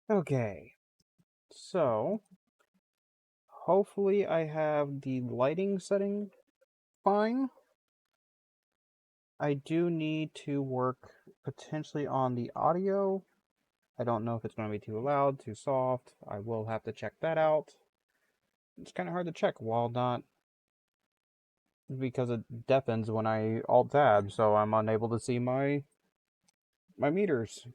Okay, so hopefully I have the lighting setting fine. I do need to work potentially on the audio. I don't know if it's going to be too loud, too soft. I will have to check that out. It's kind of hard to check while not, because it deafens when I alt tab, so I'm unable to see my meters.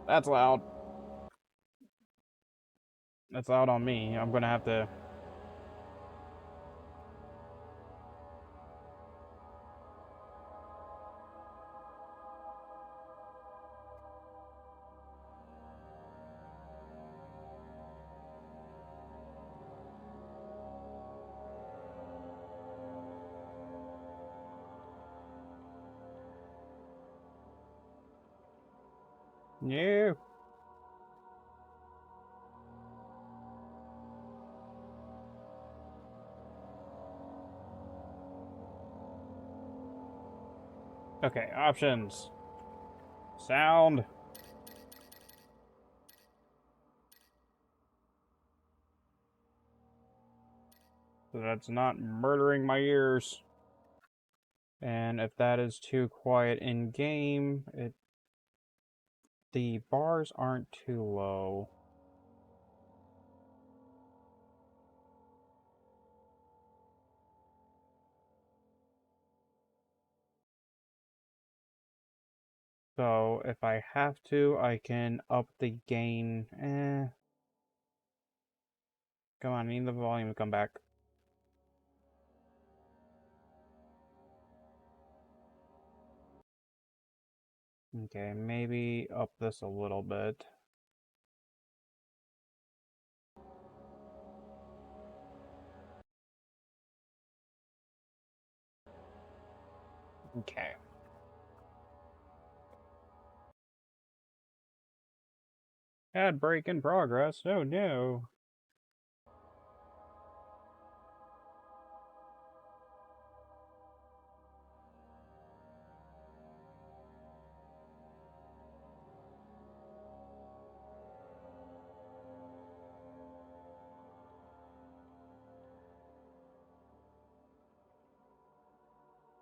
That's loud. That's loud on me. I'm gonna have to. Yeah. Okay, options. Sound. So that's not murdering my ears. And if that is too quiet in game, the bars aren't too low. So if I have to, I can up the gain. Come on, I need the volume to come back. Okay, maybe up this a little bit. Okay. Ad break in progress. Oh no.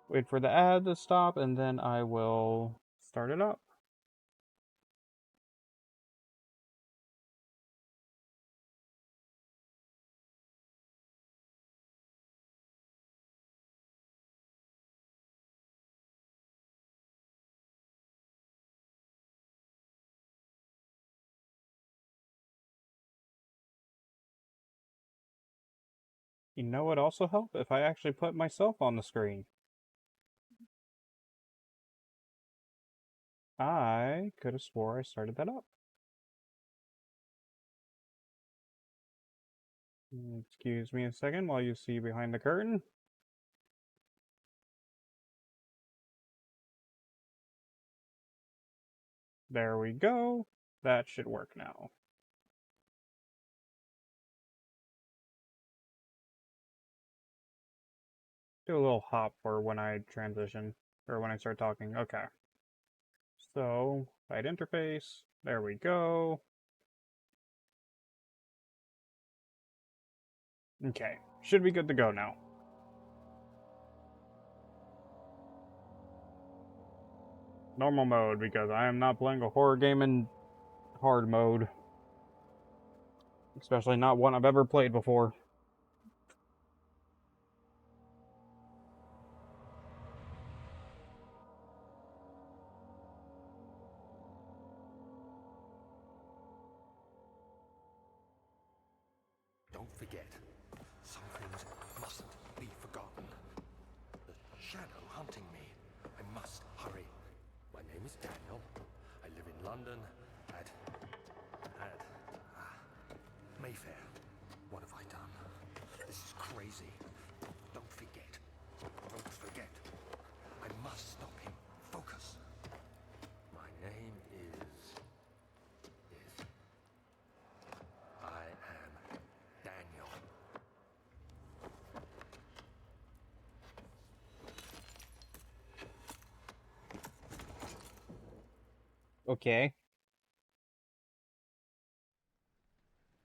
Wait for the ad to stop and then I will start it up. You know what also help? If I actually put myself on the screen. I could have swore I started that up. Excuse me a second while you see behind the curtain. There we go. That should work now. Do a little hop for when I transition, or when I start talking. Okay. So, site interface. There we go. Okay. Should be good to go now. Normal mode, because I am not playing a horror game in hard mode. Especially not one I've ever played before. Don't forget, some things mustn't be forgotten. London, at Mayfair. What have I done? This is crazy. Don't forget. Don't forget. I must stop him. Focus. My name is... I am Daniel. Okay.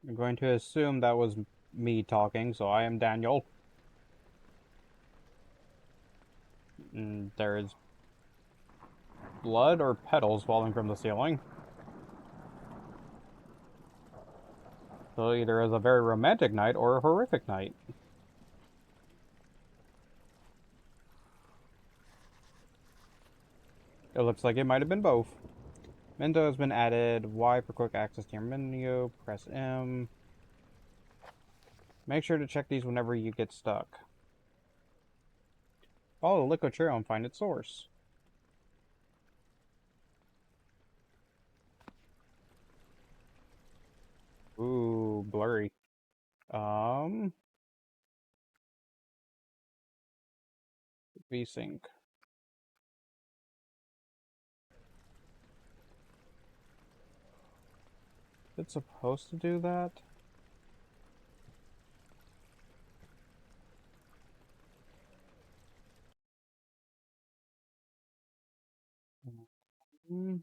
I'm going to assume that was me talking, so I am Daniel. And there's blood or petals falling from the ceiling. So either as a very romantic night or a horrific night. It looks like it might have been both. Window has been added. Y for quick access to your menu. Press M. Make sure to check these whenever you get stuck. Follow the liquid trail and find its source. Ooh, blurry. VSync. It's supposed to do that? Mm.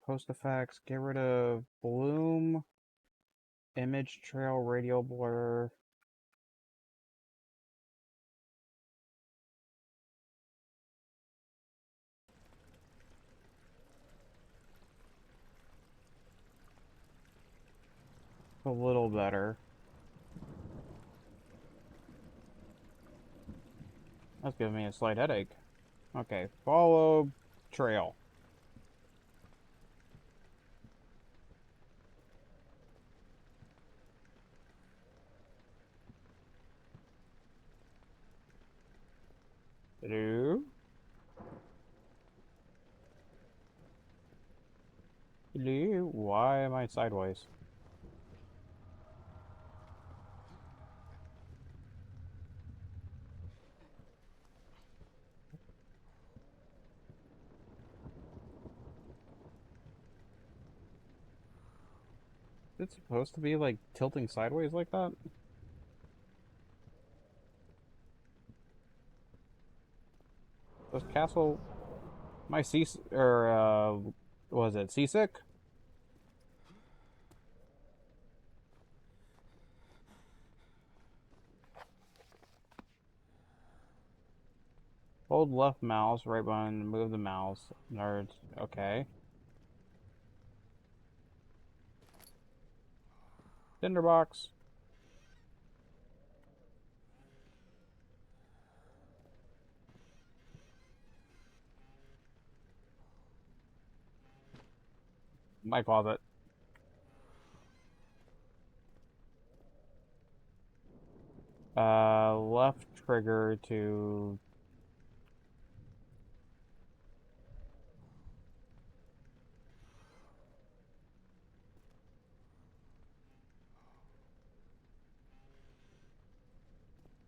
Post effects, get rid of bloom, image trail, radial blur. A little better. That's giving me a slight headache. Okay, follow trail. Hello? Hello? Why am I sideways? Is it supposed to be like tilting sideways like that? Was castle my sea or was it seasick? Hold left mouse, right button, move the mouse. Nerds. Okay. Tinderbox. My closet. Left trigger to...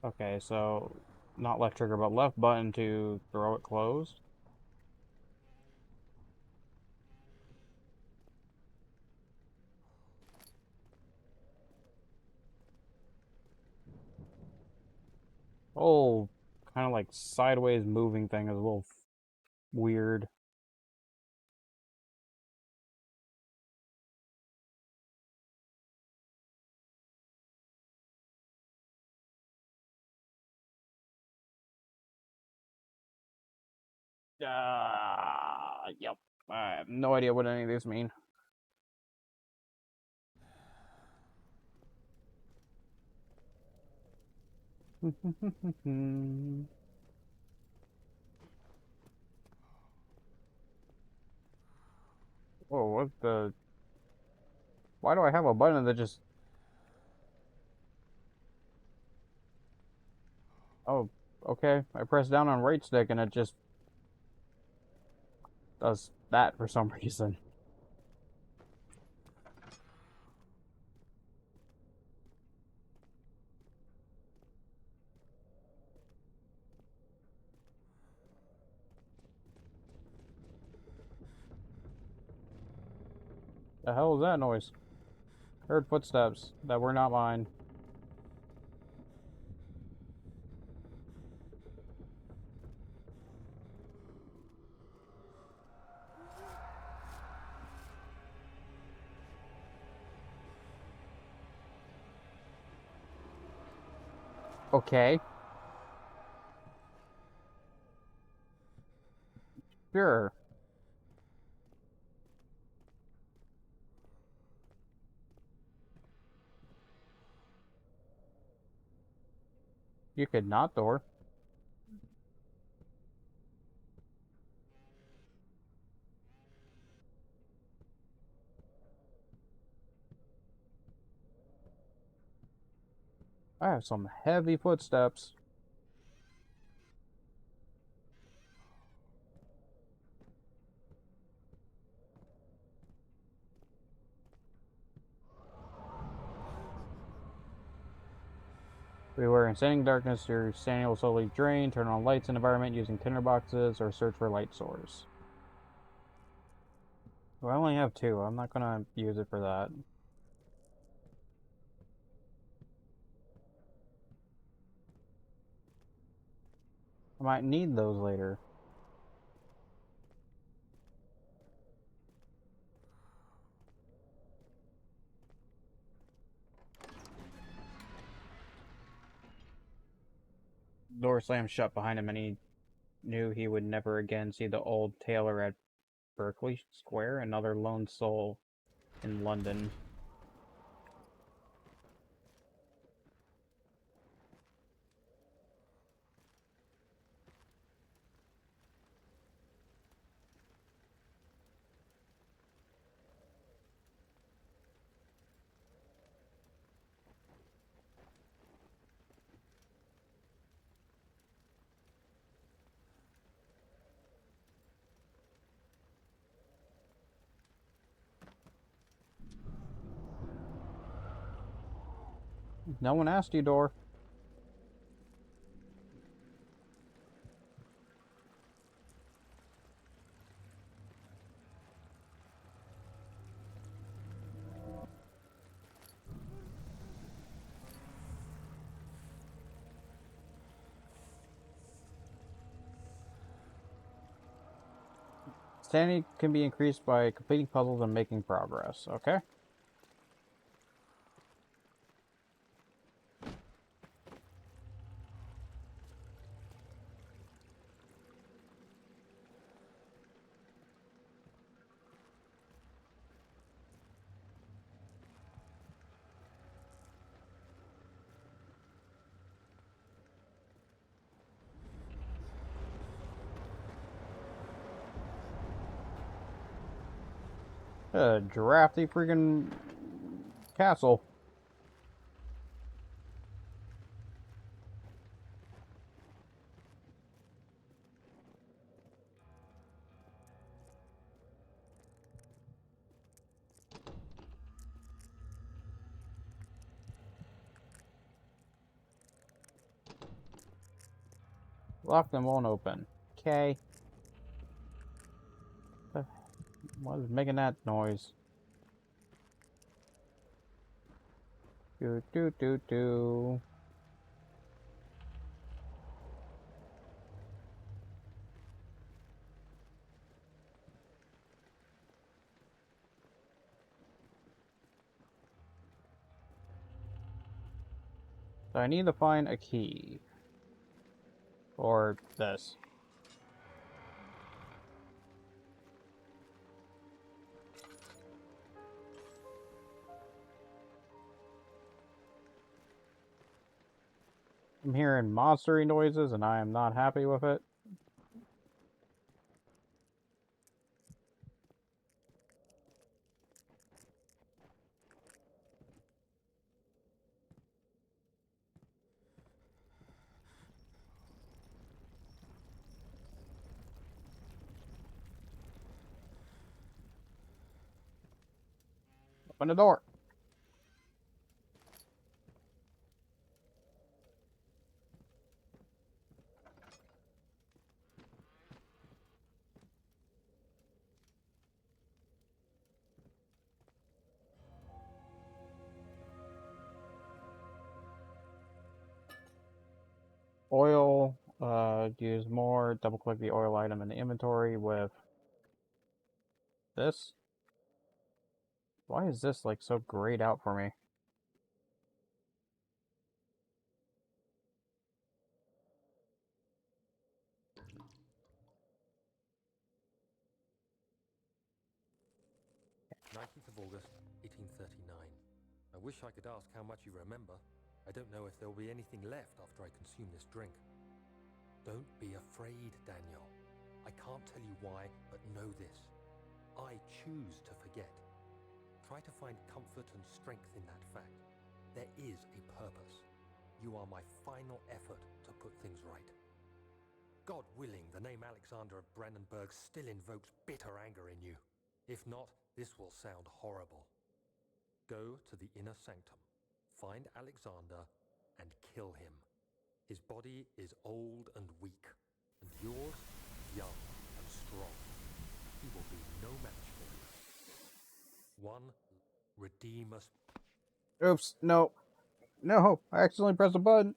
Okay, so not left trigger, but left button to throw it closed. Oh, kind of like sideways moving thing is a little weird. Yep. I have no idea what any of these mean. Whoa, what the... Why do I have a button that just... Oh, okay. I press down on right stick and it just does that for some reason. The hell is that noise? Heard footsteps that were not mine. Okay, sure. You could not door. I have some heavy footsteps. We were in standing darkness. Your sanity will slowly drain. Turn on lights in environment using tinderboxes or search for light source. Well, I only have two. I'm not gonna use it for that. I might need those later. Door slammed shut behind him, and he knew he would never again see the old tailor at Berkeley Square, another lone soul in London. No one asked you, door. Sanity can be increased by completing puzzles and making progress. Okay. A drafty freaking castle. Lock them won't open. Okay. What is making that noise? Do do do do. So I need to find a key. Or this. I'm hearing monstery noises and I am not happy with it. Open the door. Oil. Use more. Double click the oil item in the inventory with this. Why is this like so grayed out for me? "19th of August, 1839. I wish I could ask how much you remember. I don't know if there will be anything left after I consume this drink. Don't be afraid, Daniel. I can't tell you why, but know this. I choose to forget. Try to find comfort and strength in that fact. There is a purpose. You are my final effort to put things right. God willing, the name Alexander of Brandenburg still invokes bitter anger in you. If not, this will sound horrible. Go to the inner sanctum, find Alexander, and kill him. His body is old and weak, and yours, young and strong. He will be no match for you. One, redeem us. Oops, no. No, I accidentally pressed a button.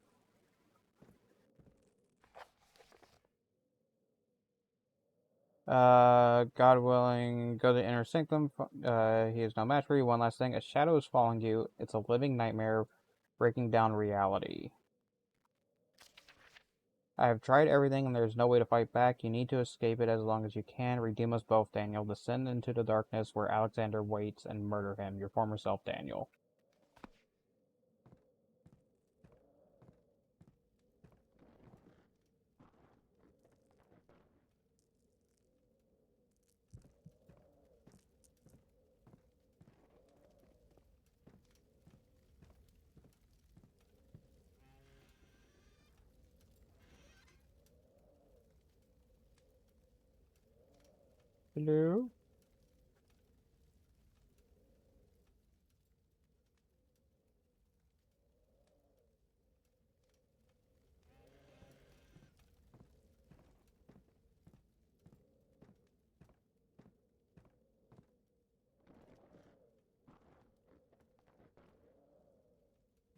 God willing, go to the inner sanctum. He is no match for you. One last thing. A shadow is following you. It's a living nightmare, breaking down reality. I have tried everything and there's no way to fight back. You need to escape it as long as you can. Redeem us both, Daniel. Descend into the darkness where Alexander waits and murder him. Your former self, Daniel. Hello?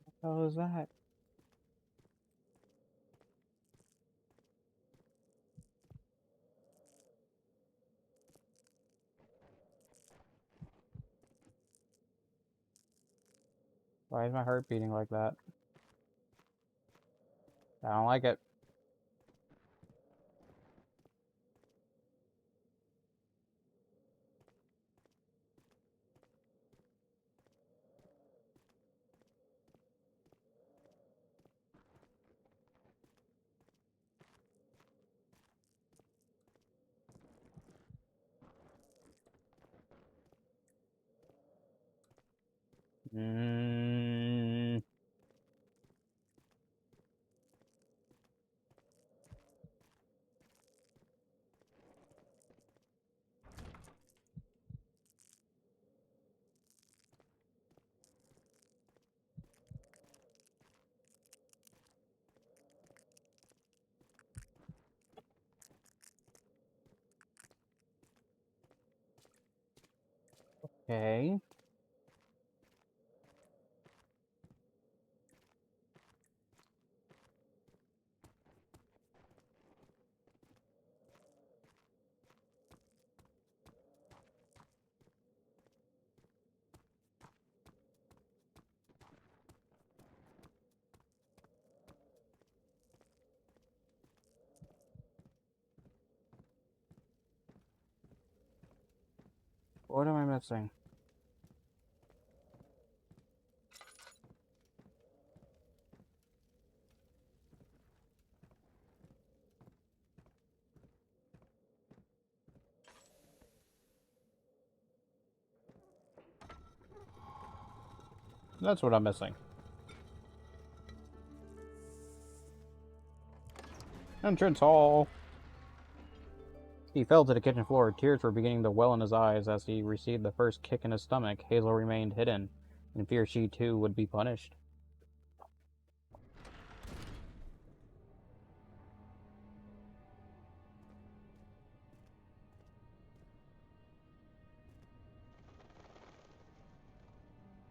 What the hell is that? Why is my heart beating like that? I don't like it. Mm, okay. What am I missing? That's what I'm missing. Entrance hall. He fell to the kitchen floor. Tears were beginning to well in his eyes as he received the first kick in his stomach. Hazel remained hidden, in fear she too would be punished.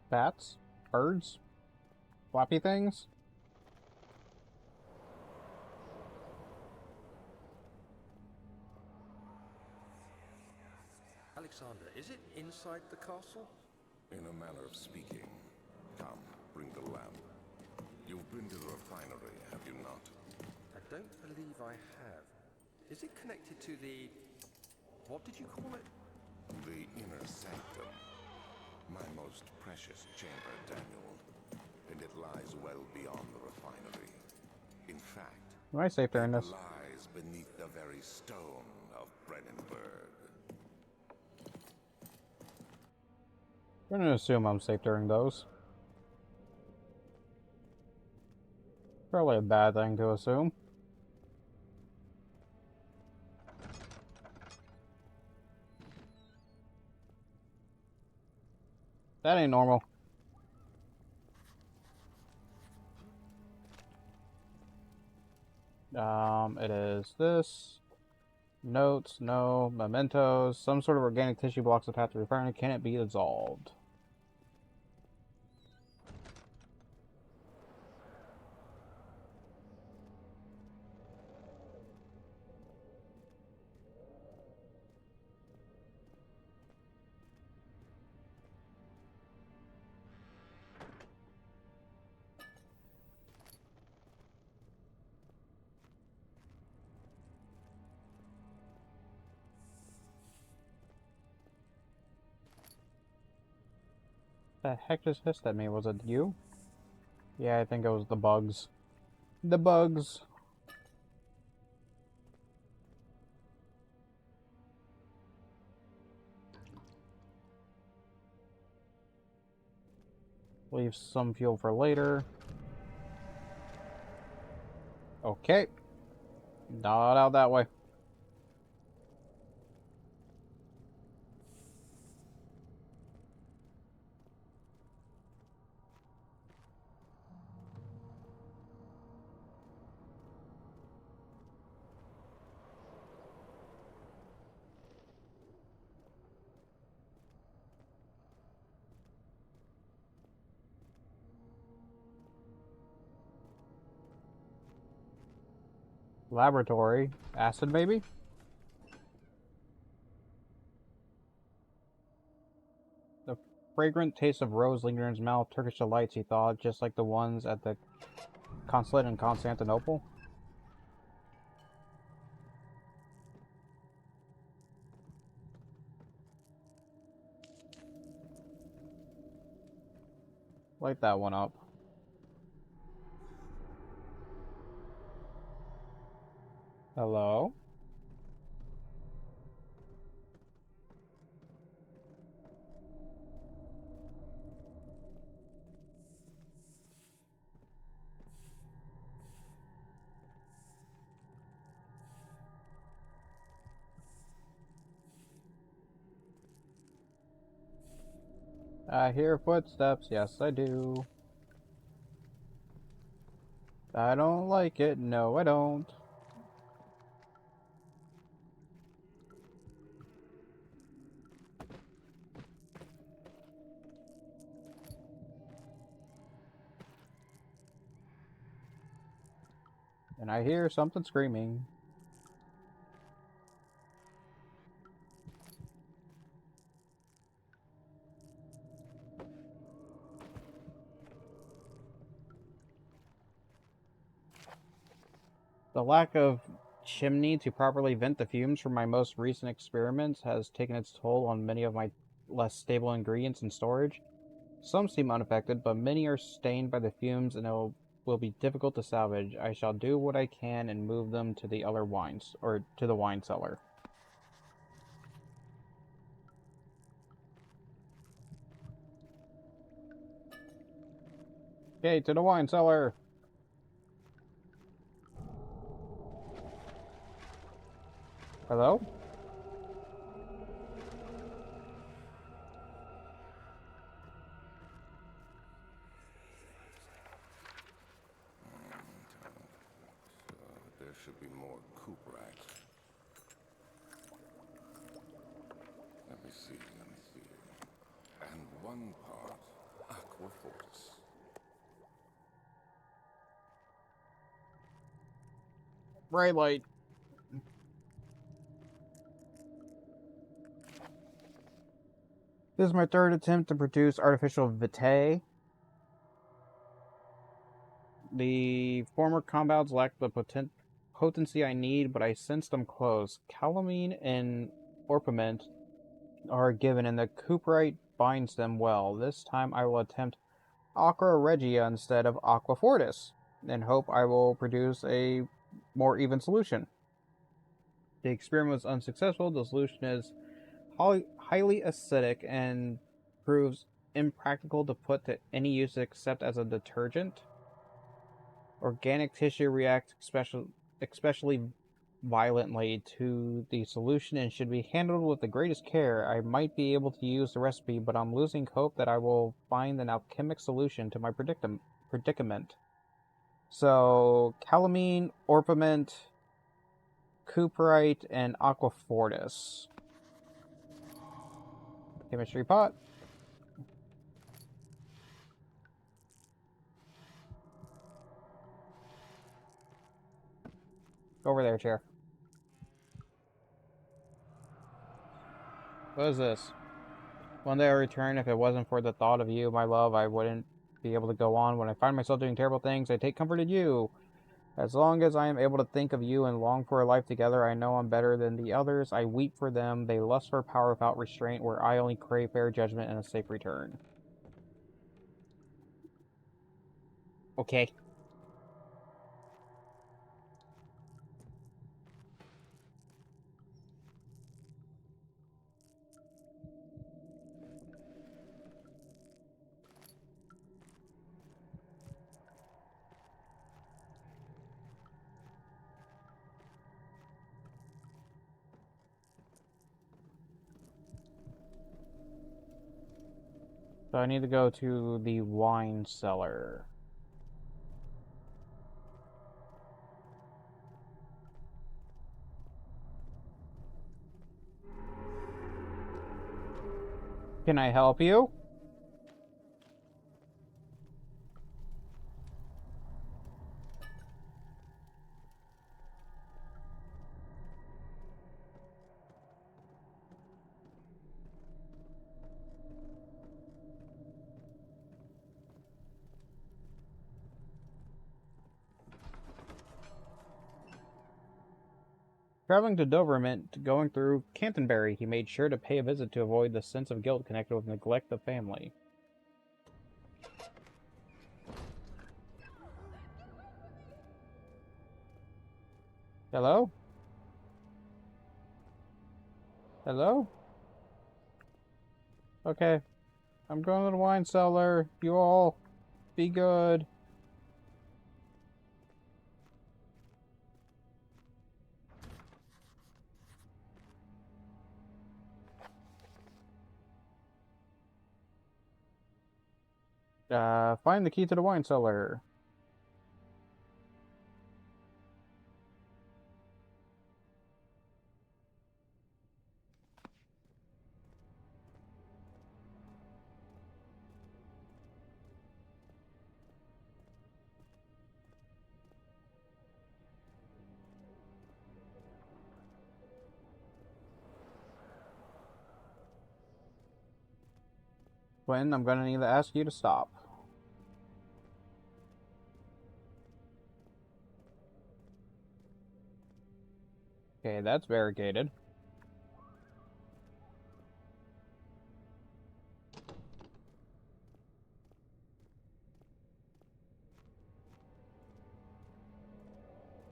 Bats? Birds? Flappy things? Alexander, is it inside the castle? In a manner of speaking. Come, bring the lamp. You've been to the refinery, have you not? I don't believe I have. Is it connected to the... what did you call it? The inner sanctum. My most precious chamber, Daniel. And it lies well beyond the refinery. In fact, Am I safe during it this? lies beneath the very stone of Brennenburg. I'm gonna assume I'm safe during those. Probably a bad thing to assume. That ain't normal. It is this. Notes, no. Mementos. Some sort of organic tissue blocks the path to refinery. Can it be dissolved? The heck just hissed at me? Was it you? Yeah, I think it was the bugs. The bugs. Leave some fuel for later. Okay. Not out that way. Laboratory. Acid, maybe? The fragrant taste of rose lingered in his mouth. Turkish delights, he thought, just like the ones at the consulate in Constantinople. Light that one up. Hello? I hear footsteps. Yes, I do. I don't like it. No, I don't. And I hear something screaming. The lack of chimney to properly vent the fumes from my most recent experiments has taken its toll on many of my less stable ingredients in storage. Some seem unaffected, but many are stained by the fumes and will be difficult to salvage. I shall do what I can and move them to the other wines, or to the wine cellar. Okay, to the wine cellar. Hello? should be more Cooperite. Let me see. And one part Aquafortis. Bright light. This is my third attempt to produce artificial vitae. The former compounds lack the potency I need, but I sense them close. Calamine and orpiment are given, and the Cooperite binds them well. This time I will attempt Aqua Regia instead of Aqua Fortis, and hope I will produce a more even solution. The experiment was unsuccessful. The solution is highly acidic and proves impractical to put to any use except as a detergent. Organic tissue reacts especially violently to the solution and should be handled with the greatest care. I might be able to use the recipe, but I'm losing hope that I will find an alchemic solution to my predicament. So, calamine, orpiment, Cooperite, and Aquafortis. Chemistry pot. Over there, chair. What is this? One day I return. If it wasn't for the thought of you, my love, I wouldn't be able to go on. When I find myself doing terrible things, I take comfort in you. As long as I am able to think of you and long for a life together, I know I'm better than the others. I weep for them. They lust for power without restraint, where I only crave fair judgment and a safe return. Okay. So I need to go to the wine cellar. Can I help you? Traveling to Dover meant going through Canterbury. He made sure to pay a visit to avoid the sense of guilt connected with neglect of family. Hello? Hello? Okay. I'm going to the wine cellar. You all be good. Find the key to the wine cellar. Quinn, I'm gonna need to ask you to stop. Okay, that's barricaded.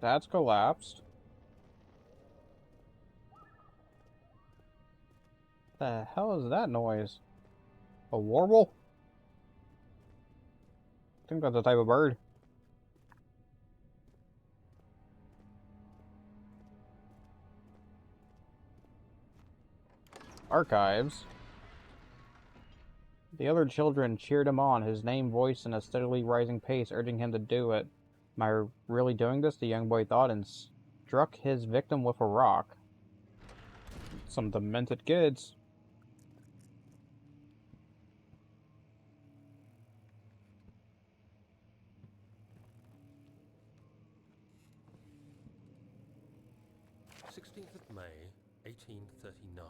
That's collapsed. The hell is that noise? A warble? I think that's a type of bird. Archives. The other children cheered him on, his name voiced in a steadily rising pace, urging him to do it. Am I really doing this? The young boy thought, and struck his victim with a rock. Some demented kids. May 1839.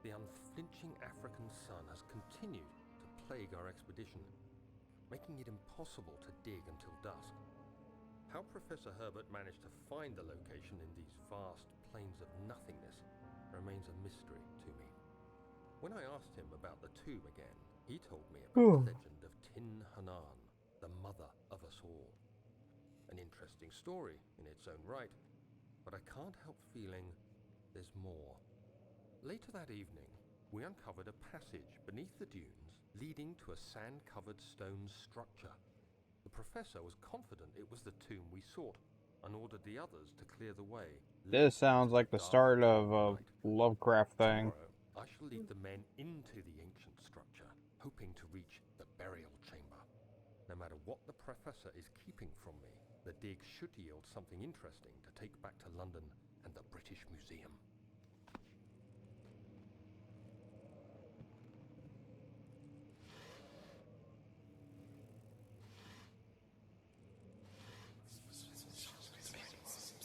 The unflinching African sun has continued to plague our expedition, making it impossible to dig until dusk. How Professor Herbert managed to find the location in these vast plains of nothingness remains a mystery to me. When I asked him about the tomb again, he told me about the legend of Tin Hanan, the mother of us all. An interesting story in its own right, but I can't help feeling there's more. Later that evening, we uncovered a passage beneath the dunes leading to a sand-covered stone structure. The professor was confident it was the tomb we sought and ordered the others to clear the way. This sounds like the start of a Lovecraft thing. Tomorrow, I shall lead the men into the ancient structure, hoping to reach the burial chamber. No matter what the professor is keeping from me, the dig should yield something interesting to take back to London and the British Museum.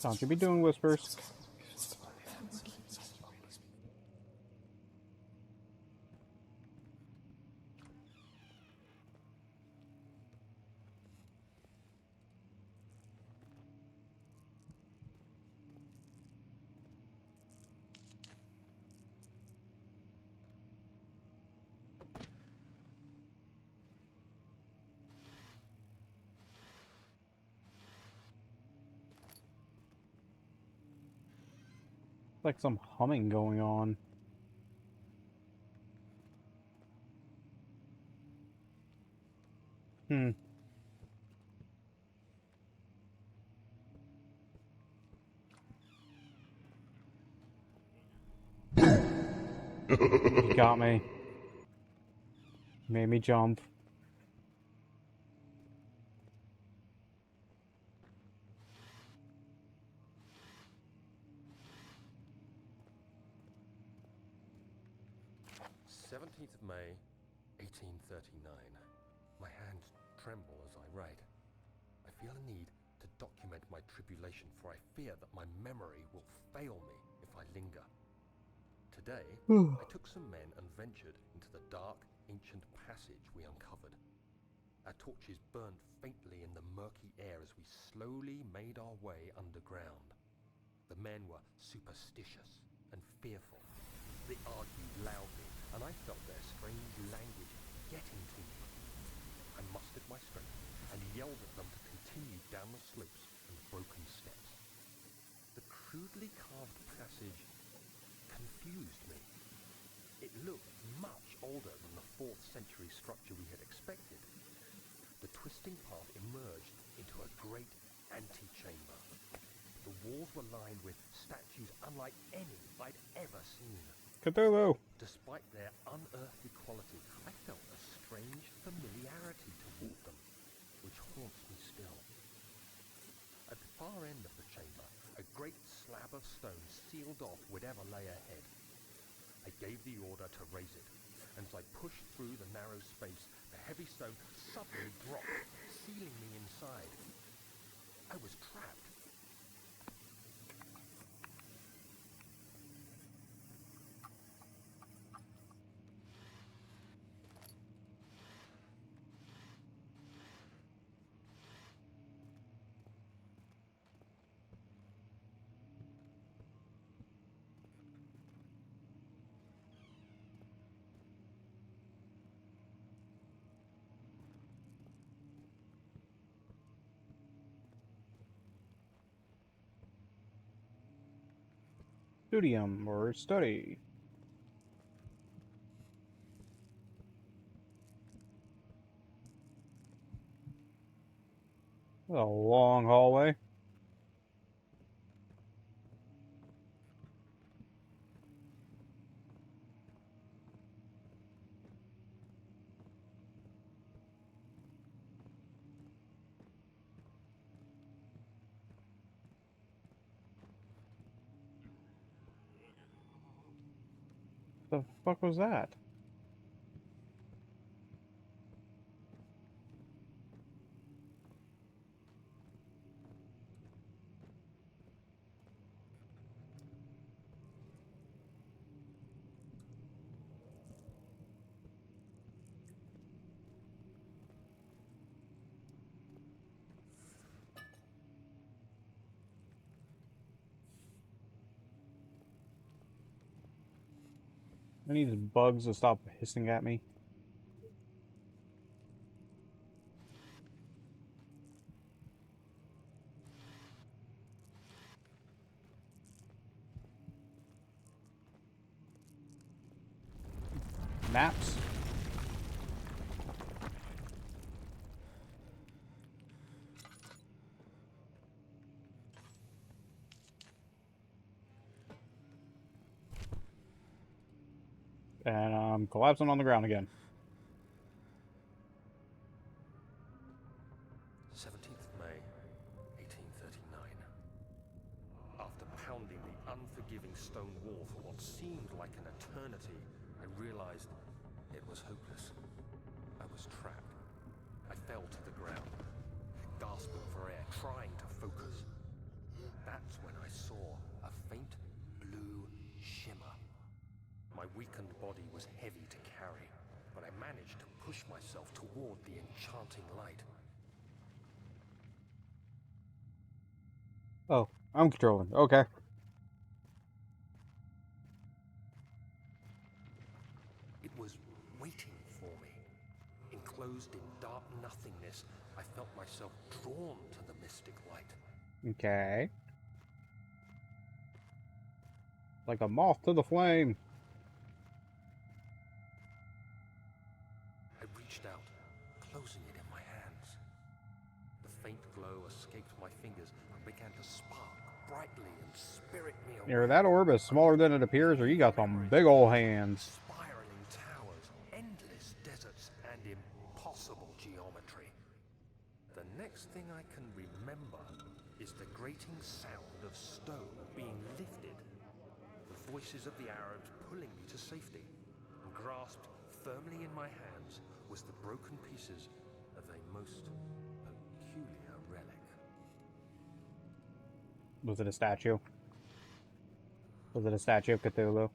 Don't you be doing whispers. Like some humming going on. You got me. Made me jump. May 1839. My hands tremble as I write. I feel a need to document my tribulation, for I fear that my memory will fail me if I linger. Today, I took some men and ventured into the dark, ancient passage we uncovered. Our torches burned faintly in the murky air as we slowly made our way underground. The men were superstitious and fearful. They argued loudly, and I felt their strange language getting to me. I mustered my strength and yelled at them to continue down the slopes and broken steps. The crudely carved passage confused me. It looked much older than the 4th century structure we had expected. The twisting path emerged into a great antechamber. The walls were lined with statues unlike any I'd ever seen. Cthulhu! Despite their unearthly quality, I felt a strange familiarity toward them, which haunts me still. At the far end of the chamber, a great slab of stone sealed off whatever lay ahead. I gave the order to raise it, and as I pushed through the narrow space, the heavy stone suddenly dropped, sealing me inside. I was trapped. Studium, or study. A long hallway. The fuck was that? I need these bugs to stop hissing at me. Maps? And I'm collapsing on the ground again. 17th of May, 1839. After pounding the unforgiving stone wall for what seemed like an eternity, I realized it was hopeless. I was trapped. I fell to the ground, gasping for air, trying to focus. That's when I saw a faint blue shimmer. My weakened body was heavy to carry, but I managed to push myself toward the enchanting light. Oh, I'm controlling. Okay. It was waiting for me. Enclosed in dark nothingness, I felt myself drawn to the mystic light. Okay. Like a moth to the flame. I reached out, closing it in my hands. The faint glow escaped my fingers and began to spark brightly and spirit me away. Either that orb is smaller than it appears, or you got some big old hands. Spiraling towers, endless deserts, and impossible geometry. The next thing I can remember is the grating sound of stone being lifted, the voices of the Arabs pulling me to safety, and grasped firmly in my hands was the broken pieces of a most peculiar relic. Was it a statue? Was it a statue of Cthulhu?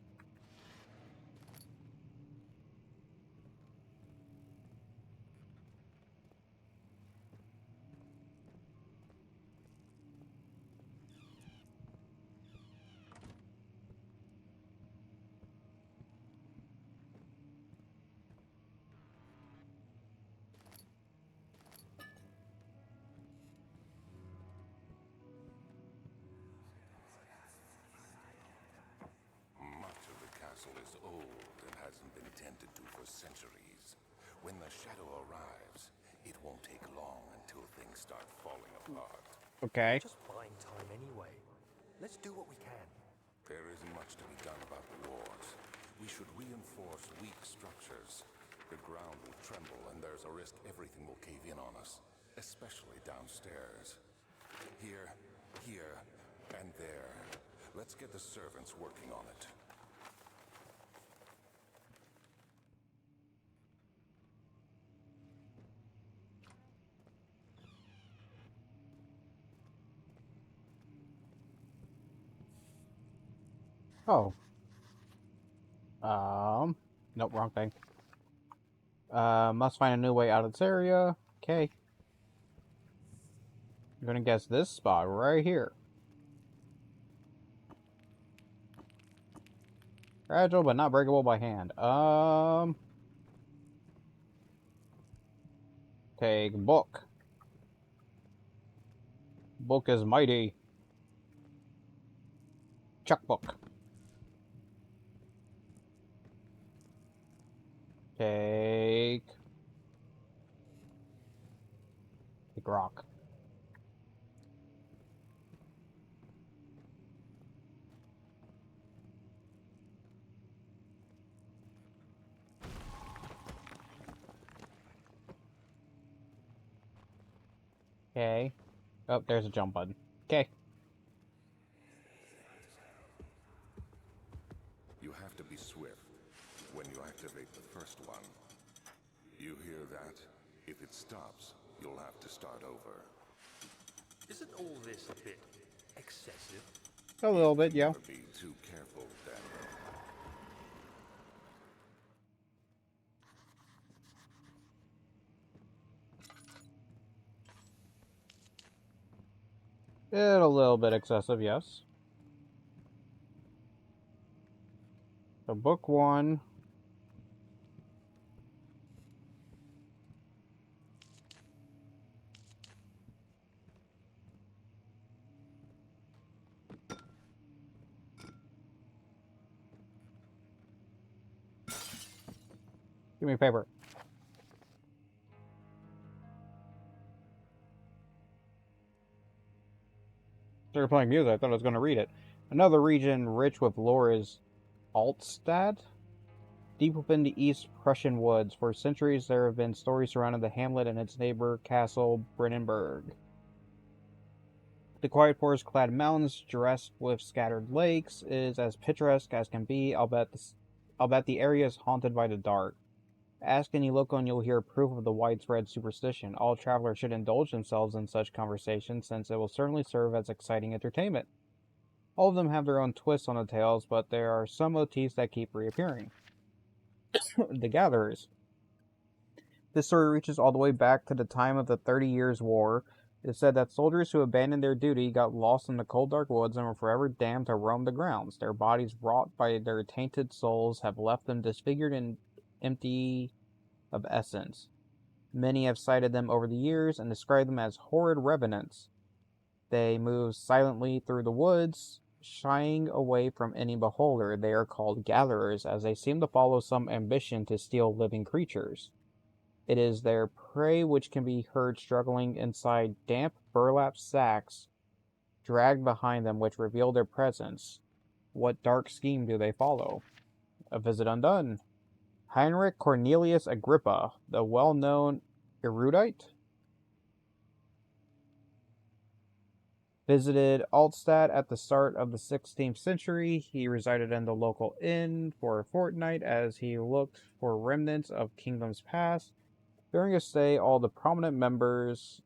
Much of the castle is old and hasn't been tended to for centuries. When the shadow arrives, it won't take long until things start falling apart. Okay. Just buying time anyway. Let's do what we can. There isn't much to be done about the walls. We should reinforce weak structures. The ground will tremble and there's a risk everything will cave in on us, especially downstairs. Here, and there. Let's get the servants working on it. Oh. Nope, wrong thing. Must find a new way out of this area. Okay. I'm gonna guess this spot right here. Fragile but not breakable by hand. Take book. Book is mighty. Checkbook. Take rock. Okay. Oh, there's a jump button. Okay. You have to be swift. when you activate the first one. You hear that? If it stops, you'll have to start over. Isn't all this a bit excessive? A little bit, yeah. Never be too careful, Daniel. A little bit excessive, yes. So book one. Give me paper. Started playing music. I thought I was going to read it. Another region rich with lore is Altstadt. Deep within the East Prussian woods, for centuries there have been stories surrounding the hamlet and its neighbor castle, Brennenburg. The quiet forest-clad mountains, dressed with scattered lakes, is as picturesque as can be. I'll bet the area is haunted by the dark. Ask any local and you'll hear proof of the widespread superstition. All travelers should indulge themselves in such conversations, since it will certainly serve as exciting entertainment. All of them have their own twists on the tales, but there are some motifs that keep reappearing. The Gatherers. This story reaches all the way back to the time of the 30 Years' War. It is said that soldiers who abandoned their duty got lost in the cold, dark woods and were forever damned to roam the grounds. Their bodies, wrought by their tainted souls, have left them disfigured and empty of essence. Many have cited them over the years and described them as horrid revenants. They move silently through the woods, shying away from any beholder. They are called gatherers, as they seem to follow some ambition to steal living creatures. It is their prey which can be heard struggling inside damp burlap sacks dragged behind them, which reveal their presence. What dark scheme do they follow? A visit undone. Heinrich Cornelius Agrippa, the well-known erudite, visited Altstadt at the start of the 16th century. He resided in the local inn for a fortnight as he looked for remnants of kingdoms past. During his stay, all the prominent members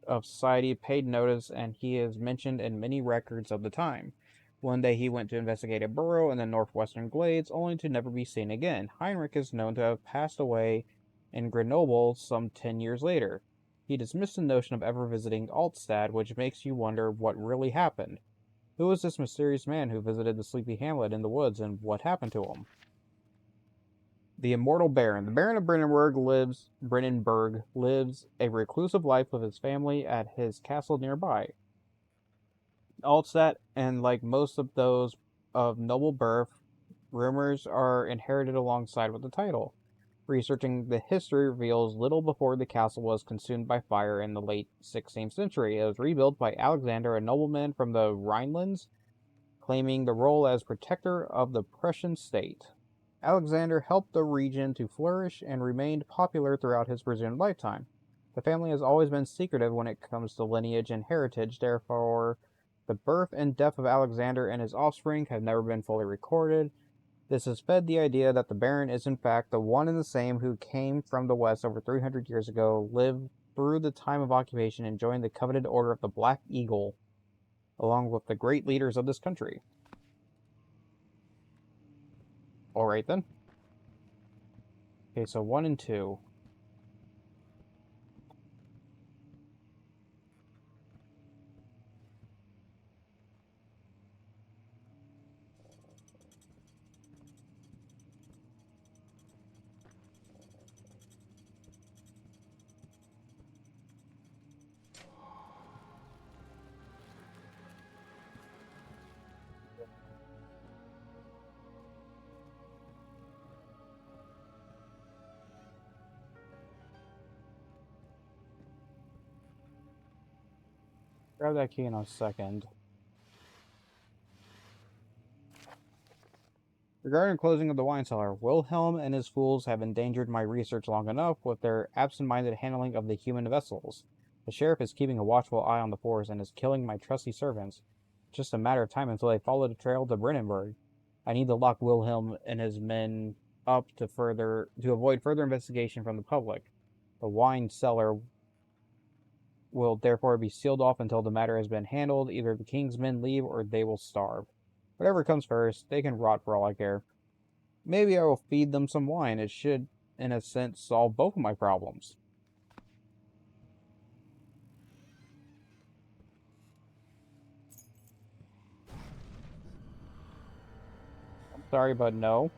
of society paid notice, and he is mentioned in many records of the time. One day he went to investigate a burrow in the northwestern glades, only to never be seen again. Heinrich is known to have passed away in Grenoble some 10 years later. He dismissed the notion of ever visiting Altstadt, which makes you wonder what really happened. Who was this mysterious man who visited the sleepy hamlet in the woods, and what happened to him? The Immortal Baron. The Baron of Brennenburg lives a reclusive life with his family at his castle nearby. Altstadt, and like most of those of noble birth, rumors are inherited alongside with the title. Researching the history reveals little before the castle was consumed by fire in the late 16th century. It was rebuilt by Alexander, a nobleman from the Rhinelands, claiming the role as protector of the Prussian state. Alexander helped the region to flourish and remained popular throughout his presumed lifetime. The family has always been secretive when it comes to lineage and heritage, therefore the birth and death of Alexander and his offspring have never been fully recorded. This has fed the idea that the Baron is in fact the one and the same who came from the west over 300 years ago, lived through the time of occupation, and joined the coveted Order of the Black Eagle, along with the great leaders of this country. Alright then. Okay, so 1 and 2. Grab that key in a second. Regarding closing of the wine cellar, Wilhelm and his fools have endangered my research long enough with their absent-minded handling of the human vessels. The sheriff is keeping a watchful eye on the force and is killing my trusty servants. It's just a matter of time until they follow the trail to Brennenburg. I need to lock Wilhelm and his men up to avoid further investigation from the public. The wine cellar will therefore be sealed off until the matter has been handled. Either the king's men leave or they will starve. Whatever comes first, they can rot for all I care. Maybe I will feed them some wine. It should, in a sense, solve both of my problems. I'm sorry, but no.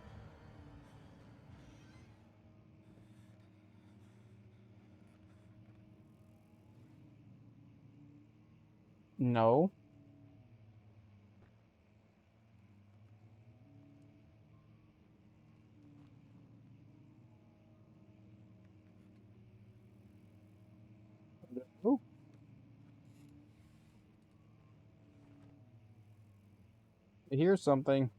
No. Ooh, here's something.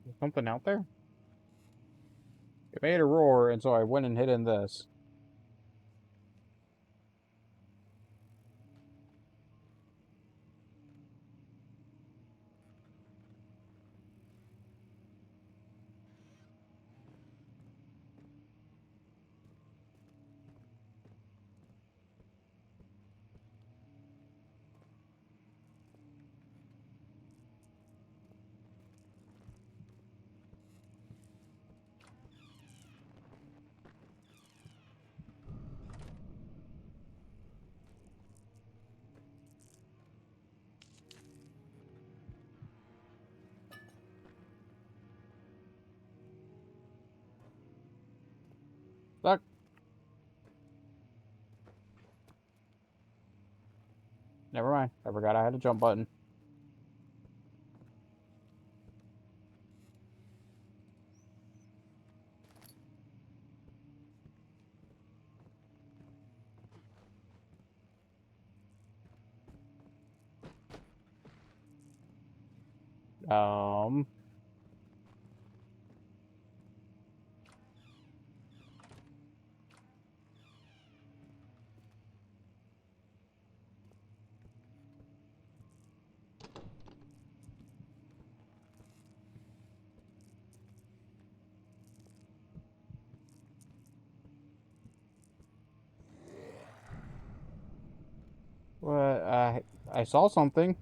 There's something out there? It made a roar, and so I went and hid in this. Fuck. Never mind. I forgot I had a jump button. Um. What? I saw something.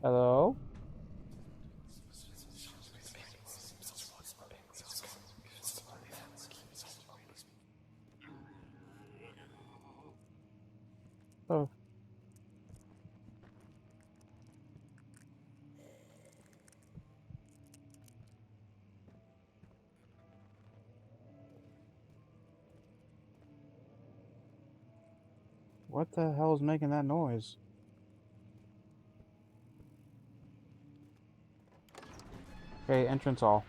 Hello? Oh, what the hell is making that noise? Okay, entrance hall.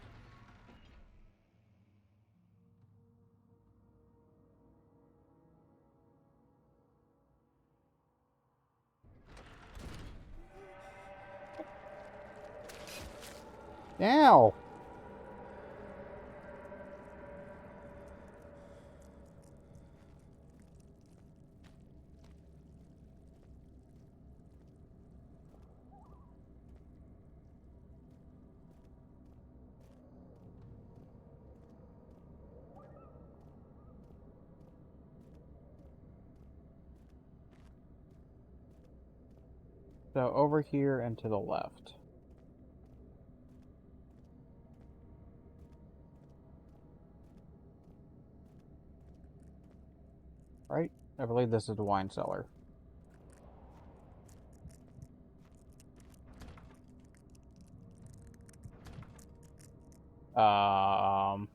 Now! So over here and to the left. Right? I believe this is the wine cellar. Um,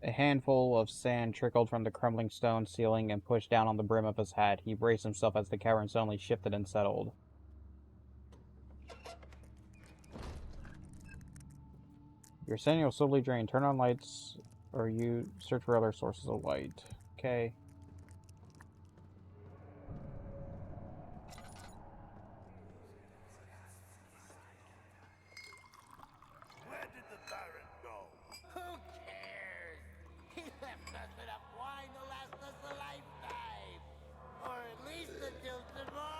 A handful of sand trickled from the crumbling stone ceiling and pushed down on the brim of his hat. He braced himself as the cavern suddenly shifted and settled. Your sanity will slowly drain. Turn on lights, or you search for other sources of light. Okay. Where did the Baron go? Who cares? He left us enough wine to last us a lifetime. Or at least until tomorrow.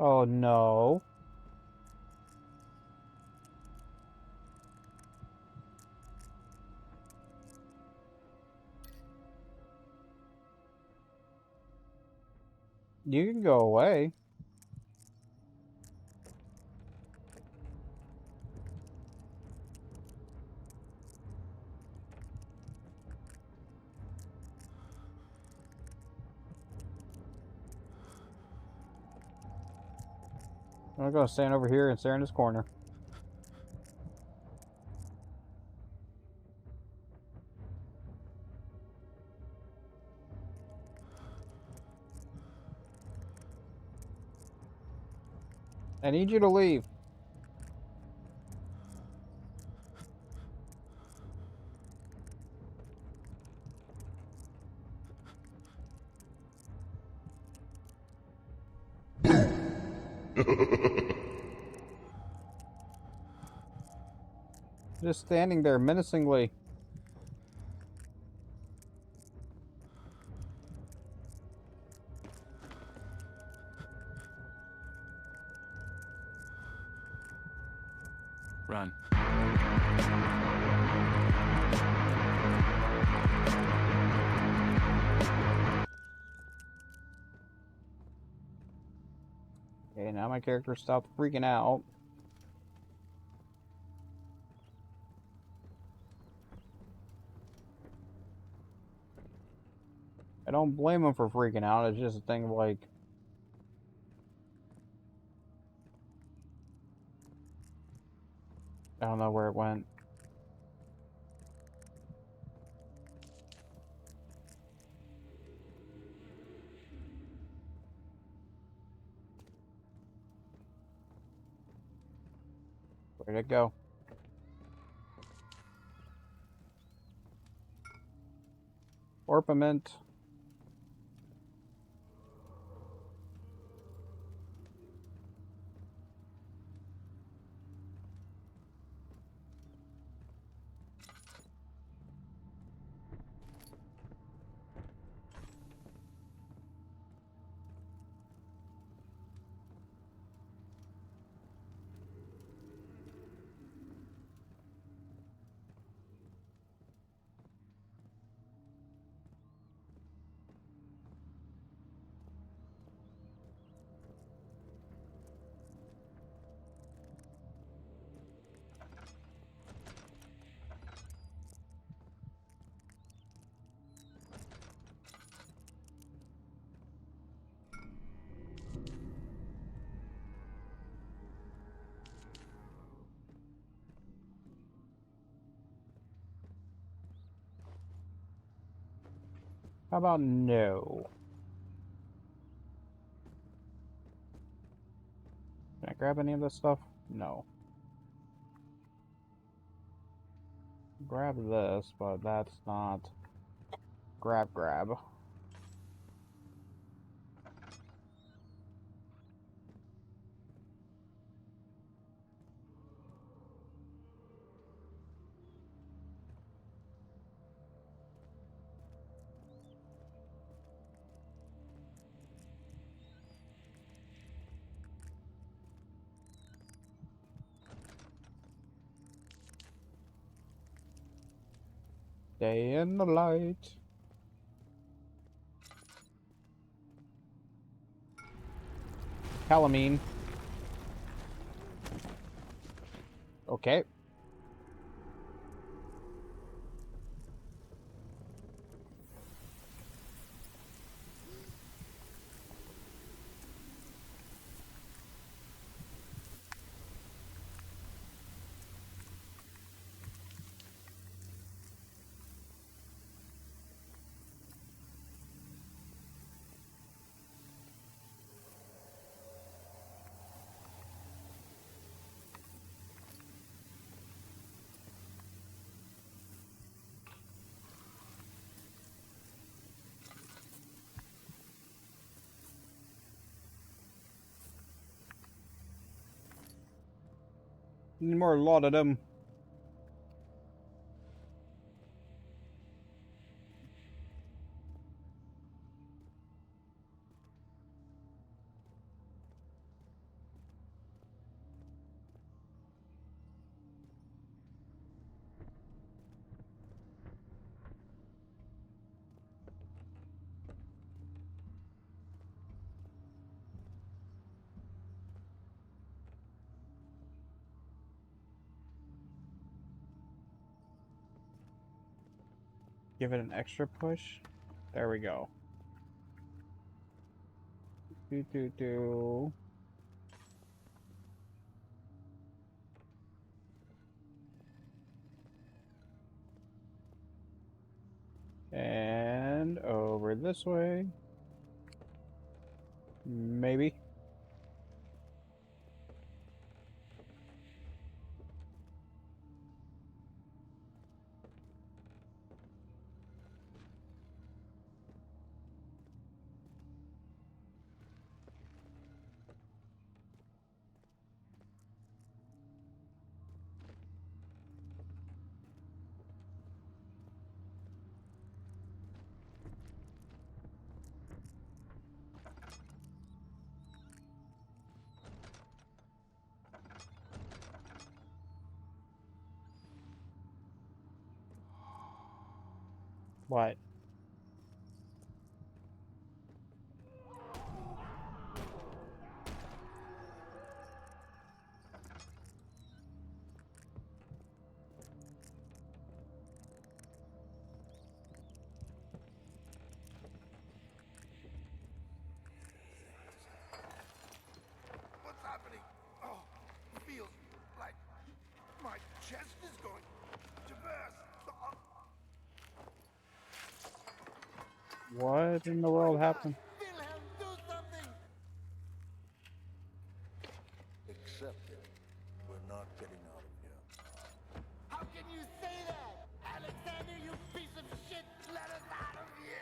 Oh no. You can go away. I'm gonna stand over here and stare in this corner. I need you to leave. Just standing there menacingly. Run. Okay, now my character stopped freaking out. I don't blame him for freaking out. It's just a thing of like, I don't know where it went. Where'd it go? Orpiment. How about no? Can I grab any of this stuff? No. Grab this, but that's not... grab. Stay in the light. calamine. Okay. Need more lot of them. Give it an extra push. There we go. Do. And over this way. Maybe. What? What's happening? Oh, feels like my chest is going to burst. What in the world happened? Wilhelm, do something! Accept it. We're not getting out of here. How can you say that? Alexander, you piece of shit! Let us out of here!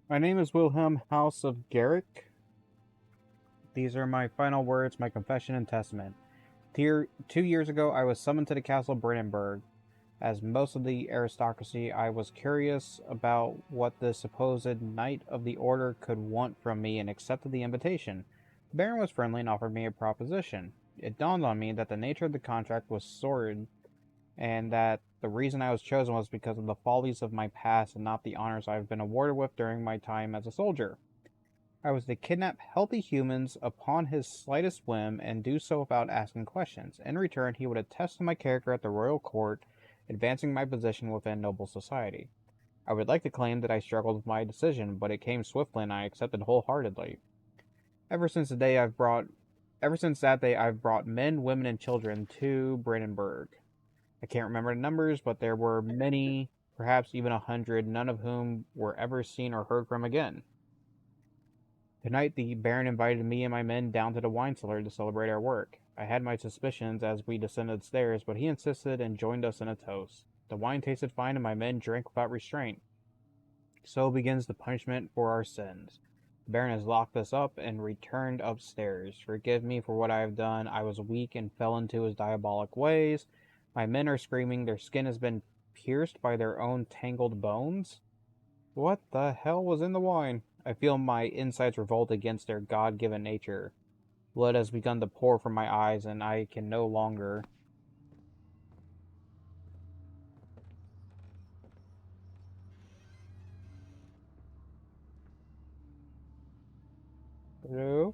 My name is Wilhelm House of Garrick. These are my final words, my confession and testament. 2 years ago, I was summoned to the castle of Brandenburg. As most of the aristocracy, I was curious about what the supposed Knight of the Order could want from me and accepted the invitation. The Baron was friendly and offered me a proposition. It dawned on me that the nature of the contract was sordid and that the reason I was chosen was because of the follies of my past and not the honors I have been awarded with during my time as a soldier. I was to kidnap healthy humans upon his slightest whim and do so without asking questions. In return, he would attest to my character at the royal court, advancing my position within noble society. I would like to claim that I struggled with my decision, but it came swiftly and I accepted wholeheartedly. Ever since the day I've brought Ever since that day I've brought men, women, and children to Brandenburg. I can't remember the numbers, but there were many, perhaps even 100, none of whom were ever seen or heard from again. Tonight, the Baron invited me and my men down to the wine cellar to celebrate our work. I had my suspicions as we descended stairs, but he insisted and joined us in a toast. The wine tasted fine, and my men drank without restraint. So begins the punishment for our sins. The Baron has locked us up and returned upstairs. Forgive me for what I have done. I was weak and fell into his diabolic ways. My men are screaming. Their skin has been pierced by their own tangled bones. What the hell was in the wine? I feel my insides revolt against their God-given nature. Blood has begun to pour from my eyes, and I can no longer. Hello?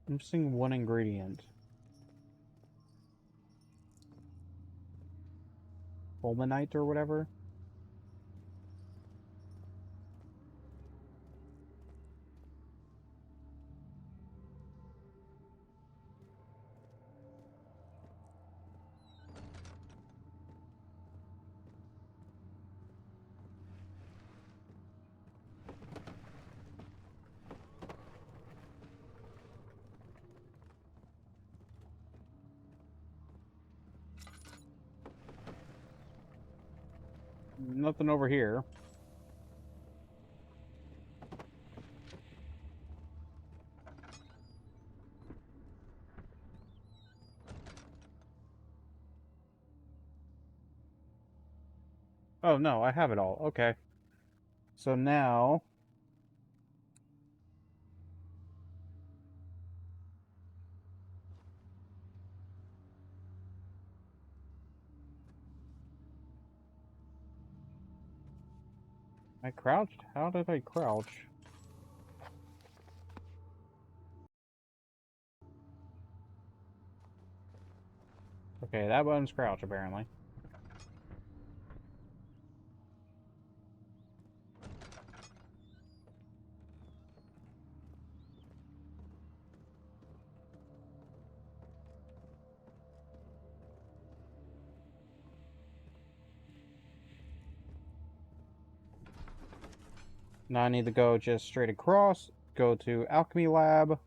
I'm missing one ingredient. Fulminite or whatever? Nothing over here. Oh no, I have it all. Okay. So now I crouched? How did I crouch? Okay, that button's crouch apparently. Now I need to go just straight across, go to Alchemy Lab.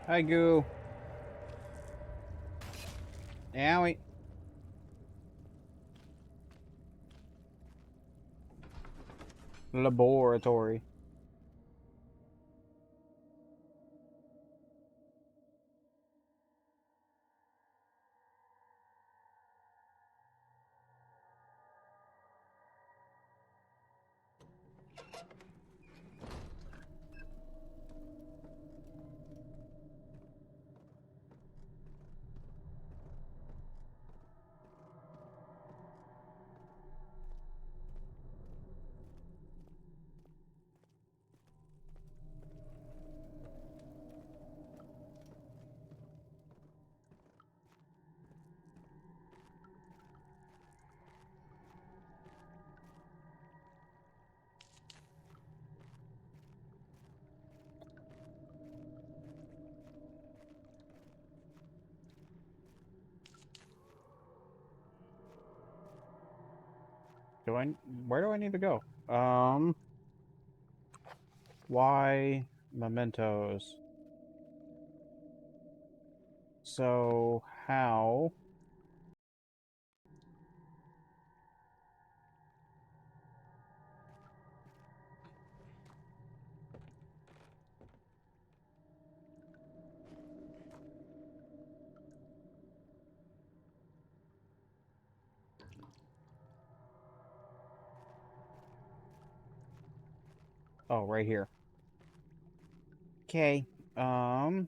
Hi, Goo. Owie. Laboratory. Do I? Where do I need to go? Why mementos? So how? Oh, right here. Okay. What?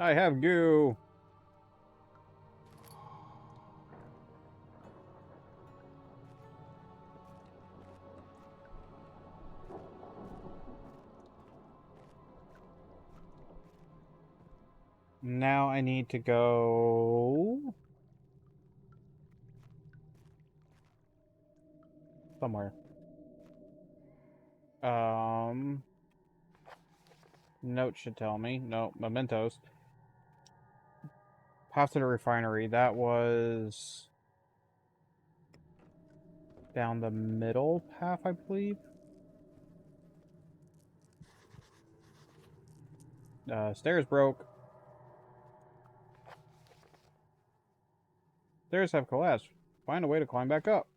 I have goo. Now I need to go somewhere. Note should tell me. No, mementos. Path to the refinery. That was down the middle path, I believe. Stairs broke. Stairs have collapsed. Find a way to climb back up.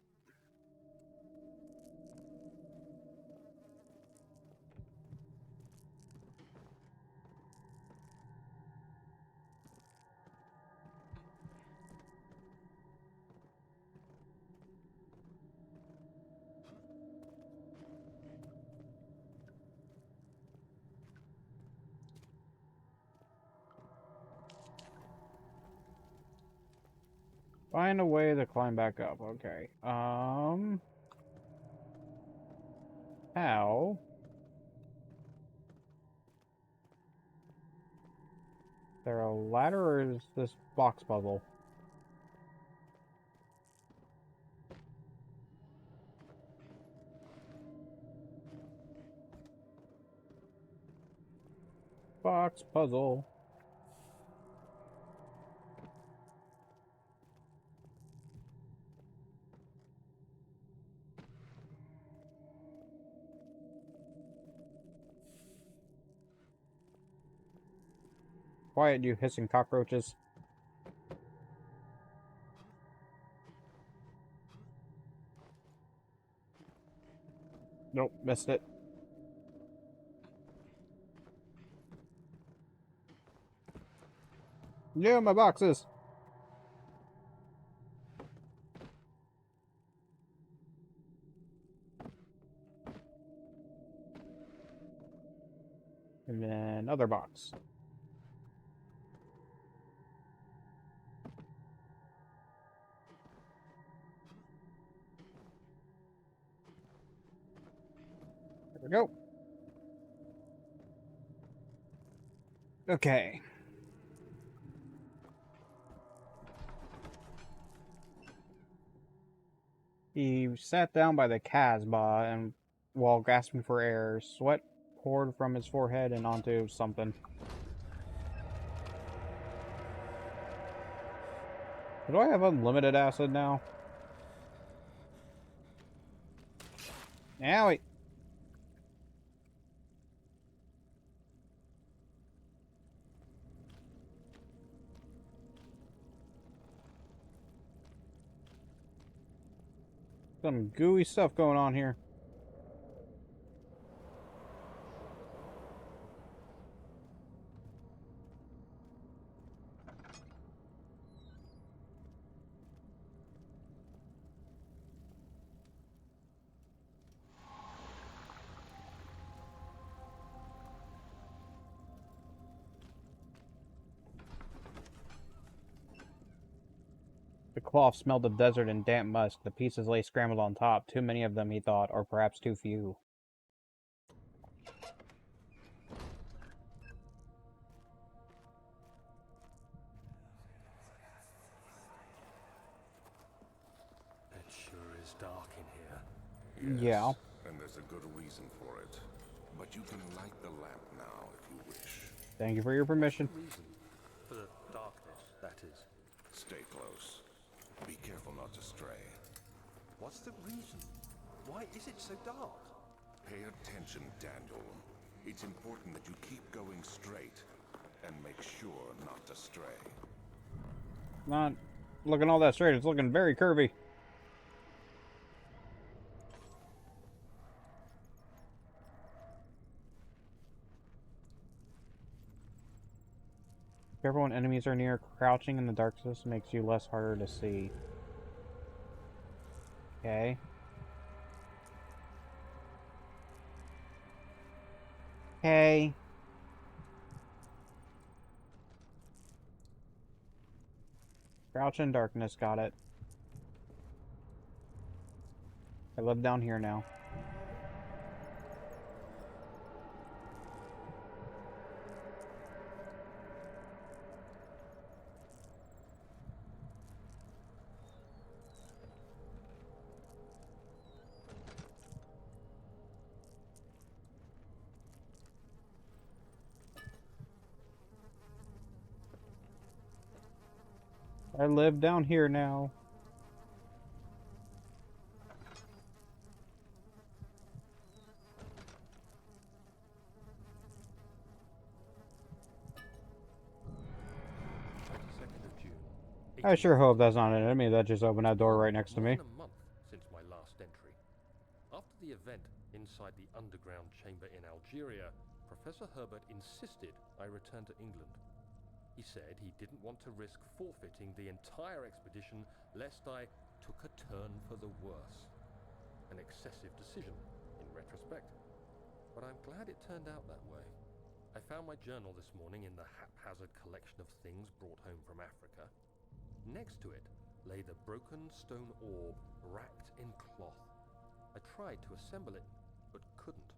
Find a way to climb back up. Okay. How? Is there a ladder or is this box puzzle? Box puzzle. Quiet, you hissing cockroaches. Nope, missed it. Yeah, my boxes. And then another box. There we go. Okay. He sat down by the Casbah and, while gasping for air, sweat poured from his forehead and onto something. Do I have unlimited acid now? Owie! Some gooey stuff going on here. The cloth smelled of desert and damp musk. The pieces lay scrambled on top. Too many of them, he thought, or perhaps too few. Yeah. Yes, and there's a good reason for it. But you can light the lamp now if you wish. Thank you for your permission. The reason for the darkness, that is. Stay close. Be careful not to stray. What's the reason? Why is it so dark? Pay attention, Daniel. It's important that you keep going straight and make sure not to stray. Not looking all that straight. It's looking very curvy. Careful when enemies are near. Crouching in the darkness makes you less harder to see. Okay. Okay. Crouch in darkness, got it. I live down here now. I live down here now. June I sure hope that's not an enemy that just opened that door right next to more me. than a month since my last entry. After the event inside the underground chamber in Algeria, Professor Herbert insisted I return to England. He said he didn't want to risk forfeiting the entire expedition lest I took a turn for the worse. An excessive decision, in retrospect. But I'm glad it turned out that way. I found my journal this morning in the haphazard collection of things brought home from Africa. Next to it lay the broken stone orb wrapped in cloth. I tried to assemble it, but couldn't.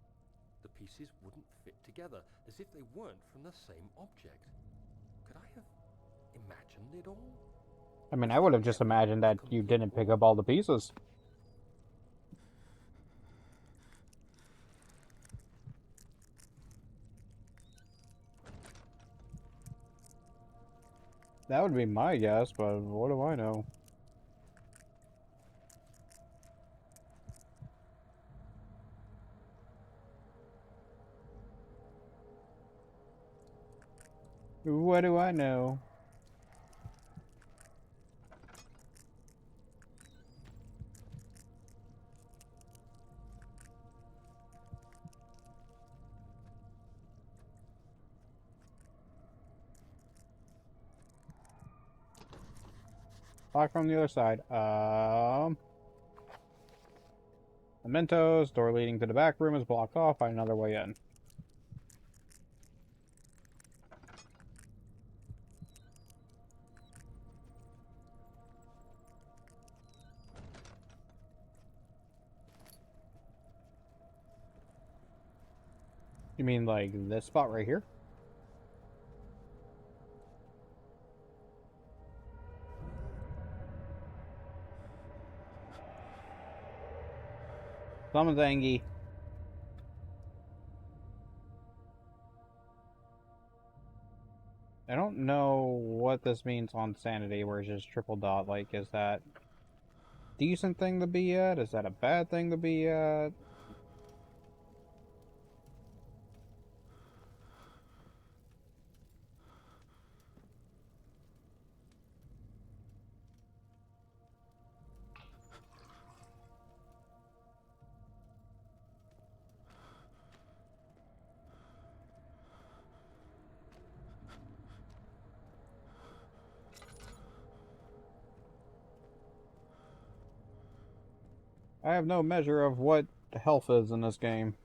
The pieces wouldn't fit together, as if they weren't from the same object. Could I have imagined it all? I mean, I would have just imagined that you didn't pick up all the pieces. That would be my guess, but what do I know? What do I know? Lock from the other side. Mementos. Door leading to the back room is blocked off. Find another way in. You mean like this spot right here? Someone's angry. I don't know what this means on sanity, where it's just triple dot. Like, is that decent thing to be at? Is that a bad thing to be at? I have no measure of what health is in this game.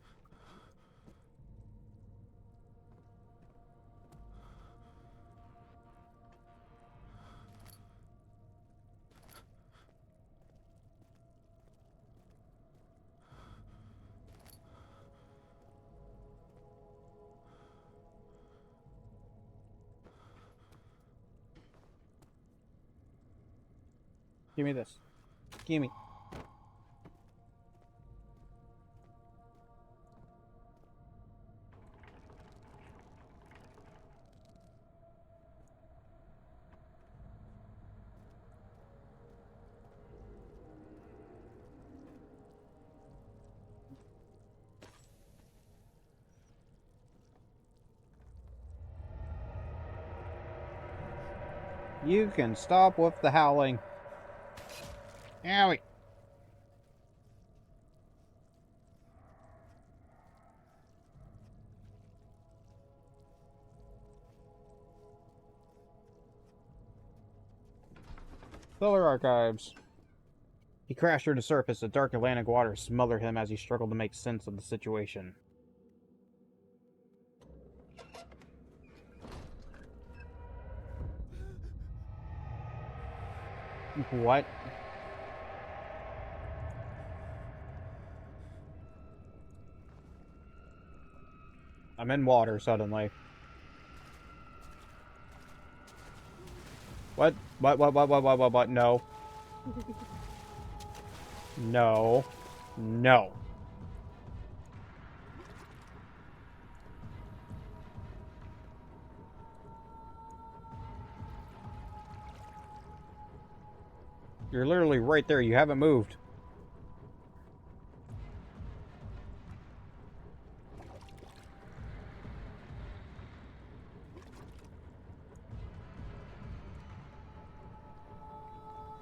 Give me this. Gimme. You can stop with the howling. Owie. Filler archives. He crashed through the surface. The dark Atlantic waters smothered him as he struggled to make sense of the situation. What? I'm in water suddenly. What? What? No. No. No. You're literally right there. You haven't moved.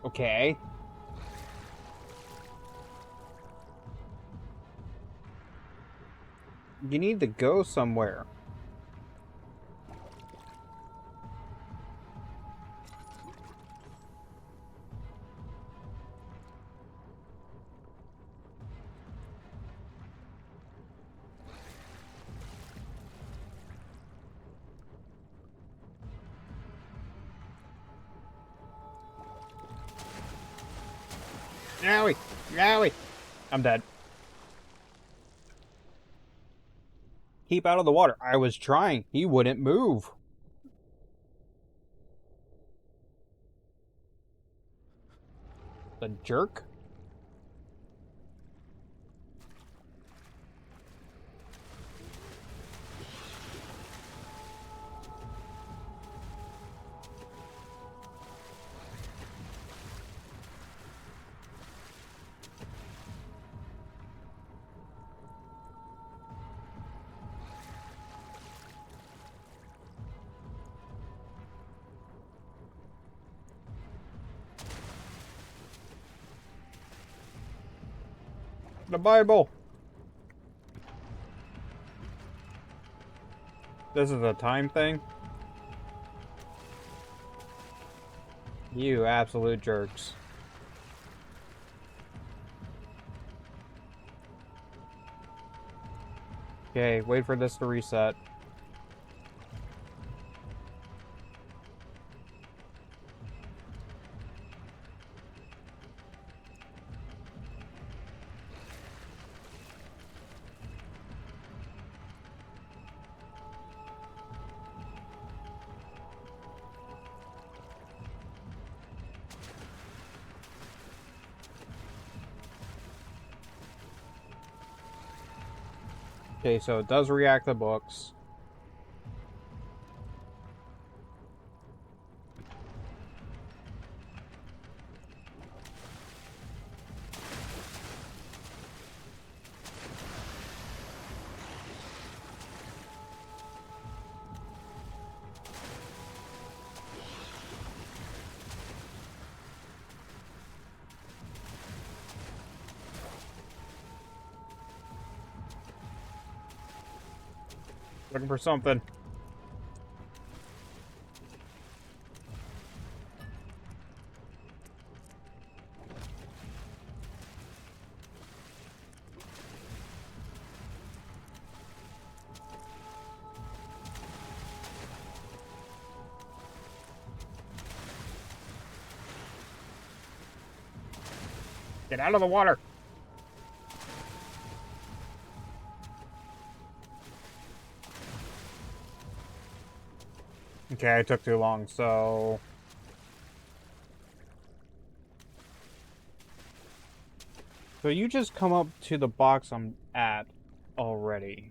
Okay. You need to go somewhere. Owie! Owie! I'm dead. Keep out of the water. I was trying. He wouldn't move. The jerk? The Bible. This is a time thing? You absolute jerks. Okay, wait for this to reset. Okay, so it does react to books. Looking for something. Get out of the water! Okay, I took too long, so... So you just come up to the box I'm at already.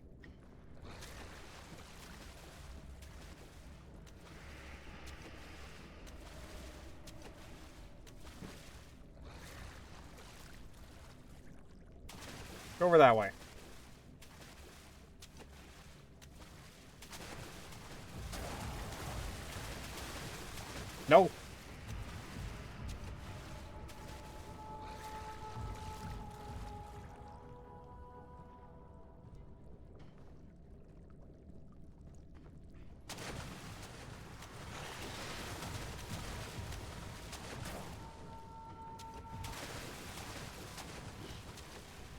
Go over that way. No.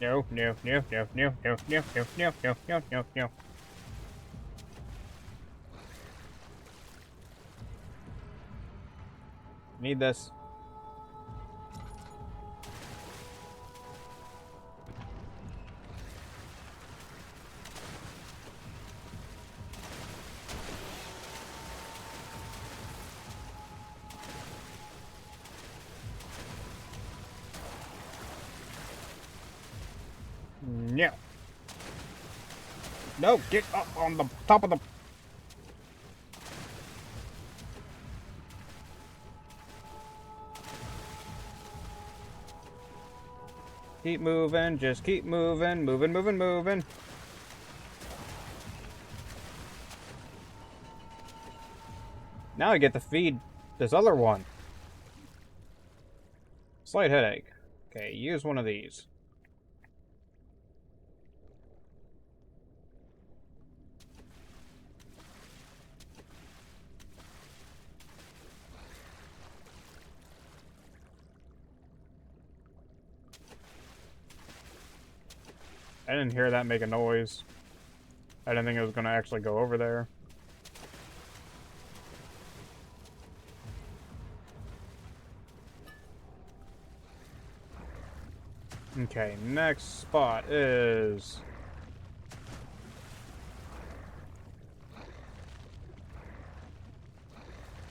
No, no, no, no, no, no, no, no, no, no, no, no, no. Need this. No. No, get up on the top of the... Keep moving, just keep moving, moving, moving, moving. Now I get to feed this other one. Slight headache. Okay, use one of these. I didn't hear that make a noise. I didn't think it was going to actually go over there. Okay, next spot is...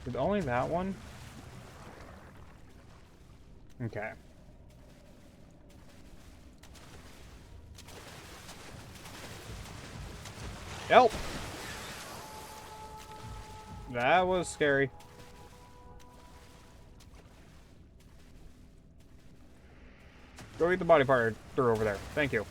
Is it only that one? Okay. Help! That was scary. Go eat the body part through over there. Thank you.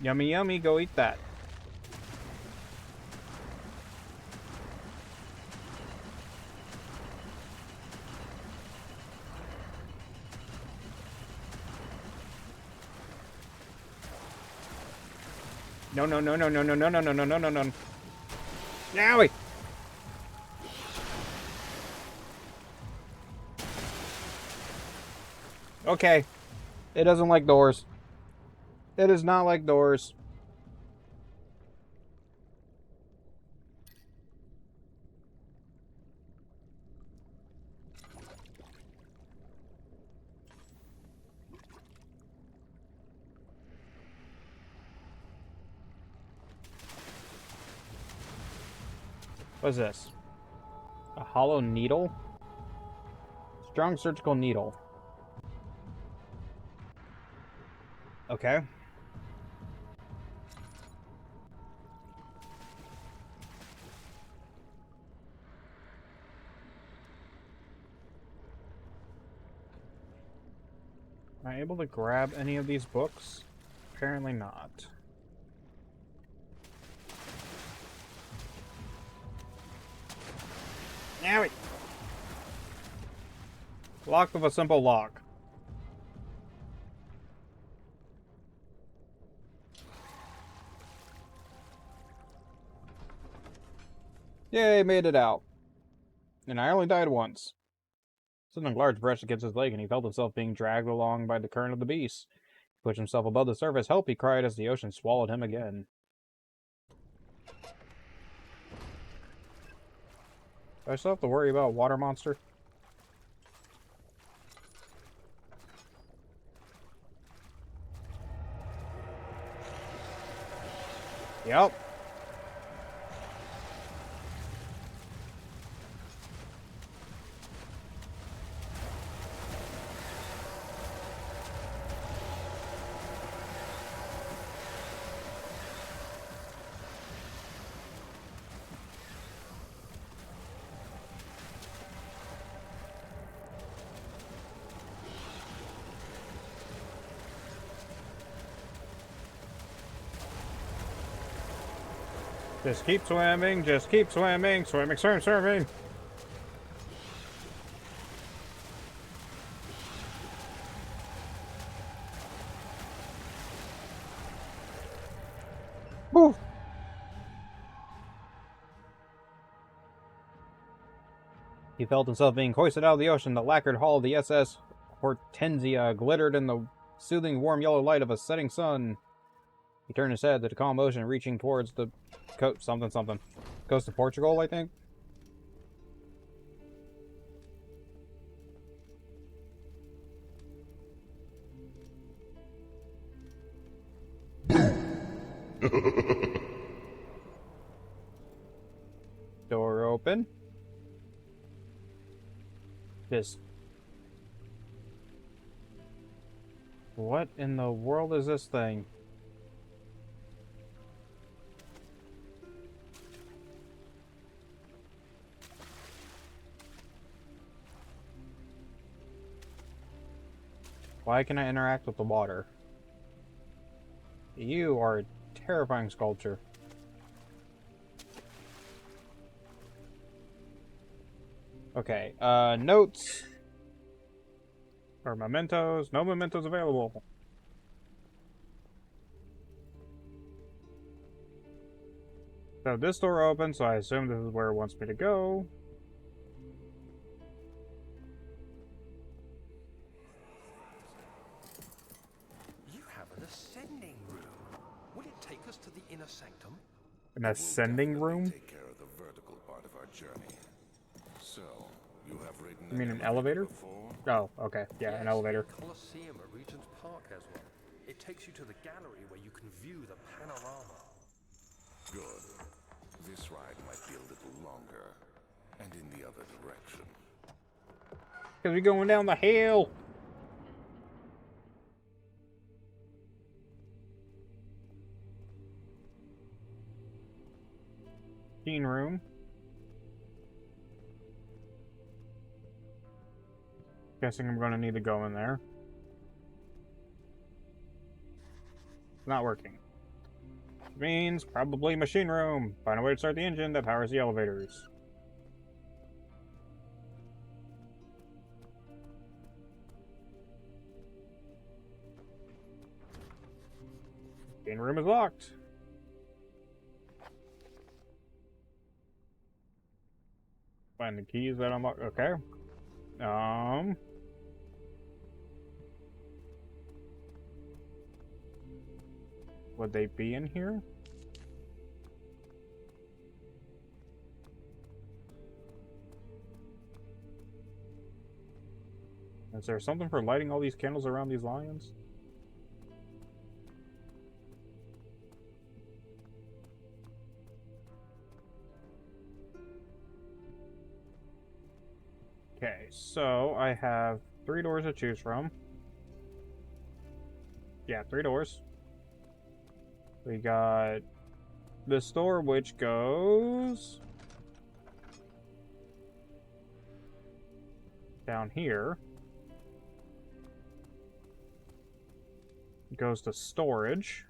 Yummy, yummy. Go eat that. No, no, no, no, no, no, no, no, no, no, no, no, no. Yowie! Okay. It doesn't like doors. It does not like doors. What's this? A hollow needle? Strong surgical needle. Okay. Am I able to grab any of these books? Apparently not. Now it. Locked with a simple lock. Yay, made it out. And I only died once. Something large brushed against his leg, and he felt himself being dragged along by the current of the beast. He pushed himself above the surface. Help, he cried as the ocean swallowed him again. Do I still have to worry about water monster? Yep. Just keep swimming, just keep swimming, swimming, swimming, swimming. He felt himself being hoisted out of the ocean. The lacquered hull of the SS Hortensia glittered in the soothing, warm yellow light of a setting sun. He turned his head to the calm ocean, reaching towards the coast. Something. Coast of Portugal, I think. Door open. This. What in the world is this thing? Why can I interact with the water? You are a terrifying sculpture. Okay, notes. Or mementos. No mementos available. So this door opens, so I assume this is where it wants me to go. You have an ascending room. Will it take us to the inner sanctum? An ascending room? Take care of the vertical part of our journey. So, you have ridden You mean an elevator? before? Oh, okay. Yeah, an elevator. The Colosseum at Regent's Park has one. It takes you to the gallery where you can view the panorama. Good. This ride might be a little longer, and in the other direction. Because we're going down the hill. Machine room. Guessing I'm going to need to go in there. Not working. Means probably machine room. Find a way to start the engine that powers the elevators. Machine room is locked. Find the keys that unlock. Okay. Would they be in here? Is there something for lighting all these candles around these lions? Okay, so I have 3 doors to choose from. Yeah, 3 doors. We got this door, which goes down here. It goes to storage.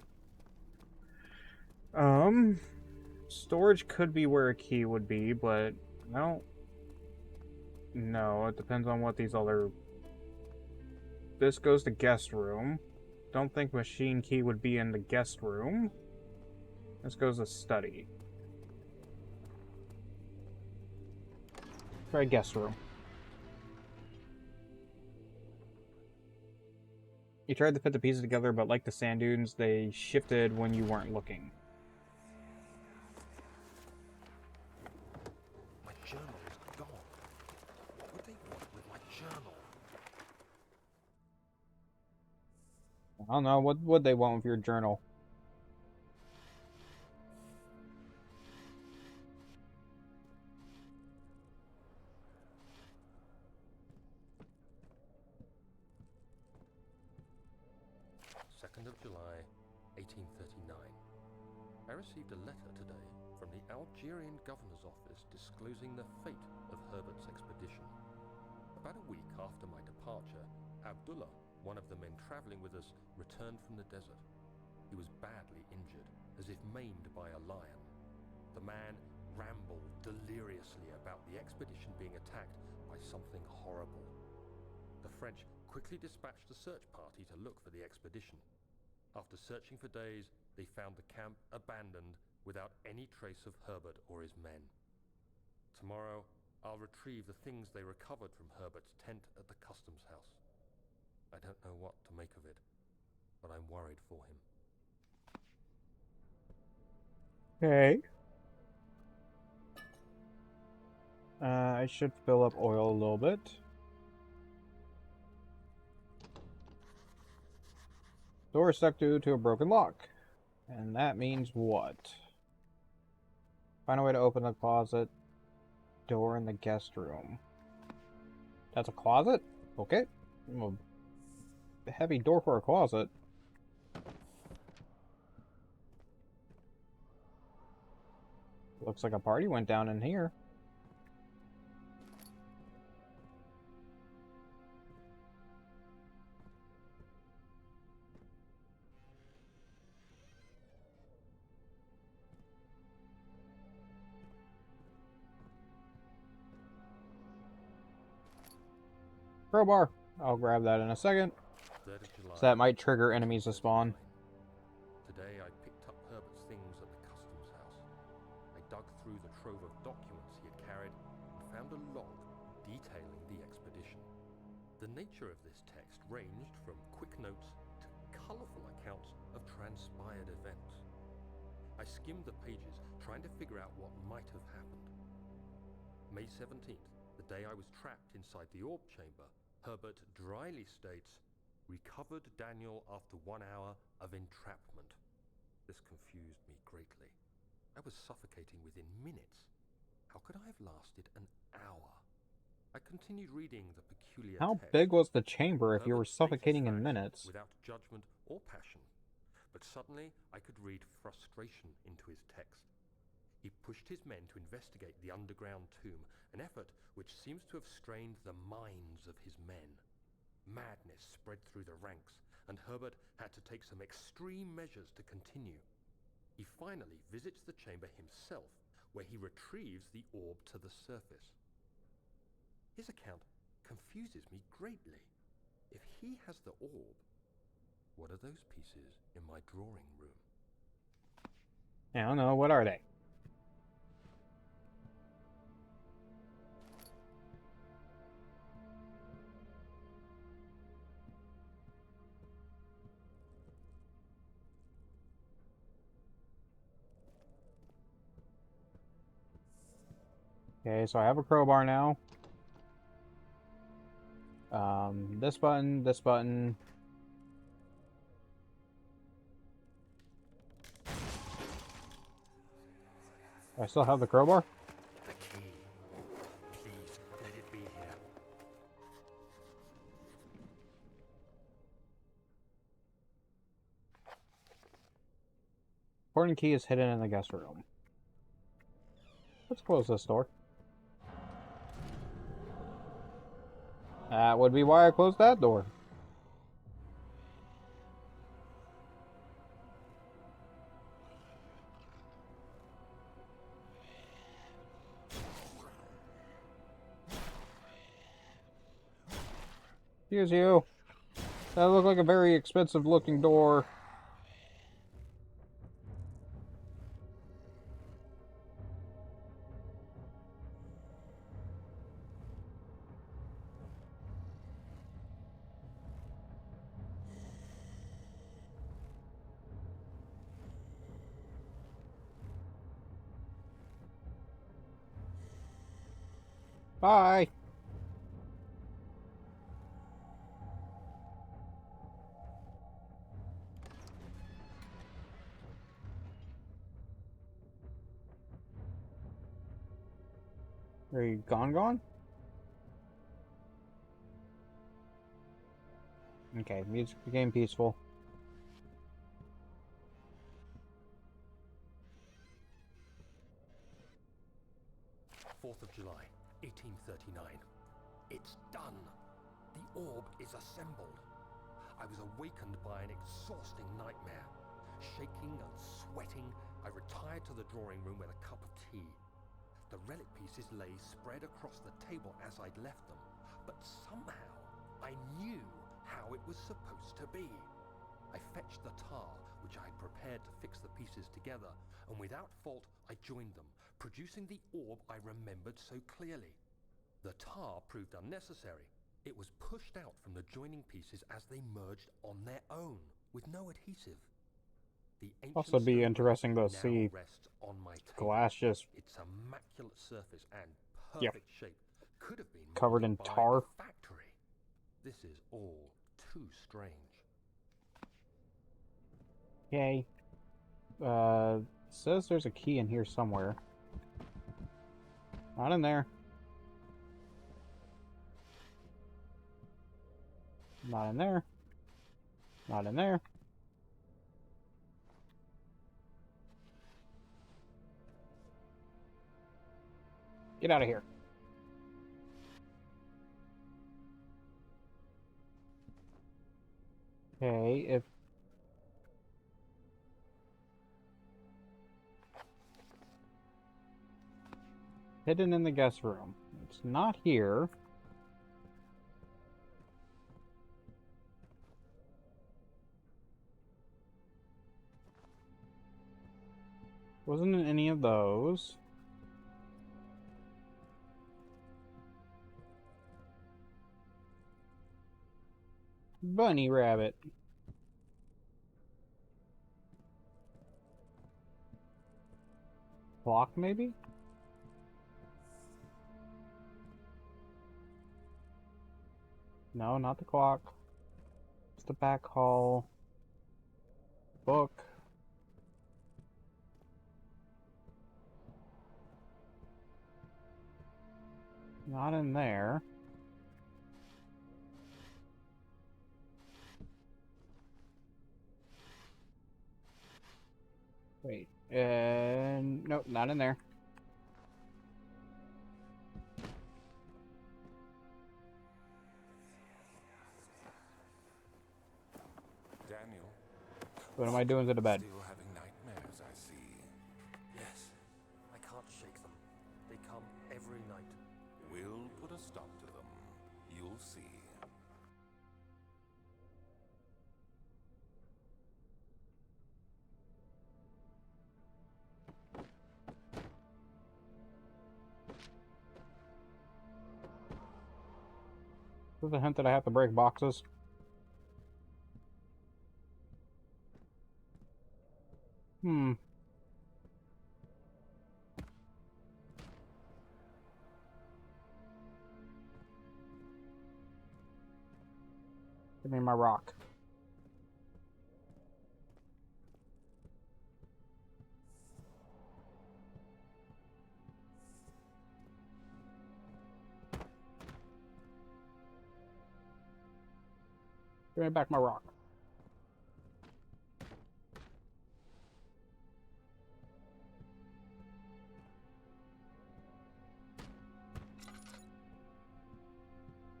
Storage could be where a key would be, but no. No, it depends on what these other... This goes to guest room. Don't think machine key would be in the guest room. This goes to study. Try guest room. You tried to put the pieces together, but like the sand dunes, they shifted when you weren't looking. My journal is gone. What would they want with my journal? I don't know, what would they want with your journal? July 1839. I received a letter today from the Algerian governor's office disclosing the fate of Herbert's expedition. About a week after my departure, Abdullah, one of the men traveling with us, returned from the desert. He was badly injured, as if maimed by a lion. The man rambled deliriously about the expedition being attacked by something horrible. The French quickly dispatched a search party to look for the expedition. After searching for days, they found the camp abandoned without any trace of Herbert or his men. Tomorrow, I'll retrieve the things they recovered from Herbert's tent at the customs house. I don't know what to make of it, but I'm worried for him. Okay. I should fill up oil a little bit. Door is stuck due to a broken lock. And that means what? Find a way to open the closet door in the guest room. That's a closet? Okay. Well, a heavy door for a closet. Looks like a party went down in here. Crowbar. I'll grab that in a second. 3rd of July. So that might trigger enemies to spawn. Today I picked up Herbert's things at the customs house. I dug through the trove of documents he had carried and found a log detailing the expedition. The nature of this text ranged from quick notes to colourful accounts of transpired events. I skimmed the pages, trying to figure out what might have happened. May 17th, the day I was trapped inside the orb chamber, Herbert dryly states, "Recovered Daniel after 1 hour of entrapment." This confused me greatly. I was suffocating within minutes. How could I have lasted an hour? I continued reading the peculiar How text. big was the chamber if you were Herbert stated suffocating in facts minutes? without judgment or passion. But suddenly, I could read frustration into his text. He pushed his men to investigate the underground tomb, an effort which seems to have strained the minds of his men. Madness spread through the ranks, and Herbert had to take some extreme measures to continue. He finally visits the chamber himself, where he retrieves the orb to the surface. His account confuses me greatly. If he has the orb, what are those pieces in my drawing room? I don't know. What are they? Okay, so I have a crowbar now. This button, this button. I still have the crowbar? The key. Please, let it be here. Important key is hidden in the guest room. Let's close this door. That would be why I closed that door. Excuse you. That looked like a very expensive looking door. Bye. Are you gone? Okay, music became peaceful. 4th of July, 1839. It's done. The orb is assembled. I was awakened by an exhausting nightmare. Shaking and sweating, I retired to the drawing room with a cup of tea. The relic pieces lay spread across the table as I'd left them, but somehow I knew how it was supposed to be. I fetched the tar, which I had prepared to fix the pieces together, and without fault I joined them, producing the orb I remembered so clearly. The tar proved unnecessary. It was pushed out from the joining pieces as they merged on their own, with no adhesive. The Also, ancient be stone interesting to now see rests on my table. glass just, Its immaculate surface and yeah, perfect shape could have been covered molded in by tar. a factory. This is all too strange. Okay. Says there's a key in here somewhere. Not in there. Not in there. Not in there. Get out of here. Okay, if... Hidden in the guest room. It's not here. Wasn't in any of those. Bunny rabbit. Clock, maybe? No, not the clock. It's the back hall. Book. Not in there. Wait. Nope, not in there. Daniel, What am I doing to the bed? still having nightmares, I see. Yes, I can't shake them. They come every night. We'll put a stop to them. You'll see. There's a hint that I have to break boxes. Hmm. Give me my rock. Give me back my rock.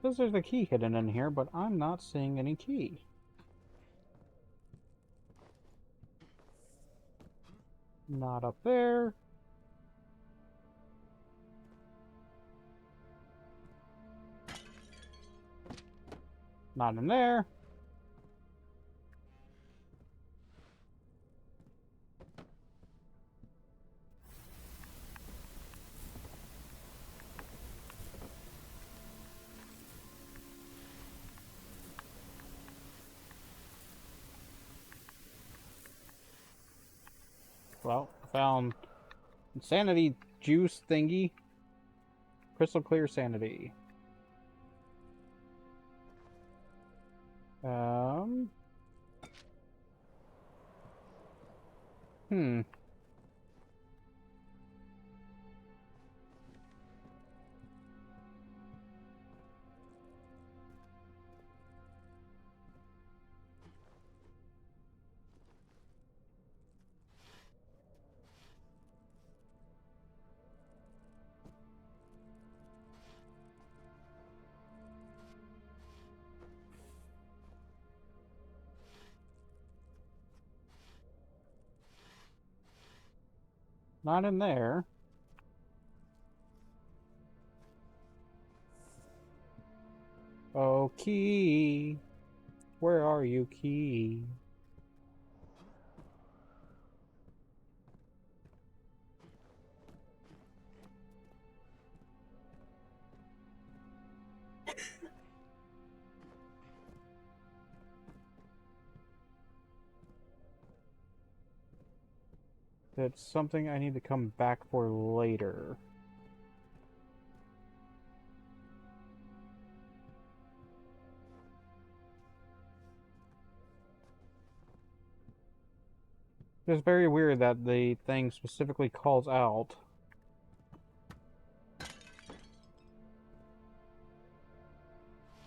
Says there's a key hidden in here, but I'm not seeing any key. Not up there. Not in there. Well, I found insanity juice thingy. Crystal clear sanity. Um. Hmm. Not in there. Oh, key. Where are you, key? It's something I need to come back for later. It's very weird that the thing specifically calls out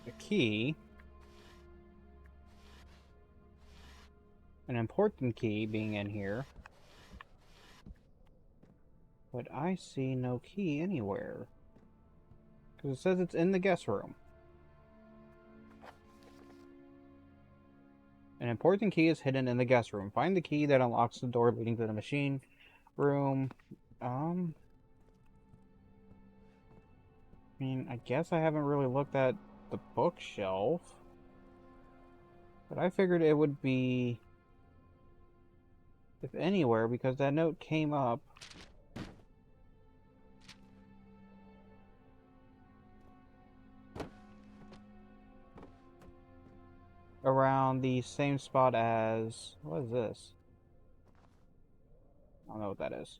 a key, an important key being in here, but I see no key anywhere. Because it says it's in the guest room. An important key is hidden in the guest room. Find the key that unlocks the door leading to the machine room. I mean, I guess I haven't really looked at the bookshelf. But I figured it would be, if anywhere, because that note came up around the same spot as... What is this? I don't know what that is.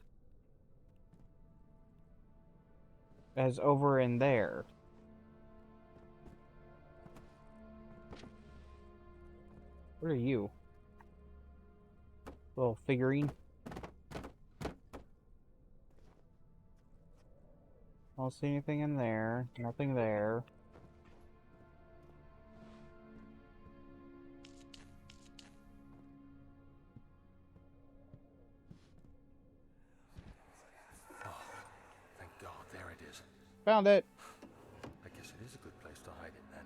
As over in there. What are you? Little figurine? I don't see anything in there. Nothing there. Thank God, there it is. Found it! I guess it is a good place to hide it then.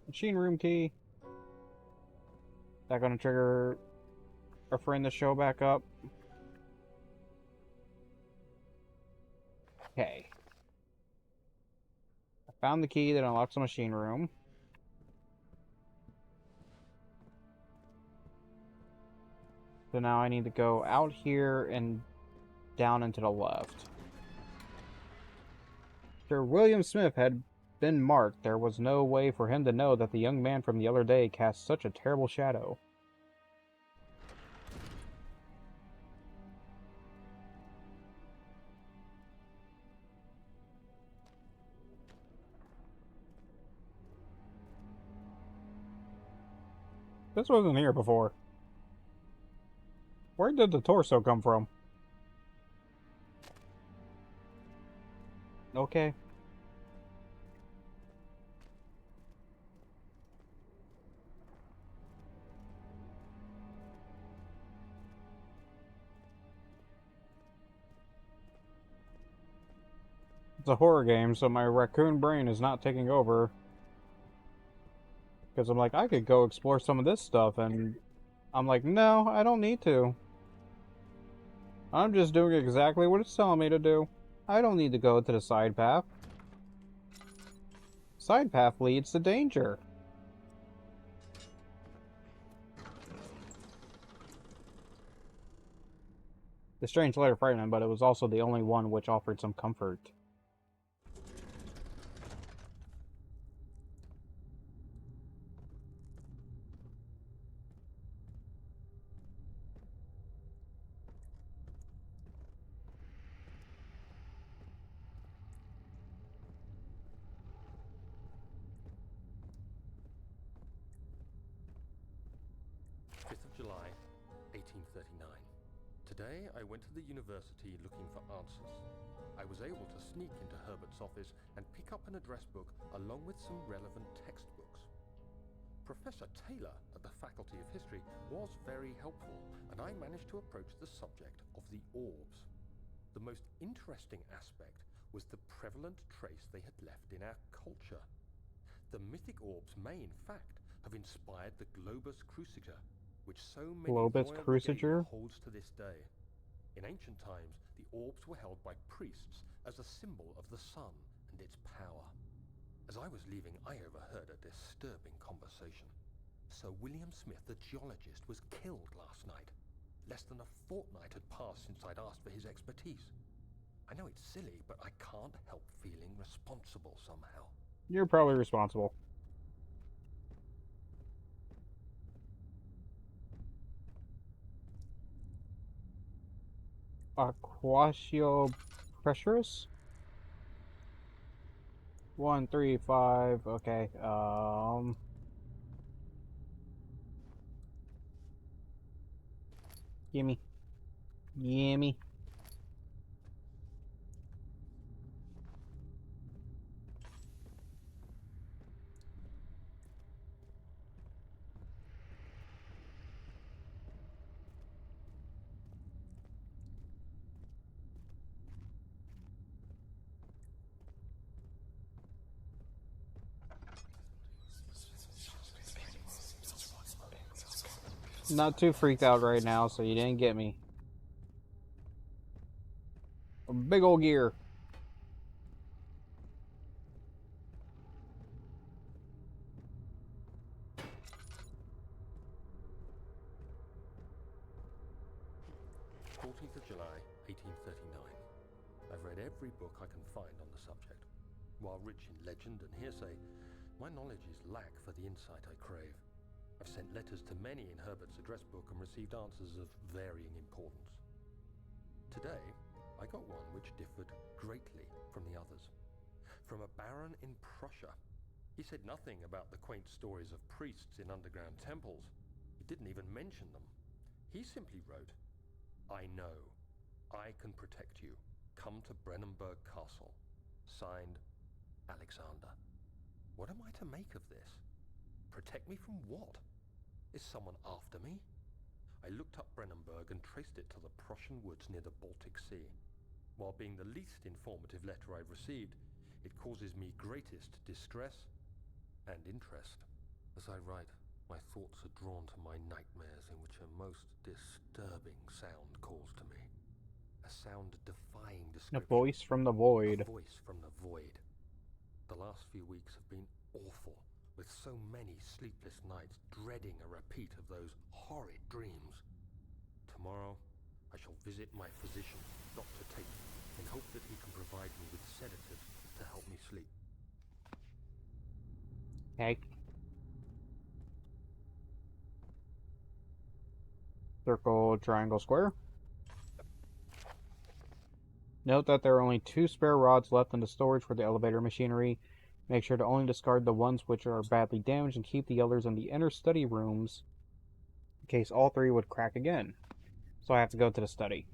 Machine room key. That gonna trigger our friend to show back up? Okay. I found the key that unlocks the machine room. So now I need to go out here and down and to the left. Sir William Smith had been marked. There was no way for him to know that the young man from the other day cast such a terrible shadow. This wasn't here before. Where did the torso come from? Okay. It's a horror game, so my raccoon brain is not taking over. Because I'm like, I could go explore some of this stuff, and I'm like, no, I don't need to. I'm just doing exactly what it's telling me to do. I don't need to go to the side path. Side path leads to danger. The strange letter frightened him, but it was also the only one which offered some comfort. July 1839. Today I went to the university looking for answers. I was able to sneak into Herbert's office and pick up an address book along with some relevant textbooks. Professor Taylor at the Faculty of History was very helpful, and I managed to approach the subject of the orbs. The most interesting aspect was the prevalent trace they had left in our culture. The mythic orbs may, in fact, have inspired the globus cruciger, which so many Globus royal cruciger? regalia holds to this day. In ancient times, the orbs were held by priests as a symbol of the sun and its power. As I was leaving, I overheard a disturbing conversation. Sir William Smith, the geologist, was killed last night. Less than a fortnight had passed since I'd asked for his expertise. I know it's silly, but I can't help feeling responsible somehow. You're probably responsible. Aquatio Pressurus? 135. Okay. Gimme. Gimme. Not too freaked out right now, so you didn't get me. A big old gear. July 1839. I've read every book I can find on the subject. While rich in legend and hearsay, my knowledge is lack for the insight I crave. I've sent letters to many in Herbert's address book and received answers of varying importance. Today, I got one which differed greatly from the others. From a baron in Prussia. He said nothing about the quaint stories of priests in underground temples. He didn't even mention them. He simply wrote, "I know. I can protect you. Come to Brennenburg Castle. Signed, Alexander." What am I to make of this? Protect me from what? Is someone after me? I looked up Brennenburg and traced it to the Prussian woods near the Baltic Sea. While being the least informative letter I've received, it causes me greatest distress and interest. As I write, my thoughts are drawn to my nightmares in which a most disturbing sound calls to me. A sound defying A description. voice from the void. A voice from the void. The last few weeks have been awful, with so many sleepless nights dreading a repeat of those horrid dreams. Tomorrow, I shall visit my physician, Dr. Tate, in hope that he can provide me with sedatives to help me sleep. Okay. Circle, triangle, square. Note that there are only 2 spare rods left in the storage for the elevator machinery. Make sure to only discard the ones which are badly damaged and keep the others in the inner study rooms in case all 3 would crack again. So I have to go to the study.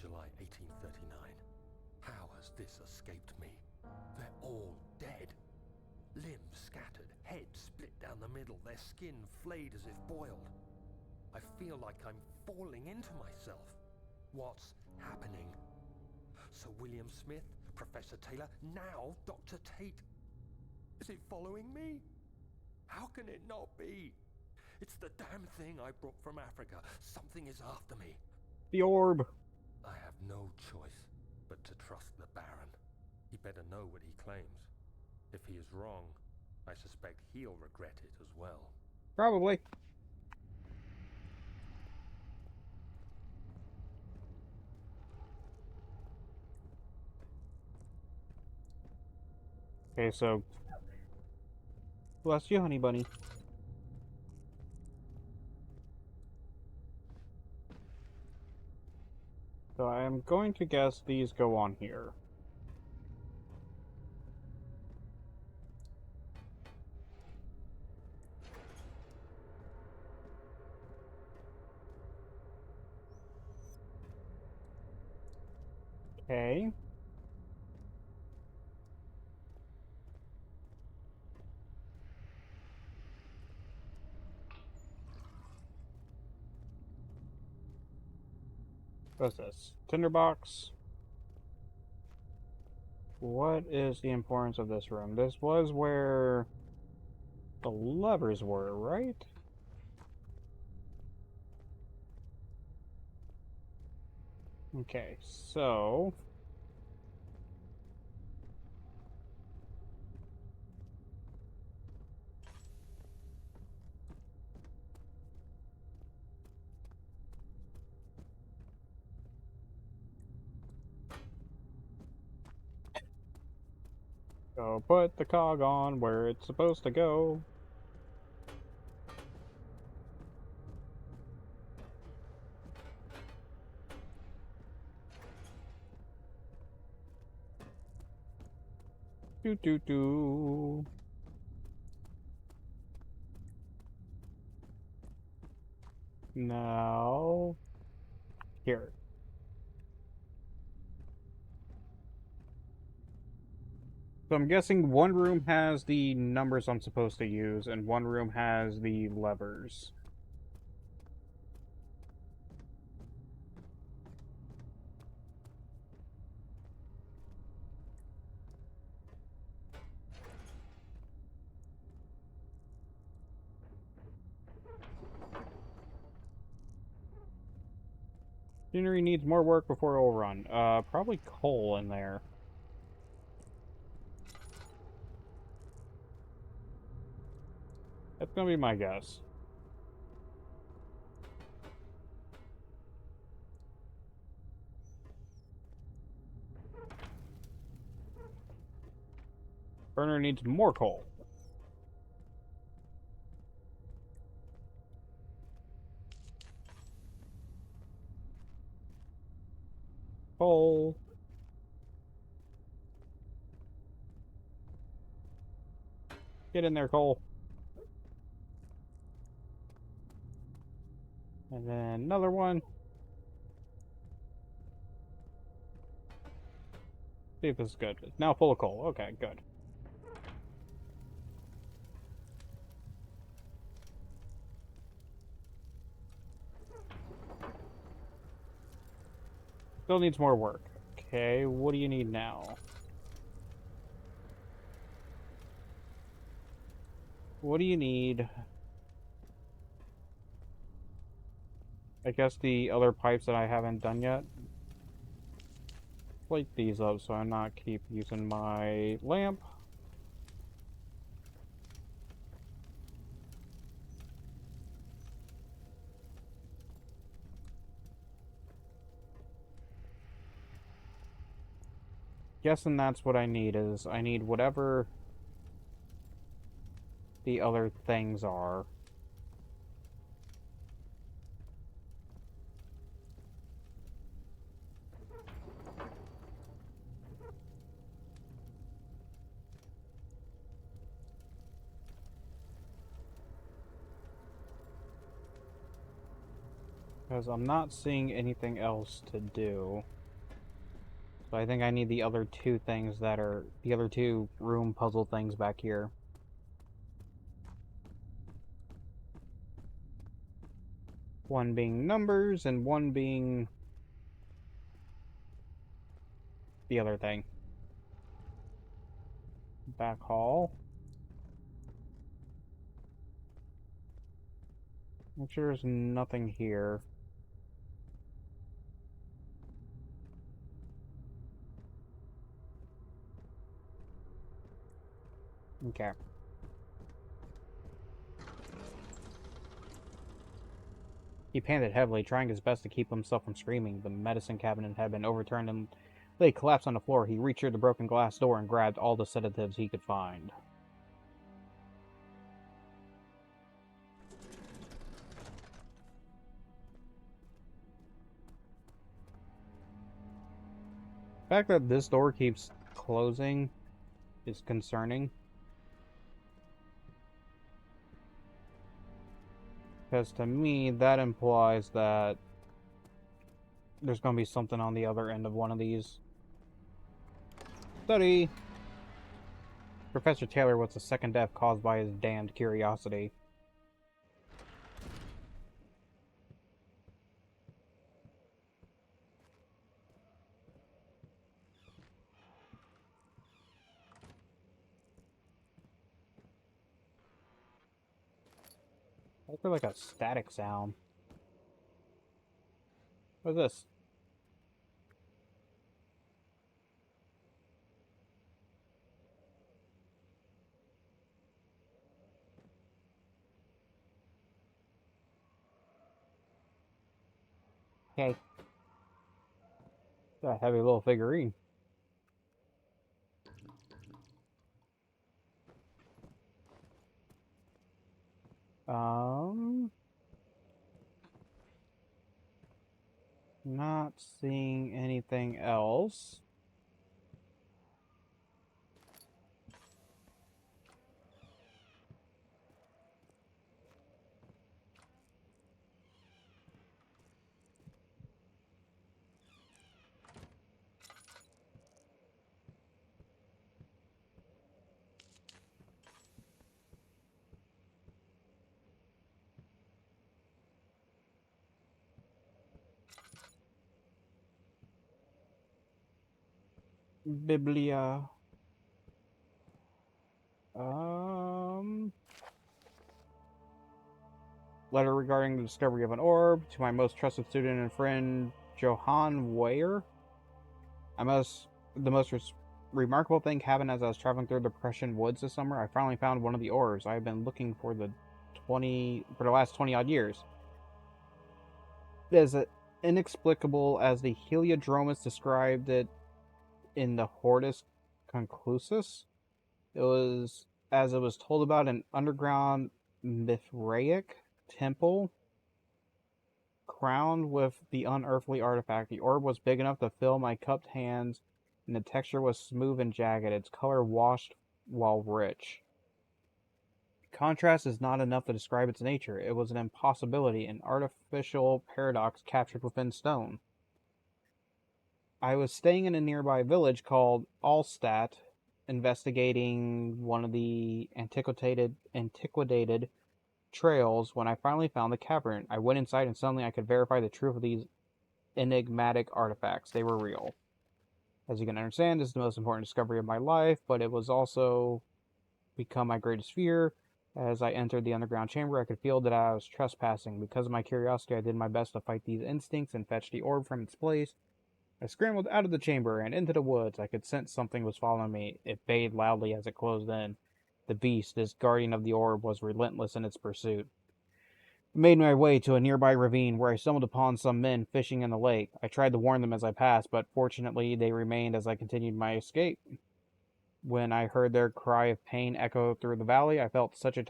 July 1839. How has this escaped me? They're all dead. Limbs scattered, heads split down the middle, their skin flayed as if boiled. I feel like I'm falling into myself. What's happening? Sir William Smith, Professor Taylor, now Dr. Tate. Is it following me? How can it not be? It's the damn thing I brought from Africa. Something is after me. The orb! I have no choice but to trust the Baron. He better know what he claims. If he is wrong, I suspect he'll regret it as well. Probably. Okay, so... Bless you, honey bunny. So I am going to guess these go on here. Okay. What's this? Tinderbox. What is the importance of this room? This was where the levers were, right? Okay, so... go put the cog on where it's supposed to go. Do do do. Now... here. So I'm guessing one room has the numbers I'm supposed to use, and one room has the levers. Machinery needs more work before it will run. Probably coal in there. That's gonna be my guess. Burner needs more coal. Coal. Get in there, coal. And then another one. See if this is good. It's now full of coal. Okay, good. Still needs more work. Okay, what do you need now? What do you need? I guess the other pipes that I haven't done yet. Light these up so I'm not keep using my lamp. Guessing that's what I need is I need whatever the other things are. Because I'm not seeing anything else to do. So I think I need the other two things that are the other two room puzzle things back here. One being numbers and one being the other thing. Back hall. Make sure there's nothing here. Okay. He panted heavily, trying his best to keep himself from screaming. The medicine cabinet had been overturned and lay collapsed on the floor. He reached through the broken glass door and grabbed all the sedatives he could find. The fact that this door keeps closing is concerning. Because to me, that implies that there's going to be something on the other end of one of these. Study! Professor Taylor was the second death caused by his damned curiosity. I feel like a static sound. What's this? Okay. Got a heavy little figurine. Um, not seeing anything else. Biblia. Um, Letter regarding the discovery of an orb to my most trusted student and friend, Johann Weyer. I must. The most remarkable thing happened as I was traveling through the Prussian woods this summer. I finally found one of the orbs I have been looking for the last 20 odd years. It is inexplicable as the Heliodromus described it in the Hortus Conclusus. It was told about an underground Mithraic temple crowned with the unearthly artifact. The orb was big enough to fill my cupped hands, and the texture was smooth and jagged, its color washed while rich. Contrast is not enough to describe its nature. It was an impossibility, an artificial paradox captured within stone. I was staying in a nearby village called Allstadt, investigating one of the antiquated trails when I finally found the cavern. I went inside and suddenly I could verify the truth of these enigmatic artifacts. They were real. As you can understand, this is the most important discovery of my life, but it was also become my greatest fear. As I entered the underground chamber, I could feel that I was trespassing. Because of my curiosity, I did my best to fight these instincts and fetch the orb from its place. I scrambled out of the chamber and into the woods. I could sense something was following me. It bayed loudly as it closed in. The beast, this guardian of the orb, was relentless in its pursuit. I made my way to a nearby ravine where I stumbled upon some men fishing in the lake. I tried to warn them as I passed, but fortunately they remained as I continued my escape. When I heard their cry of pain echo through the valley, I felt such a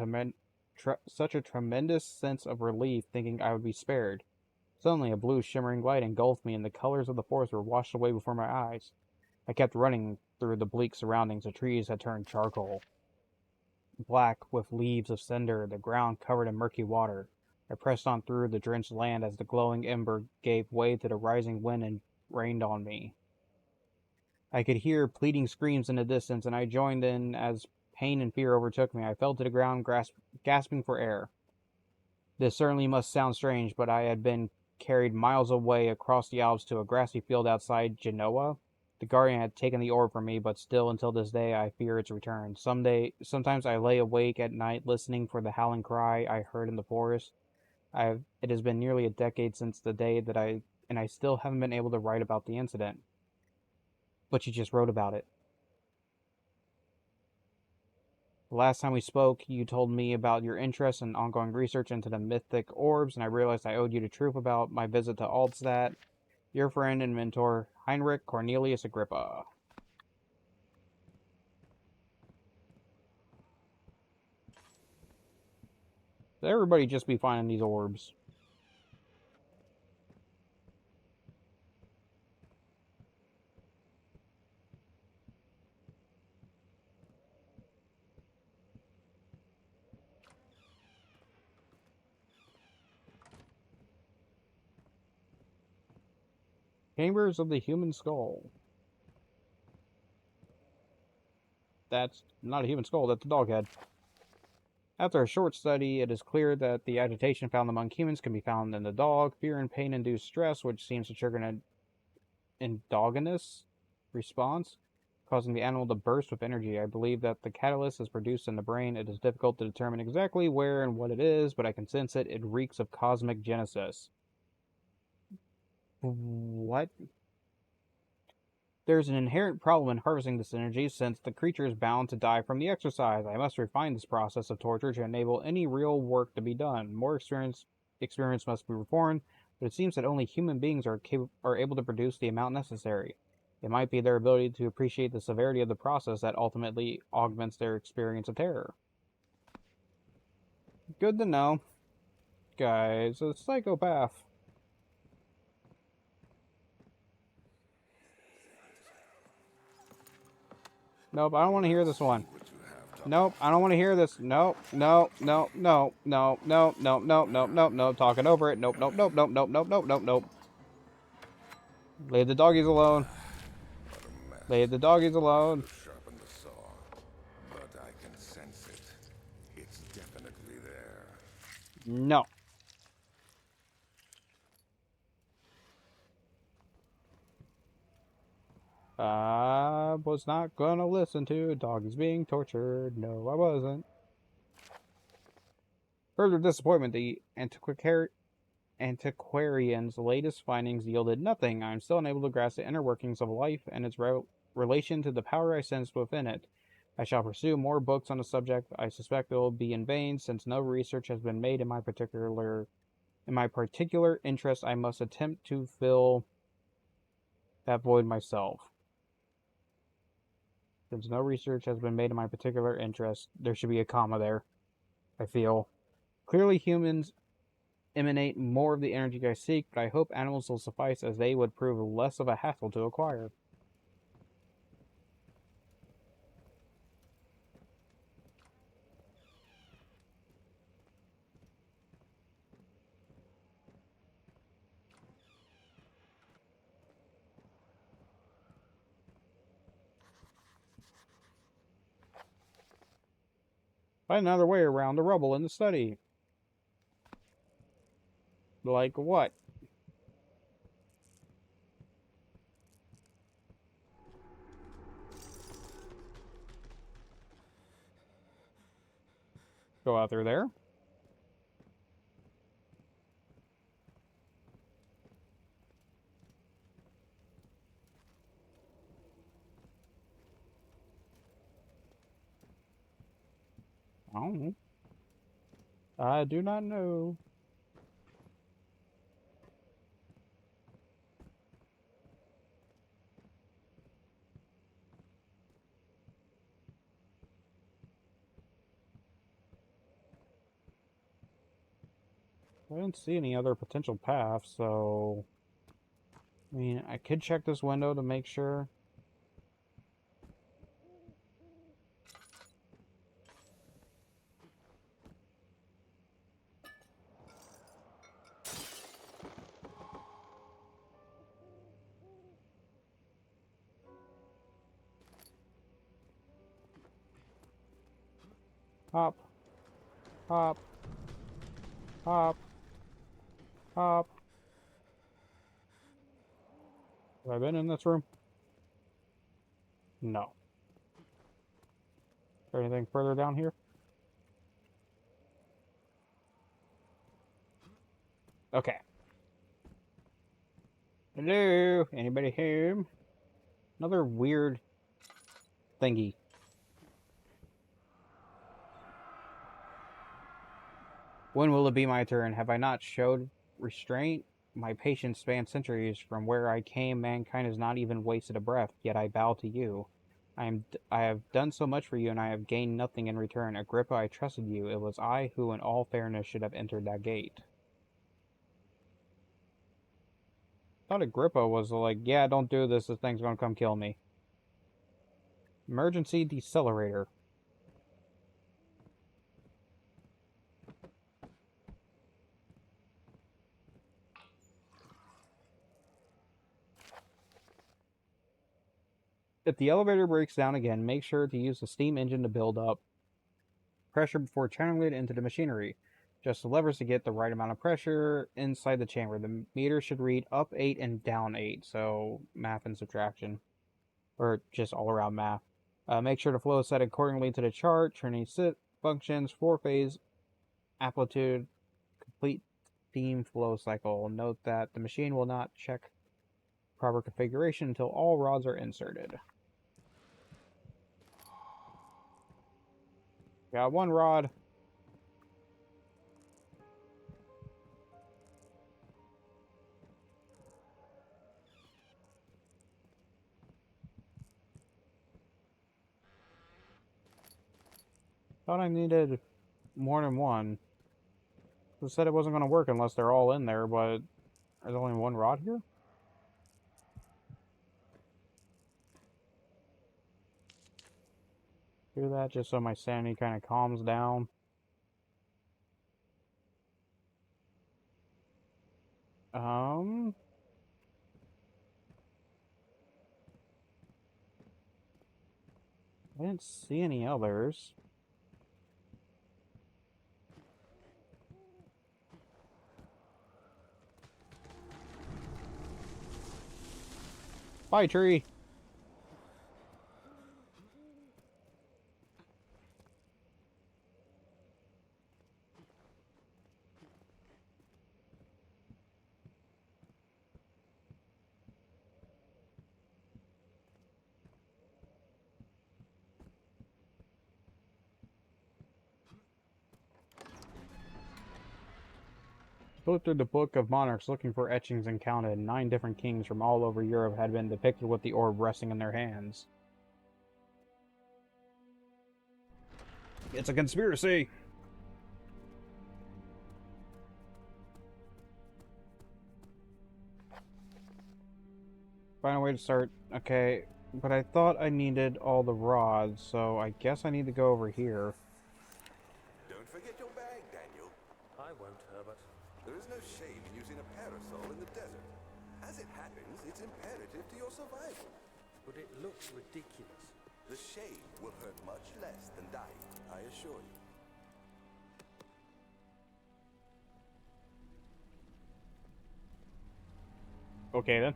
tremendous sense of relief, thinking I would be spared. Suddenly, a blue shimmering light engulfed me, and the colors of the forest were washed away before my eyes. I kept running through the bleak surroundings. The trees had turned charcoal, black with leaves of cinder, the ground covered in murky water. I pressed on through the drenched land as the glowing ember gave way to the rising wind and rained on me. I could hear pleading screams in the distance, and I joined in as pain and fear overtook me. I fell to the ground, gasping for air. This certainly must sound strange, but I had been carried miles away across the Alps to a grassy field outside Genoa. The guardian had taken the orb from me, but still, until this day, I fear its return. Sometimes I lay awake at night listening for the howling cry I heard in the forest. It has been nearly a decade since the day and I still haven't been able to write about the incident. But you just wrote about it. The last time we spoke, you told me about your interest and ongoing research into the mythic orbs, and I realized I owed you the truth about my visit to Altstadt. Your friend and mentor, Heinrich Cornelius Agrippa. Did everybody just be finding these orbs? Chambers of the Human Skull. That's not a human skull, that's a dog head. After a short study, it is clear that the agitation found among humans can be found in the dog. Fear and pain-induced stress, which seems to trigger an endogenous response, causing the animal to burst with energy. I believe that the catalyst is produced in the brain. It is difficult to determine exactly where and what it is, but I can sense it. It reeks of cosmic genesis. What? There's an inherent problem in harvesting this energy since the creature is bound to die from the exercise. I must refine this process of torture to enable any real work to be done. More experiments must be performed, but it seems that only human beings are able to produce the amount necessary. It might be their ability to appreciate the severity of the process that ultimately augments their experience of terror. Good to know. Guy's a psychopath. Nope, I don't want to hear this one. What you have to Nope, I don't want to hear this. Nope, no, no, no, no, no, no, no, no, no, no. Talking over it. Nope, nope, nope, nope, nope, nope, nope, nope, nope. Leave the doggies alone. What a mess. Leave the doggies alone. Should have sharpened the saw, but I can sense it. It's definitely there. No. I was not gonna listen to doggies being tortured. No, I wasn't. Further disappointment, the antiquarian's latest findings yielded nothing. I am still unable to grasp the inner workings of life and its relation to the power I sensed within it. I shall pursue more books on the subject. I suspect it will be in vain, since no research has been made in my particular interest. I must attempt to fill that void myself. Since no research has been made in my particular interest, there should be a comma there, I feel. Clearly humans emanate more of the energy I seek, but I hope animals will suffice, as they would prove less of a hassle to acquire. Find another way around the rubble in the study. Like what? Go out through there. I don't know. I do not know. I didn't see any other potential paths, so... I mean, I could check this window to make sure. Hop. Hop. Hop. Hop. Have I been in this room? No. Is there anything further down here? Okay. Hello? Anybody home? Another weird thingy. When will it be my turn? Have I not showed restraint? My patience spans centuries. From where I came, mankind has not even wasted a breath, yet I bow to you. I have done so much for you, and I have gained nothing in return. Agrippa, I trusted you. It was I who, in all fairness, should have entered that gate. I thought Agrippa was like, yeah, don't do this, this thing's gonna come kill me. Emergency decelerator. If the elevator breaks down again, make sure to use the steam engine to build up pressure before channeling it into the machinery. Just the levers to get the right amount of pressure inside the chamber. The meter should read up 8 and down 8, so math and subtraction. or just all around math. Make sure the flow is set accordingly to the chart. Trinity sit functions, four-phase amplitude, complete theme flow cycle. Note that the machine will not check proper configuration until all rods are inserted. Got one rod. Thought I needed more than one. It said it wasn't going to work unless they're all in there, but there's only one rod here? Do that just so my sanity kind of calms down. I didn't see any others. Bye, tree. Flipped through the Book of Monarchs looking for etchings and counted 9 different kings from all over Europe had been depicted with the orb resting in their hands. It's a conspiracy! Find a way to start. Okay, but I thought I needed all the rods, so I guess I need to go over here. Don't forget your bag, Daniel. I won't, Herbert. There is no shame in using a parasol in the desert. As it happens, it's imperative to your survival. But it looks ridiculous. The shade will hurt much less than dying, I assure you. Okay then.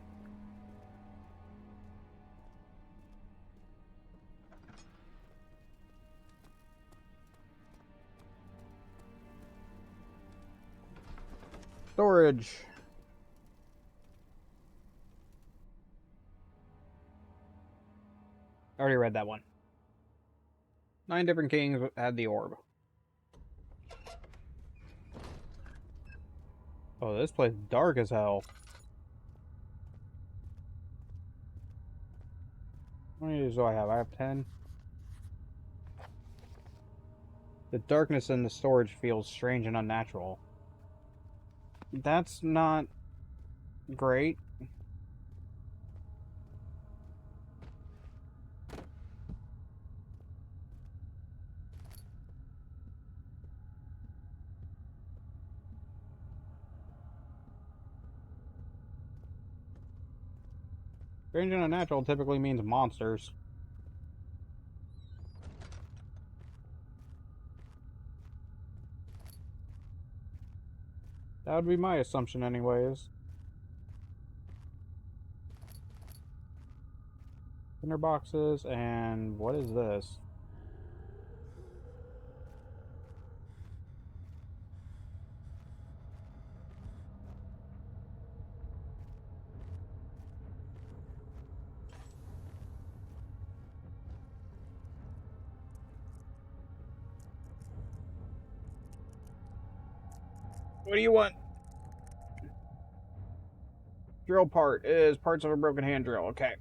Storage. I already read that one. 9 different kings had the orb. Oh, this place is dark as hell. How many do I have? I have 10. The darkness in the storage feels strange and unnatural. That's not great. Strange and unnatural typically means monsters. That would be my assumption anyways. Dinner boxes, and what is this? What do you want? Drill part is parts of a broken hand drill. Okay.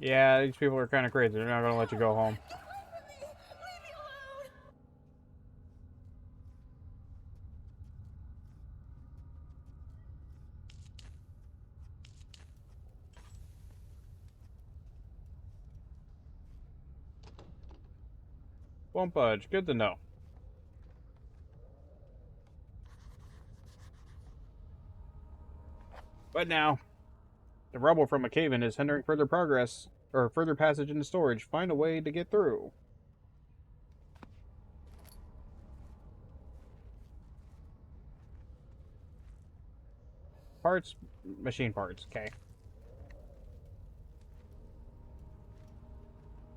Yeah, these people are kind of crazy. They're not going to let you go home. Leave me alone! Won't budge. Good to know. But now, the rubble from a cave-in is hindering further progress, or further passage into storage. Find a way to get through. Parts, machine parts, okay.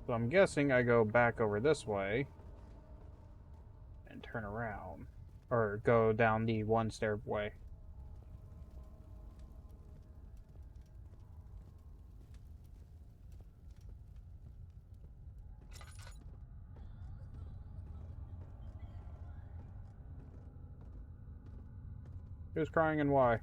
So I'm guessing I go back over this way and turn around. Or go down the one stairway. Who's crying and why?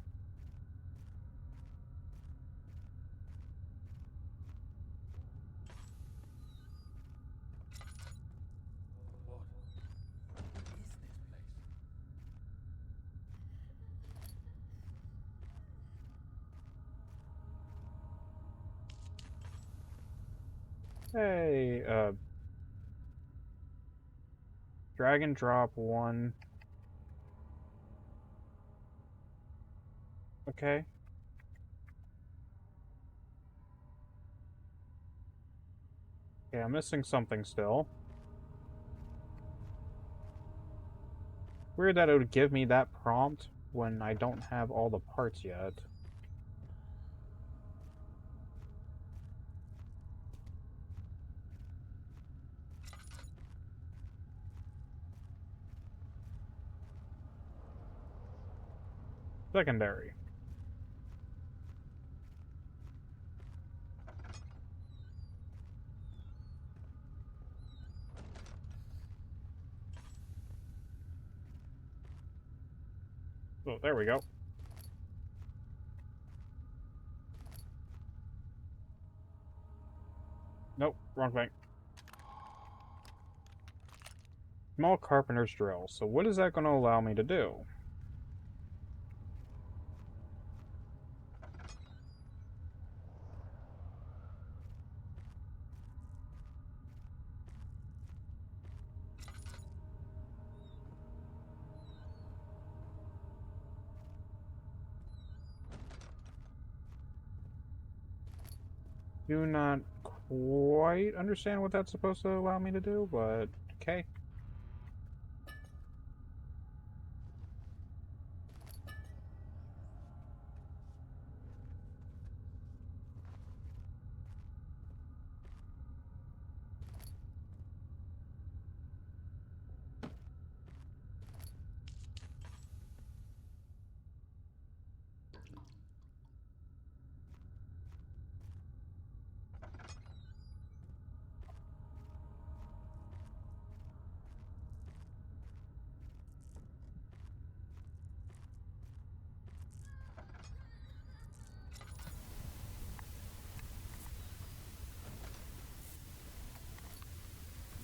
What is this place? Hey, drag and drop one. Okay. Okay, I'm missing something still. Weird that it would give me that prompt when I don't have all the parts yet. Secondary. Oh, there we go. Nope, wrong thing. Small carpenter's drill. So what is that going to allow me to do? Do not quite understand what that's supposed to allow me to do, but okay.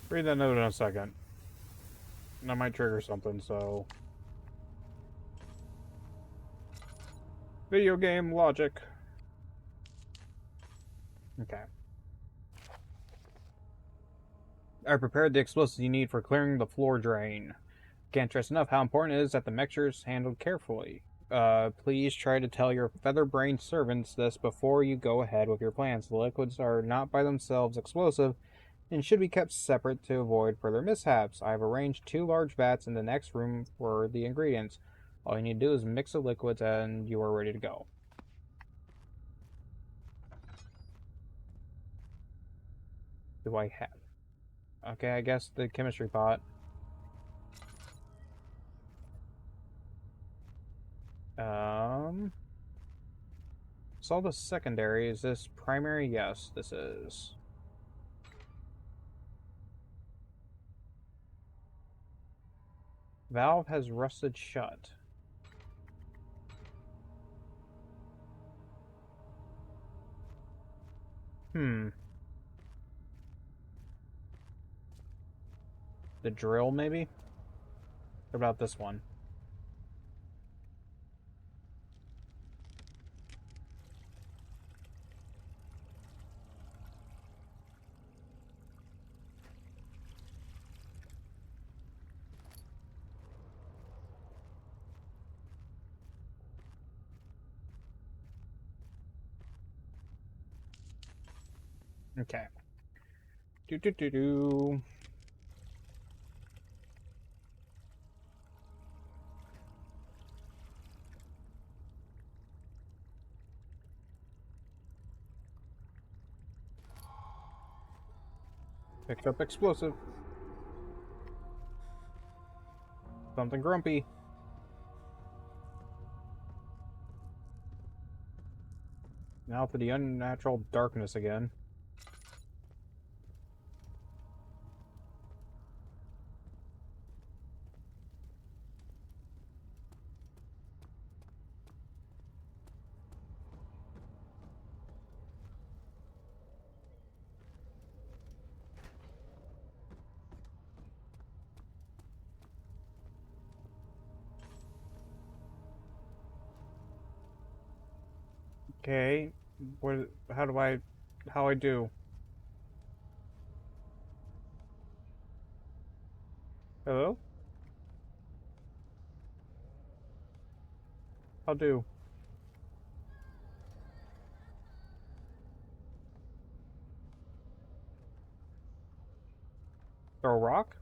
Read that note in a second. That might trigger something, so... Video game logic. Okay. I prepared the explosives you need for clearing the floor drain. Can't stress enough how important it is that the mixture is handled carefully. Please try to tell your feather-brained servants this before you go ahead with your plans. The liquids are not by themselves explosive and should be kept separate to avoid further mishaps. I have arranged 2 large vats in the next room for the ingredients. All you need to do is mix the liquids and you are ready to go. Do I have? Okay, I guess the chemistry pot. Saw the secondary. Is this primary? Yes, this is. Valve has rusted shut. Hmm. The drill, maybe? What about this one? Okay. Do do do do. Picked up explosive. Something grumpy. Now for the unnatural darkness again. Okay. What? How I do? Hello? How do? Throw a rock?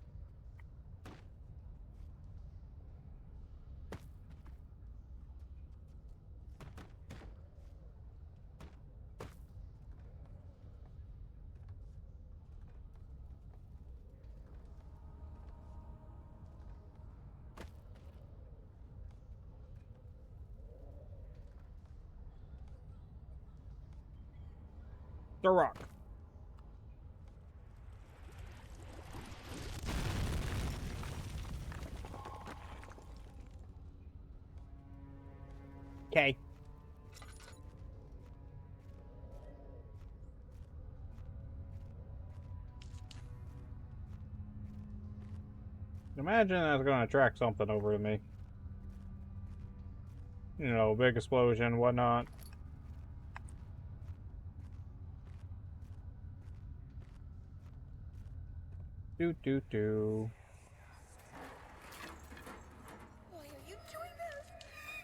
Throw a rock. Okay. Imagine that's gonna attract something over to me. You know, big explosion, whatnot. Do do do. Why are you doing this?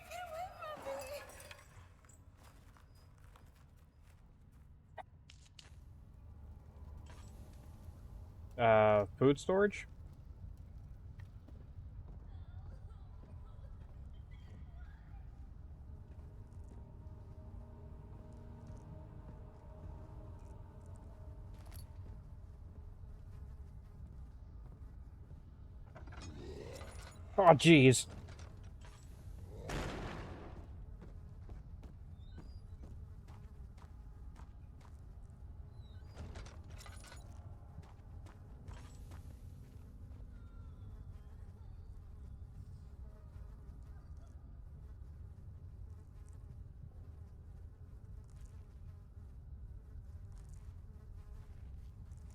Get away from me! Food storage? Oh, jeez.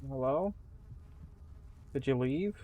Hello? Did you leave?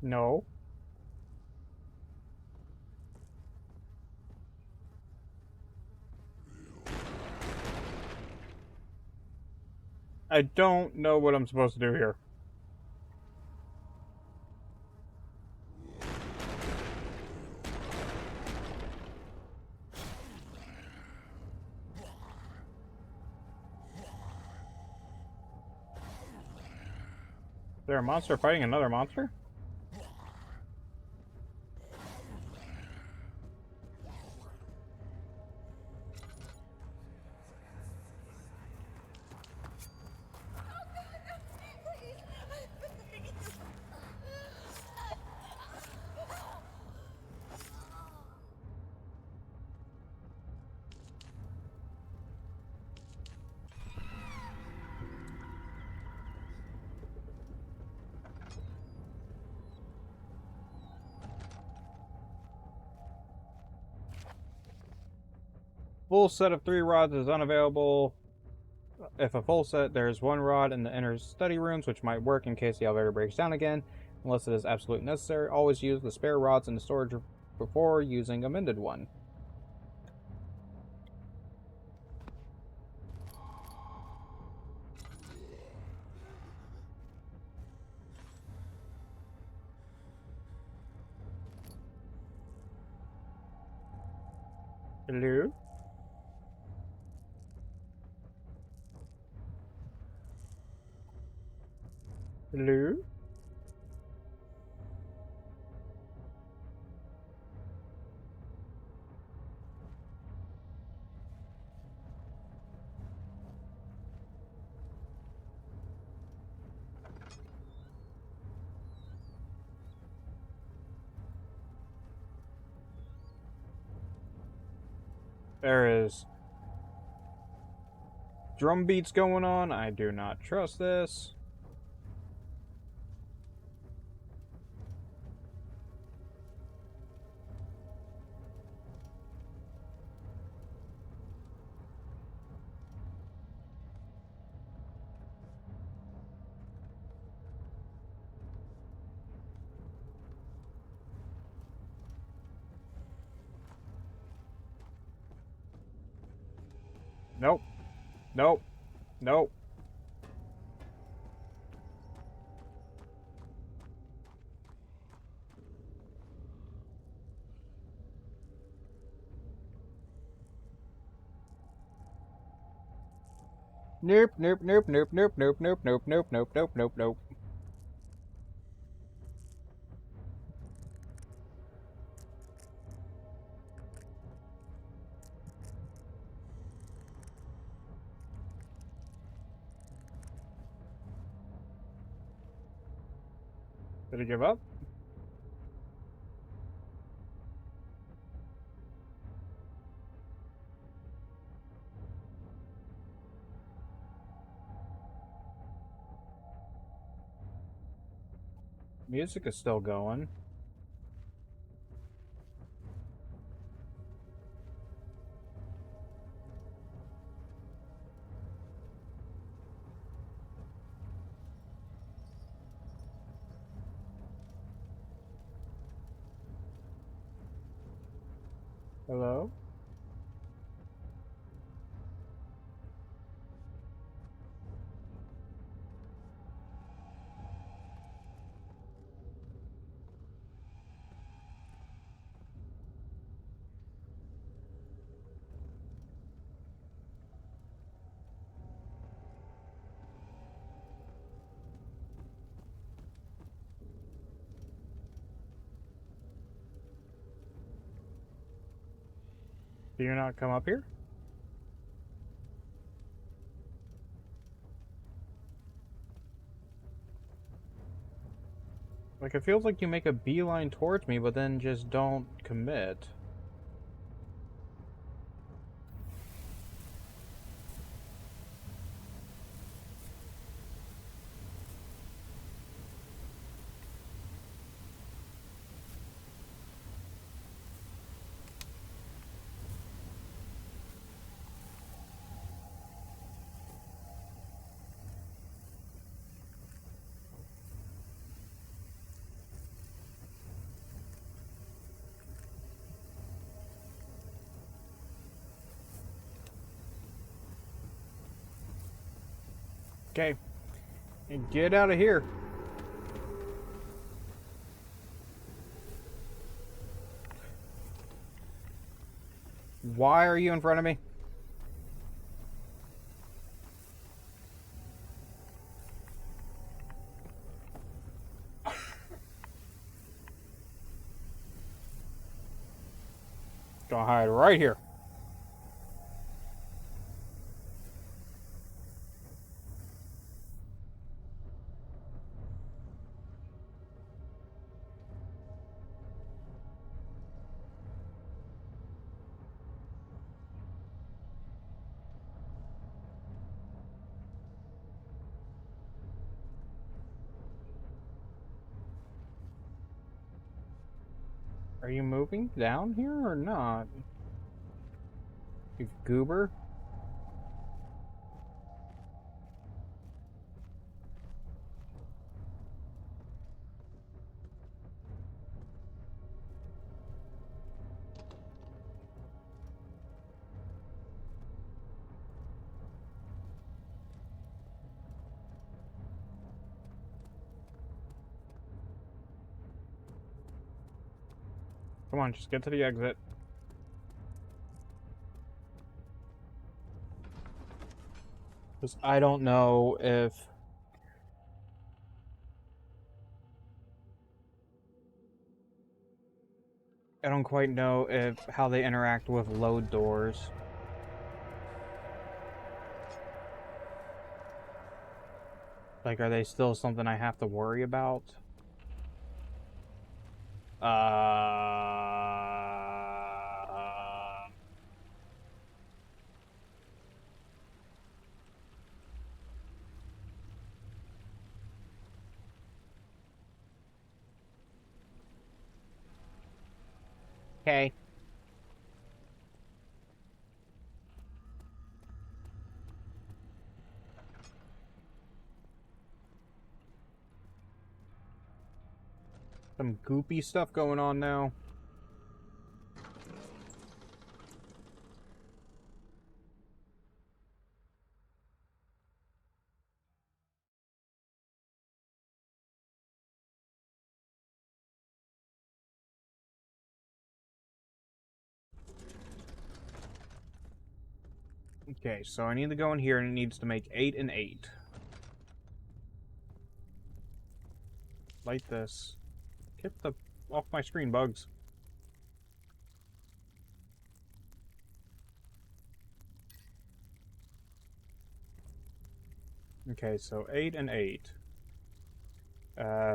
No. I don't know what I'm supposed to do here. there a monster fighting another monster? Full set of 3 rods is unavailable. If a full set, there's 1 rod in the inner study rooms, which might work in case the elevator breaks down again, unless it is absolutely necessary. Always use the spare rods in the storage before using a mended one. Hello? Hello? There is drum beats going on. I do not trust this. Nope. Nope. Nope. Nope, nope, nope, nope, nope, nope, nope, nope, nope, nope, nope, nope, nope. Did he give up? Music is still going. Hello? Do you not come up here? Like, it feels like you make a beeline towards me, but then just don't commit. Okay. And get out of here. Why are you in front of me? Gonna hide right here. Are you moving down here or not? You goober? Come on, just get to the exit. Because I don't know if... I don't quite know if how they interact with load doors. Like, are they still something I have to worry about? Okay. Some goopy stuff going on now. Okay, so I need to go in here and it needs to make 8 and 8. Light this. Get the off my screen, bugs. Okay, so 8 and 8.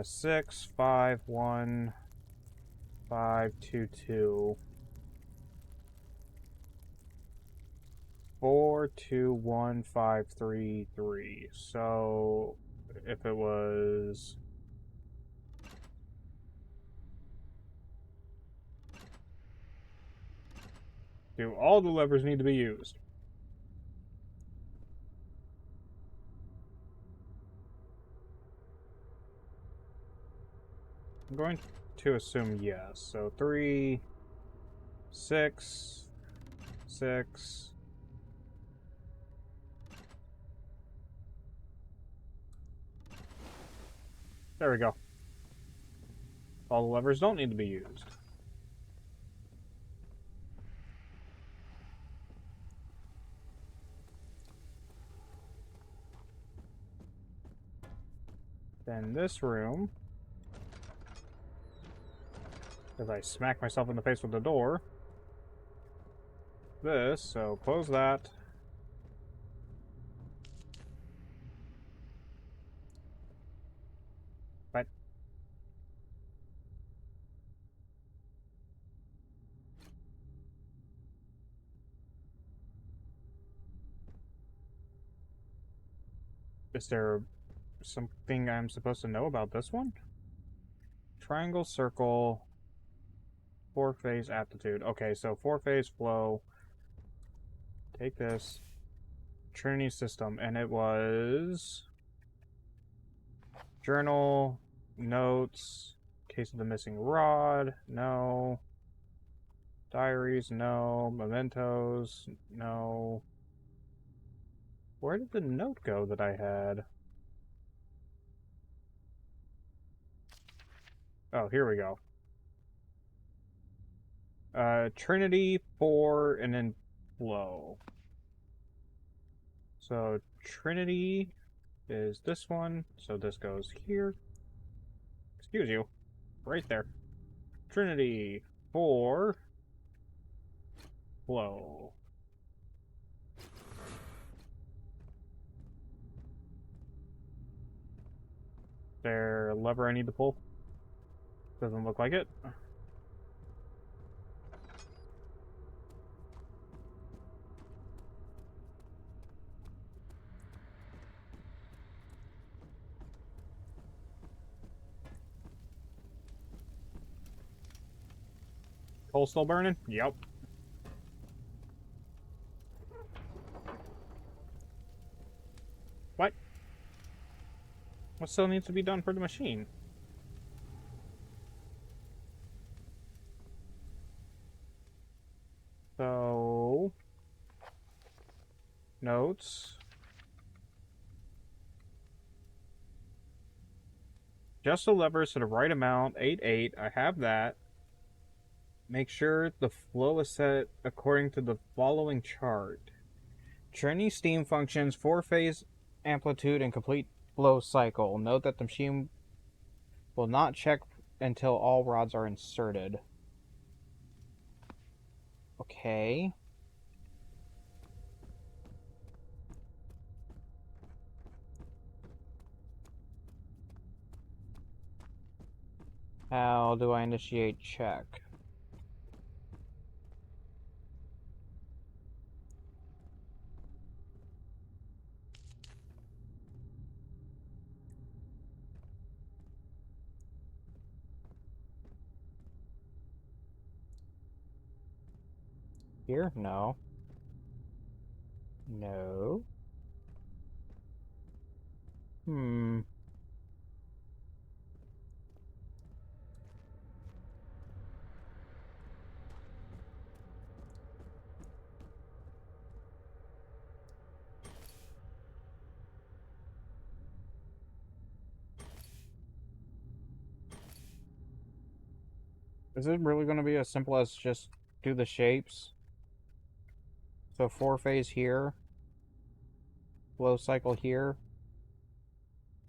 6, 5, 1, 5, 2, 2. 4, 2, 1, 5, 3, 3. So if it was... Do all the levers need to be used? I'm going to assume yes. So 3, 6, 6. There we go. All the levers don't need to be used. Then this room, if I smack myself in the face with the door, this, so close that. But is there something I'm supposed to know about this one? Triangle, circle, four-phase aptitude. Okay, so four-phase flow. Take this. Trinity system, and it was... Journal, notes, case of the missing rod, no. Diaries, no. Mementos, no. Where did the note go that I had? Oh, here we go. Trinity, 4, and then flow. So Trinity is this one, so this goes here. Excuse you. Right there. Trinity, 4. flow. There a lever I need to pull? Doesn't look like it. Coal still burning? Yep. What? What still needs to be done for the machine? So... Notes. Just the levers to the right amount. 8, 8. I have that. Make sure the flow is set according to the following chart. Trinity steam functions, 4-phase amplitude, and complete flow cycle. Note that the machine will not check until all rods are inserted. Okay. How do I initiate check? Here? No. No. Hmm. Is it really going to be as simple as just do the shapes? So 4-phase here, flow cycle here,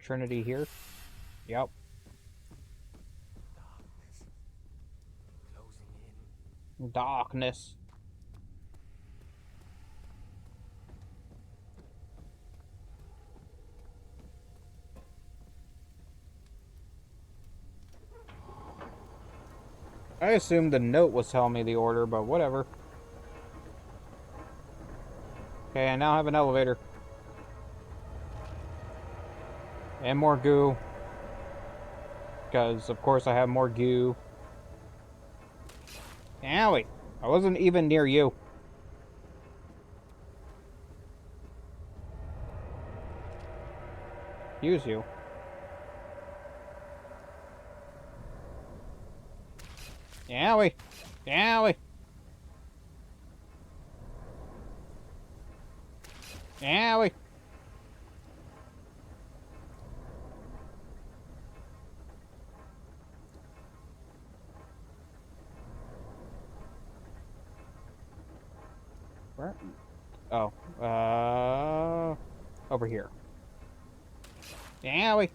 Trinity here. Yep. Darkness. Closing in. Darkness. I assumed the note was telling me the order, but whatever. Okay, I now have an elevator. And more goo. Because, of course, I have more goo. Owie! I wasn't even near you. Use you. Owie! Owie! Owie! Where? Oh. Over here. Owie!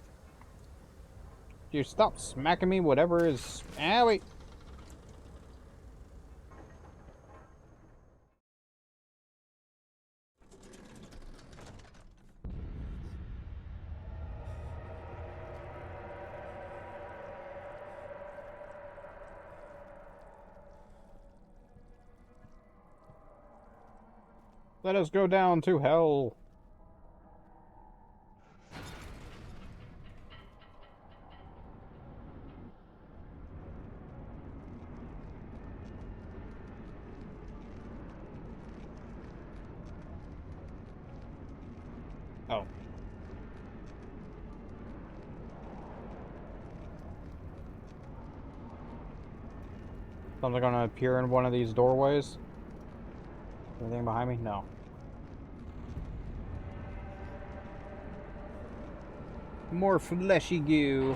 You stop smacking me, whatever is... Owie! Let us go down to hell. Oh. Something gonna appear in one of these doorways? Anything behind me? No. More fleshy goo.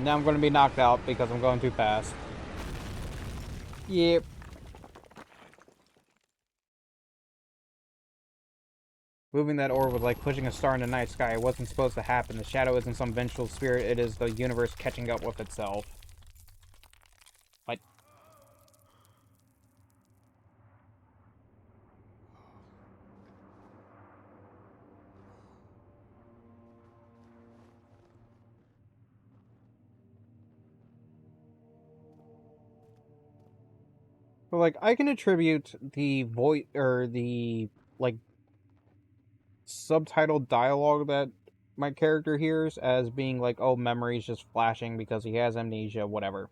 Now I'm gonna be knocked out because I'm going too fast. Yep. Moving that orb was like pushing a star in the night sky. It wasn't supposed to happen. The shadow isn't some vengeful spirit. It is the universe catching up with itself. What? But like, I can attribute the voice or the like subtitled dialogue that my character hears as being like, oh, memories just flashing because he has amnesia, whatever.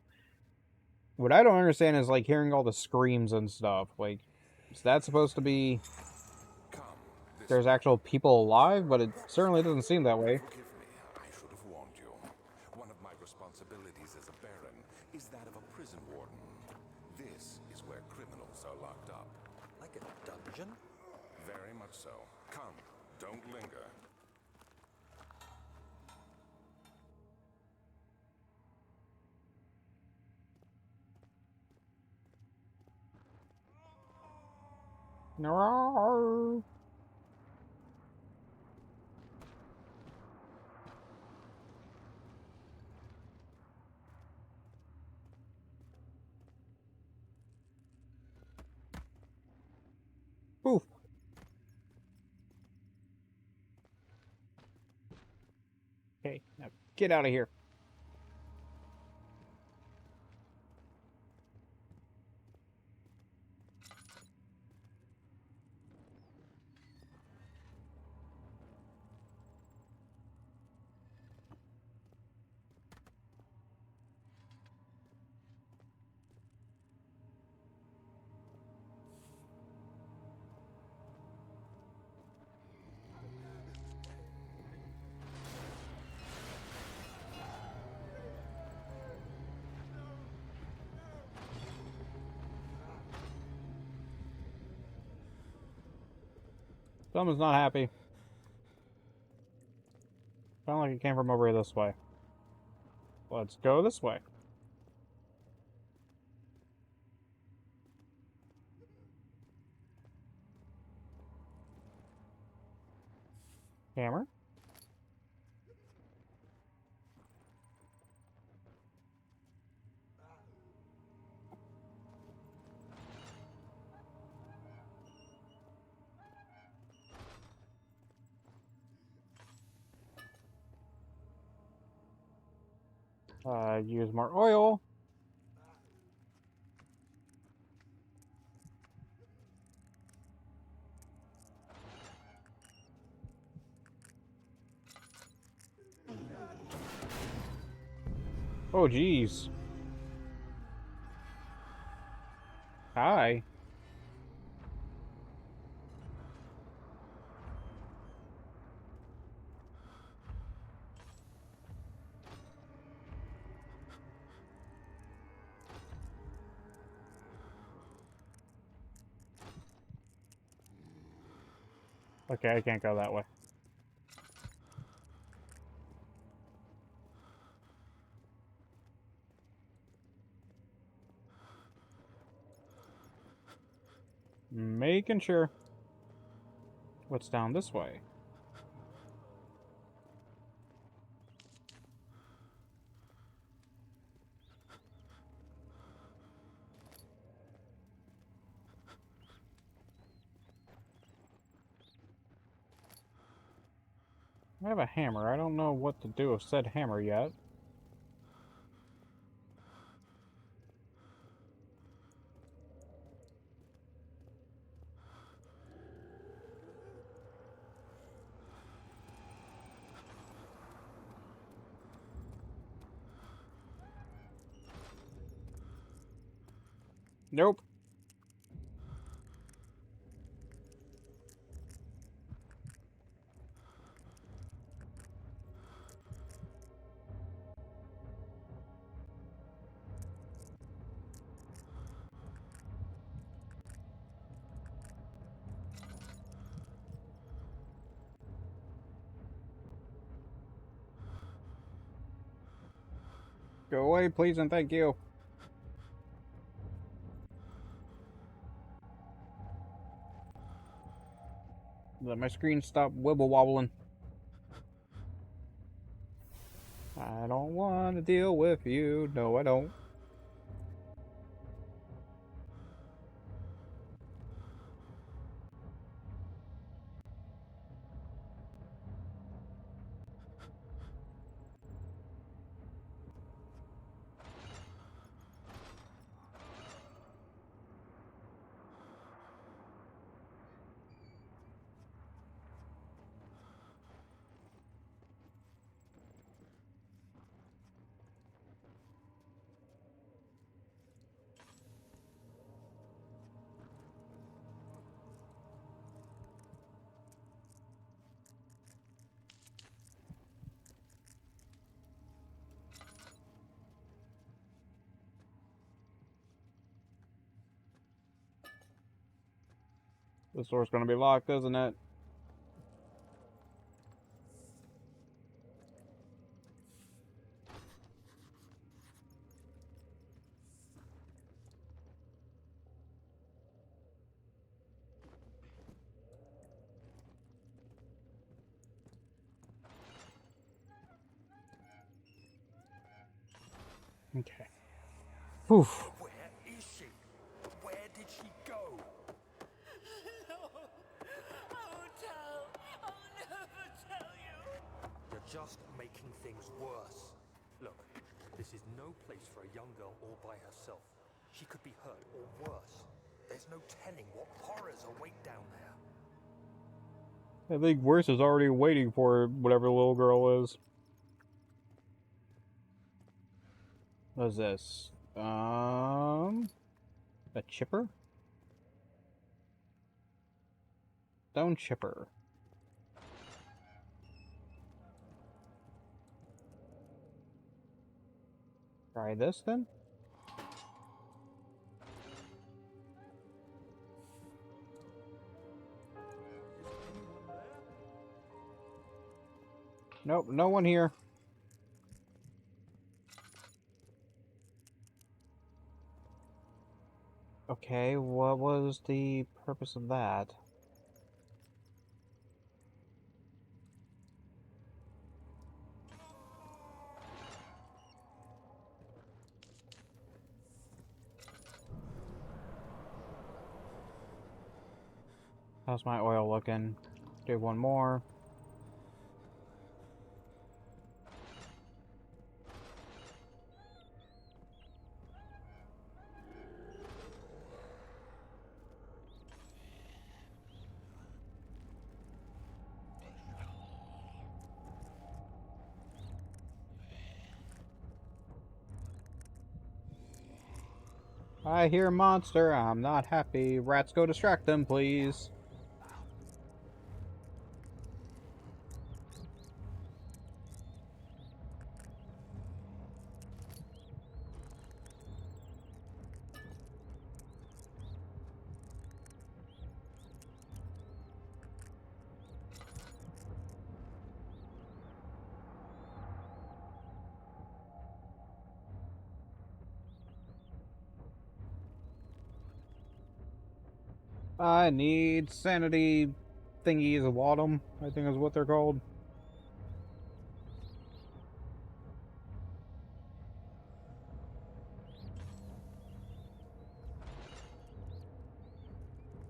What I don't understand is like hearing all the screams and stuff. Like, is that supposed to be Come, this there's way. actual people alive? But it certainly doesn't seem that way. Forgive me, I should have warned you. One of my responsibilities as a baron is that of a prison warden. This is where criminals are locked up. Like a dungeon? Very much so. Come, don't linger. No. Poof. Okay, now get out of here. Someone's not happy. Sound like it came from over this way. Let's go this way. Hammer. Use more oil. Oh, geez. Hi. Okay, I can't go that way. Making sure. What's down this way? I have a hammer. I don't know what to do with said hammer yet. Nope. Go away, please, and thank you. The Let my screen stop wibble wobbling. I don't want to deal with you. No, I don't. This door's gonna be locked, isn't it? Okay. Whew. Where is she? Where did she go? No, I won't tell. I'll never tell you. You're just making things worse. Look, this is no place for a young girl all by herself. She could be hurt or worse. There's no telling what horrors await down there. I think worse is already waiting for whatever the little girl is. What is this? A chipper? Stone chipper. Try this then? Nope, no one here. Okay, what was the purpose of that? How's my oil looking? Do one more. I hear a monster. I'm not happy. Rats, go distract them, please. I need sanity thingies of autumn, I think is what they're called.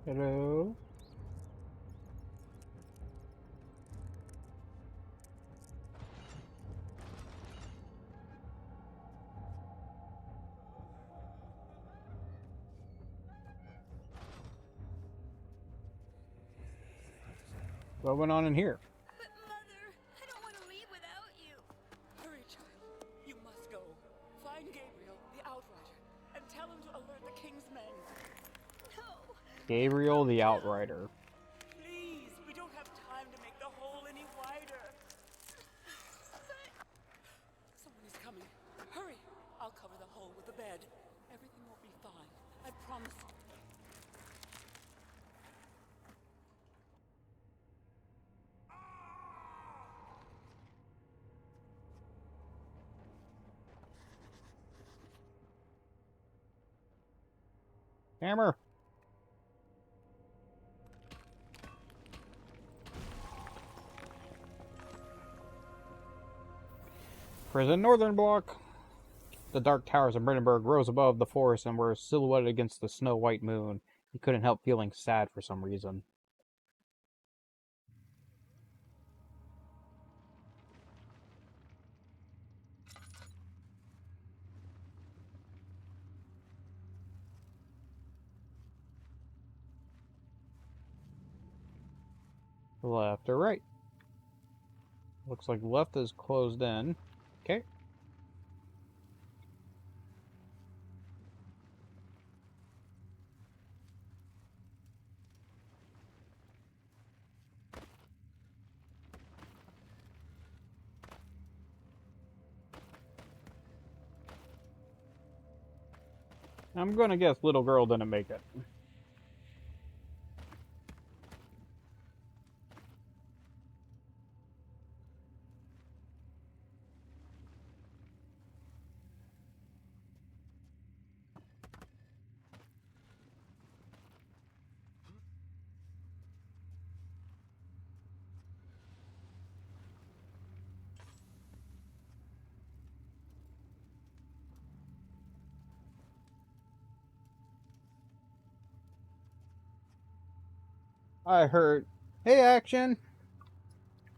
Hello? What went on in here? But Mother, I don't want to leave without you. Hurry, child. You must go. Find Gabriel, the Outrider, and tell him to alert the King's men. No. Gabriel the Outrider. Please, we don't have time to make the hole any wider. Someone is coming. Hurry. I'll cover the hole with a bed. Everything will be fine. I promise you. Hammer! Prison Northern Block. The dark towers of Brandenburg rose above the forest and were silhouetted against the snow-white moon. He couldn't help feeling sad for some reason. Left or right? Looks like left is closed in. Okay. I'm gonna guess little girl didn't make it. I heard, hey, action!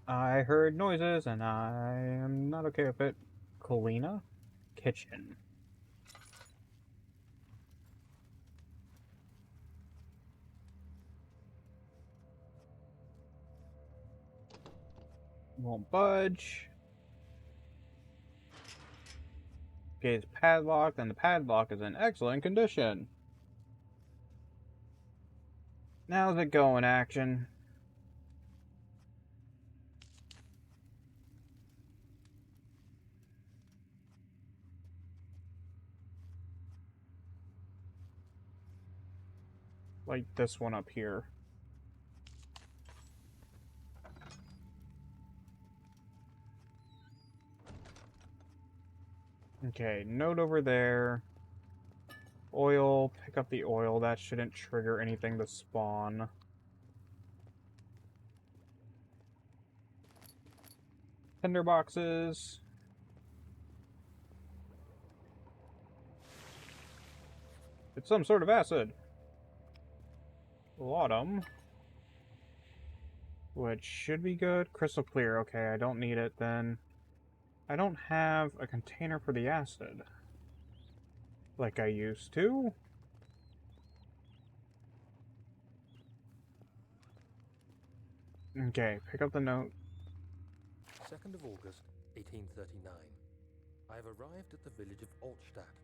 I heard noises and I am not okay with it. Colina? Kitchen. Won't budge. Okay, it's padlocked and the padlock is in excellent condition. How's it going, action? Like this one up here. Okay, note over there. Oil, pick up the oil. That shouldn't trigger anything to spawn. Tinder boxes. It's some sort of acid. Laudanum. Which should be good. Crystal clear. Okay, I don't need it then. I don't have a container for the acid. Like I used to. Okay, pick up the note. 2nd of August, 1839. I have arrived at the village of Altstadt.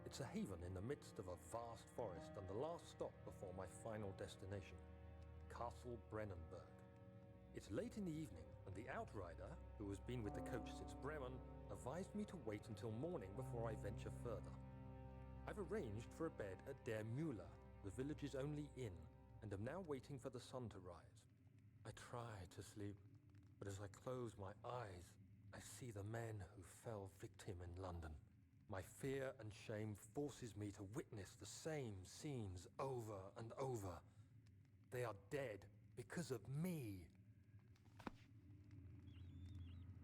It's a haven in the midst of a vast forest and the last stop before my final destination, Castle Brennenburg. It's late in the evening, and the outrider, who has been with the coach since Bremen, advised me to wait until morning before I venture further. I've arranged for a bed at Der Müller, the village's only inn, and am now waiting for the sun to rise. I try to sleep, but as I close my eyes, I see the men who fell victim in London. My fear and shame forces me to witness the same scenes over and over. They are dead because of me.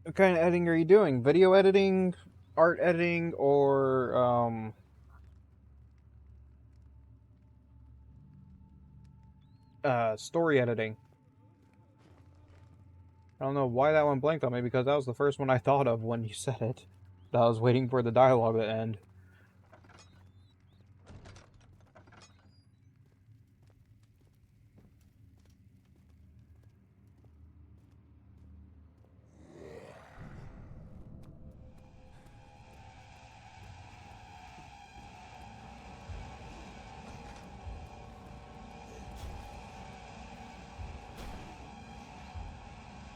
What kind of editing are you doing? Video editing, art editing, or story editing? I don't know why that one blanked on me, because that was the first one I thought of when you said it. I was waiting for the dialogue to end.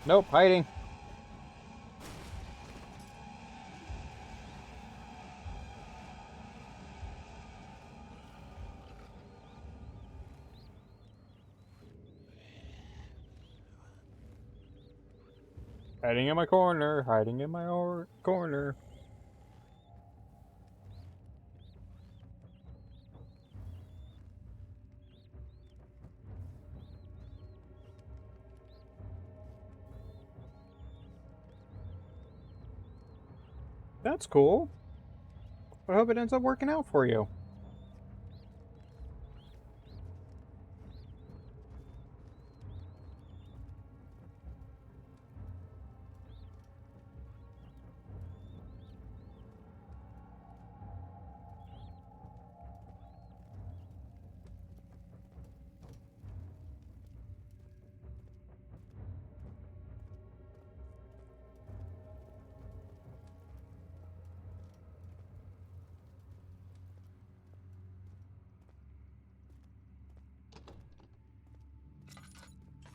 Nope, hiding. Hiding in my corner, hiding in my corner. That's cool. I hope it ends up working out for you.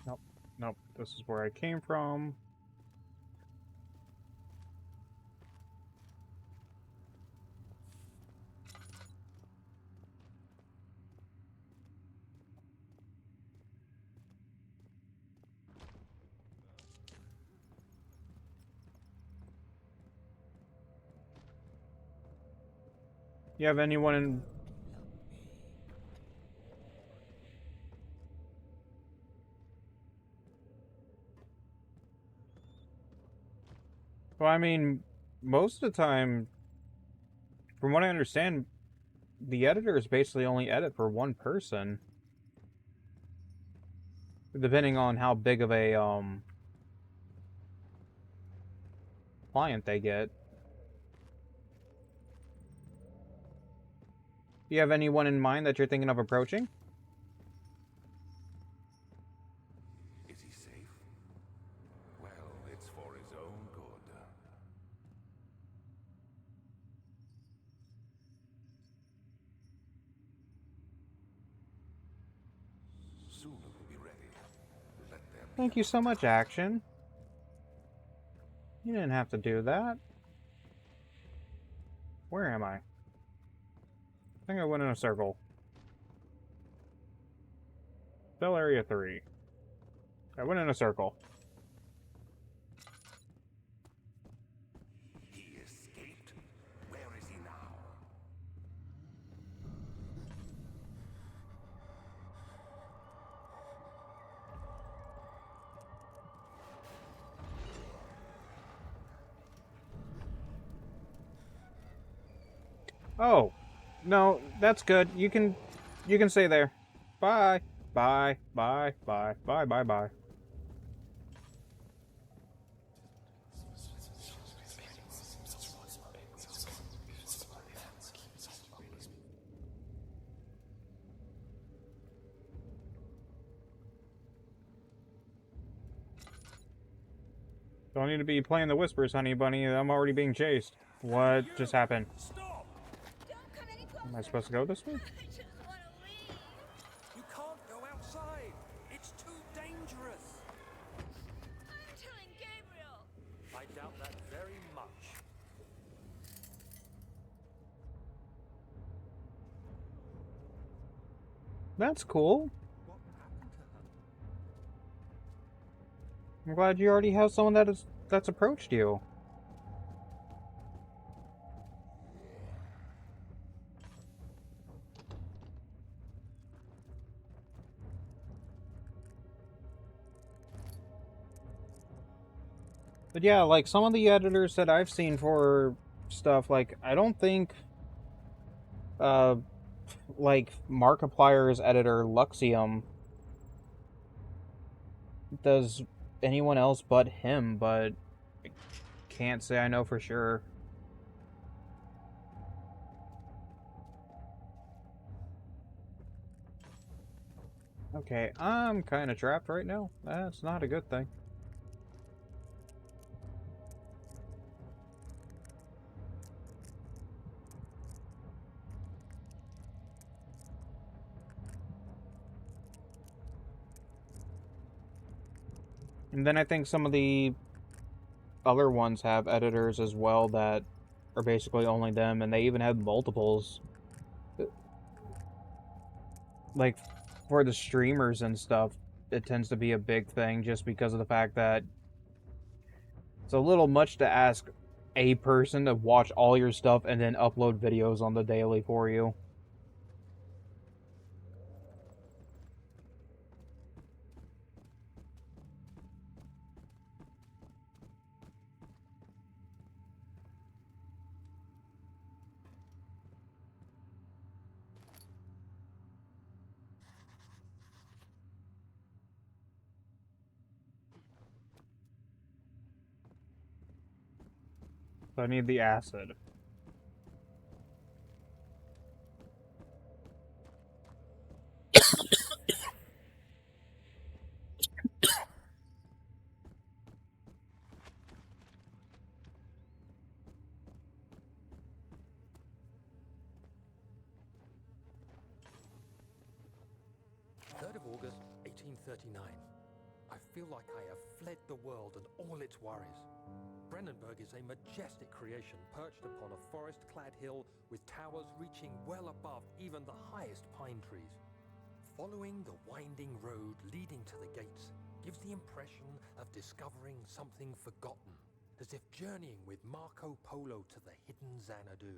Nope. Nope. This is where I came from. You have anyone in... Well, I mean, most of the time, from what I understand, the editors basically only edit for one person. Depending on how big of a, client they get. Do you have anyone in mind that you're thinking of approaching? Is he safe? Well, it's for his own good. Soon it will be ready. Let there be Thank you so much, Action. You didn't have to do that. Where am I? I think I went in a circle. Cell Area 3. I went in a circle. He escaped? Where is he now? Oh. No, that's good. You can stay there. Bye. Bye. Bye. Bye. Bye. Bye. Bye. Don't need to be playing the whispers, honey bunny. I'm already being chased. What just happened? Stop! Don't come any closer. Am I supposed to go this way? I just want to leave. You can't go outside. It's too dangerous. I'm telling Gabriel. I doubt that very much. That's cool. What happened to her? I'm glad you already have someone that's approached you. But yeah, like some of the editors that I've seen for stuff, like I don't think uh like Markiplier's editor Luxium does anyone else but him, but I can't say I know for sure. Okay, I'm kind of trapped right now. That's not a good thing. And then I think some of the other ones have editors as well that are basically only them, and they even have multiples. Like, for the streamers and stuff, it tends to be a big thing just because of the fact that it's a little much to ask a person to watch all your stuff and then upload videos on the daily for you. So I need the acid. August 1839. I feel like I have fled the world and all its worries. Brennenburg is a majestic creation perched upon a forest-clad hill with towers reaching well above even the highest pine trees. Following the winding road leading to the gates gives the impression of discovering something forgotten, as if journeying with Marco Polo to the hidden Xanadu.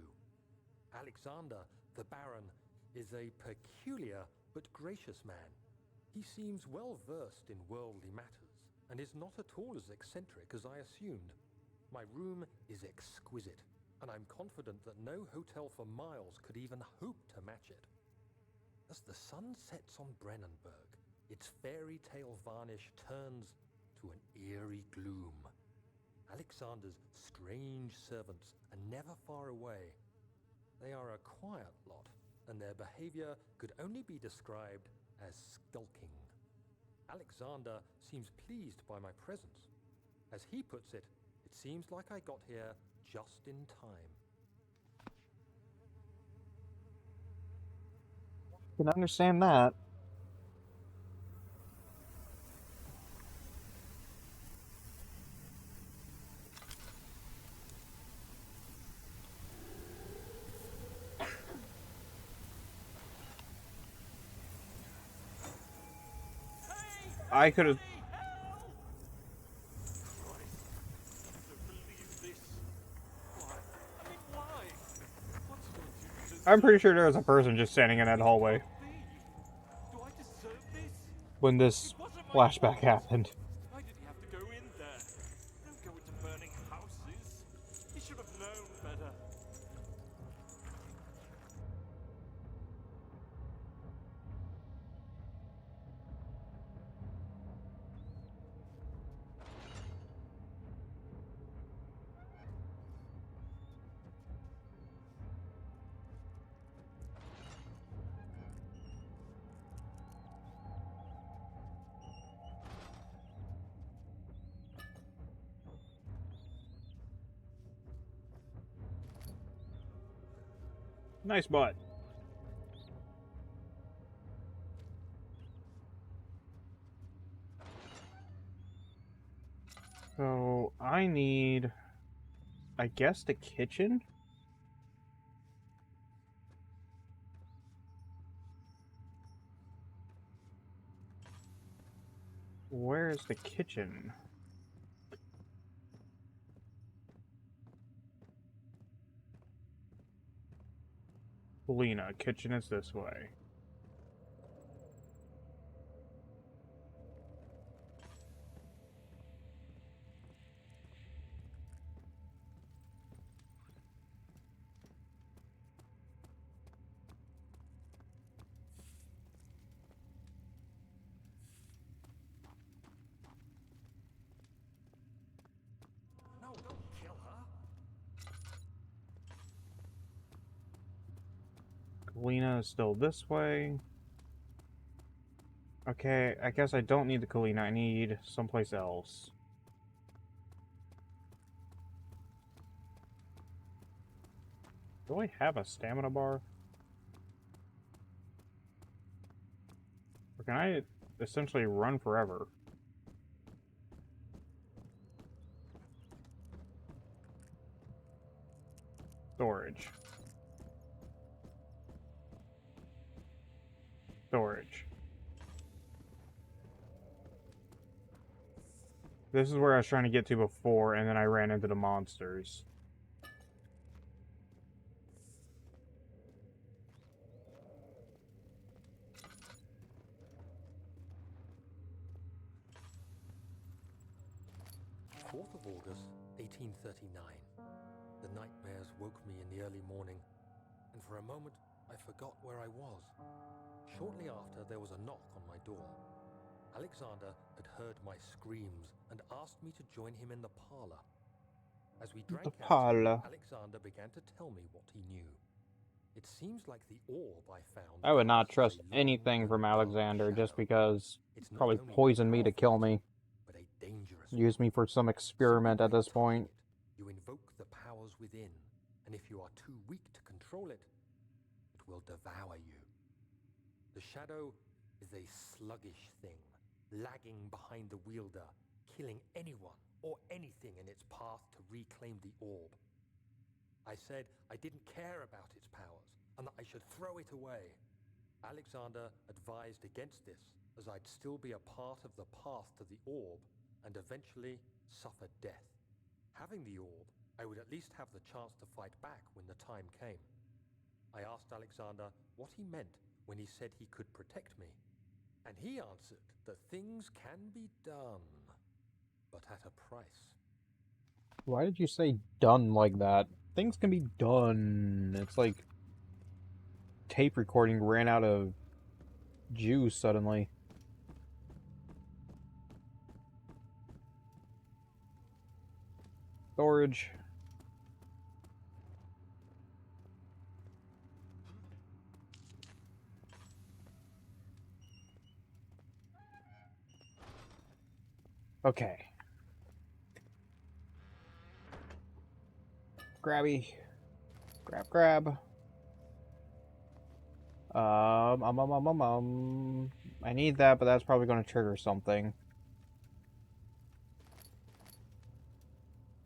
Alexander, the Baron, is a peculiar but gracious man. He seems well versed in worldly matters, and is not at all as eccentric as I assumed. My room is exquisite, and I'm confident that no hotel for miles could even hope to match it. As the sun sets on Brennenburg, its fairy tale varnish turns to an eerie gloom. Alexander's strange servants are never far away. They are a quiet lot, and their behavior could only be described as skulking. Alexander seems pleased by my presence. As he puts it, it seems like I got here just in time. Can understand that. I could have. I'm pretty sure there was a person just standing in that hallway when this flashback happened. Why did he have to go in there? Don't go into burning houses. He should have known better. Nice butt. So I need, I guess, the kitchen. Where is the kitchen? Lena, kitchen is this way. No, don't kill her. Kalina is still this way. Okay, I guess I don't need the Kalina. I need someplace else. Do I have a stamina bar? Or can I essentially run forever? Storage. Storage. This is where I was trying to get to before, and then I ran into the monsters. August 1839. The nightmares woke me in the early morning, and for a moment I forgot where I was. Shortly after, there was a knock on my door. Alexander had heard my screams and asked me to join him in the parlor. As we drank out, Pal. Alexander began to tell me what he knew. It seems like the orb I found I would not passes trust a long anything and from dark Alexander just shadow. because It's not probably only a poison me to powerful kill entity, me. but a dangerous Use one. me for some Simply experiment by at this touching point. it, you invoke the powers within, and if you are too weak to control it, it will devour you. The shadow is a sluggish thing, lagging behind the wielder, killing anyone or anything in its path to reclaim the orb. I said I didn't care about its powers, and that I should throw it away. Alexander advised against this, as I'd still be a part of the path to the orb, and eventually suffer death. Having the orb, I would at least have the chance to fight back when the time came. I asked Alexander what he meant when he said he could protect me, and he answered that things can be done, but at a price. Why did you say done like that? Things can be done. It's like tape recording ran out of juice suddenly. Storage. Okay. Grabby. Grab. I need that, but that's probably going to trigger something.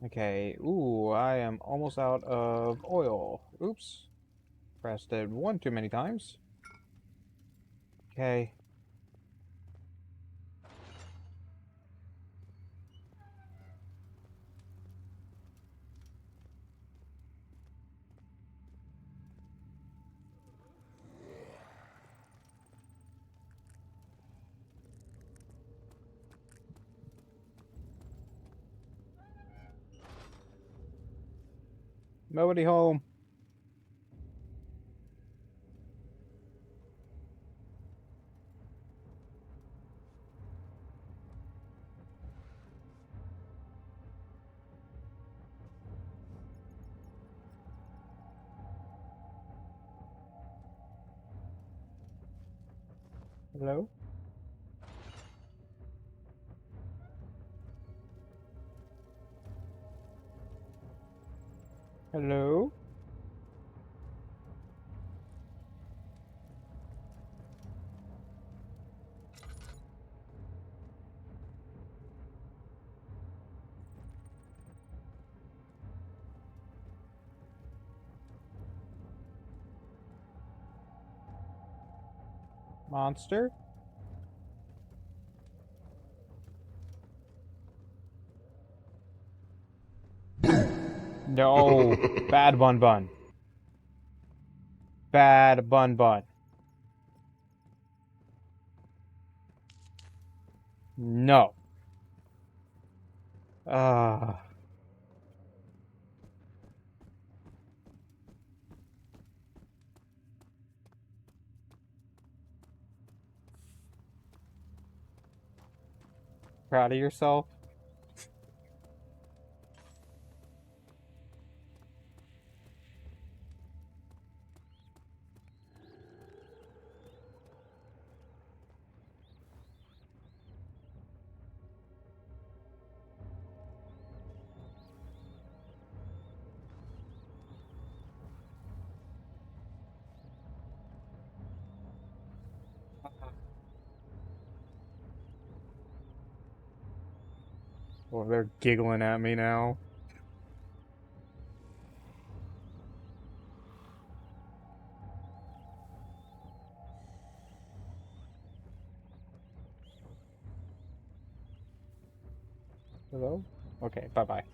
Okay. Ooh, I am almost out of oil. Oops. Pressed it one too many times. Okay. Nobody home. Hello? Hello? Monster? No. Bad Bun Bun. Bad Bun Bun. No. Ah. Proud of yourself? Well, they're giggling at me now. Hello? Okay, bye-bye.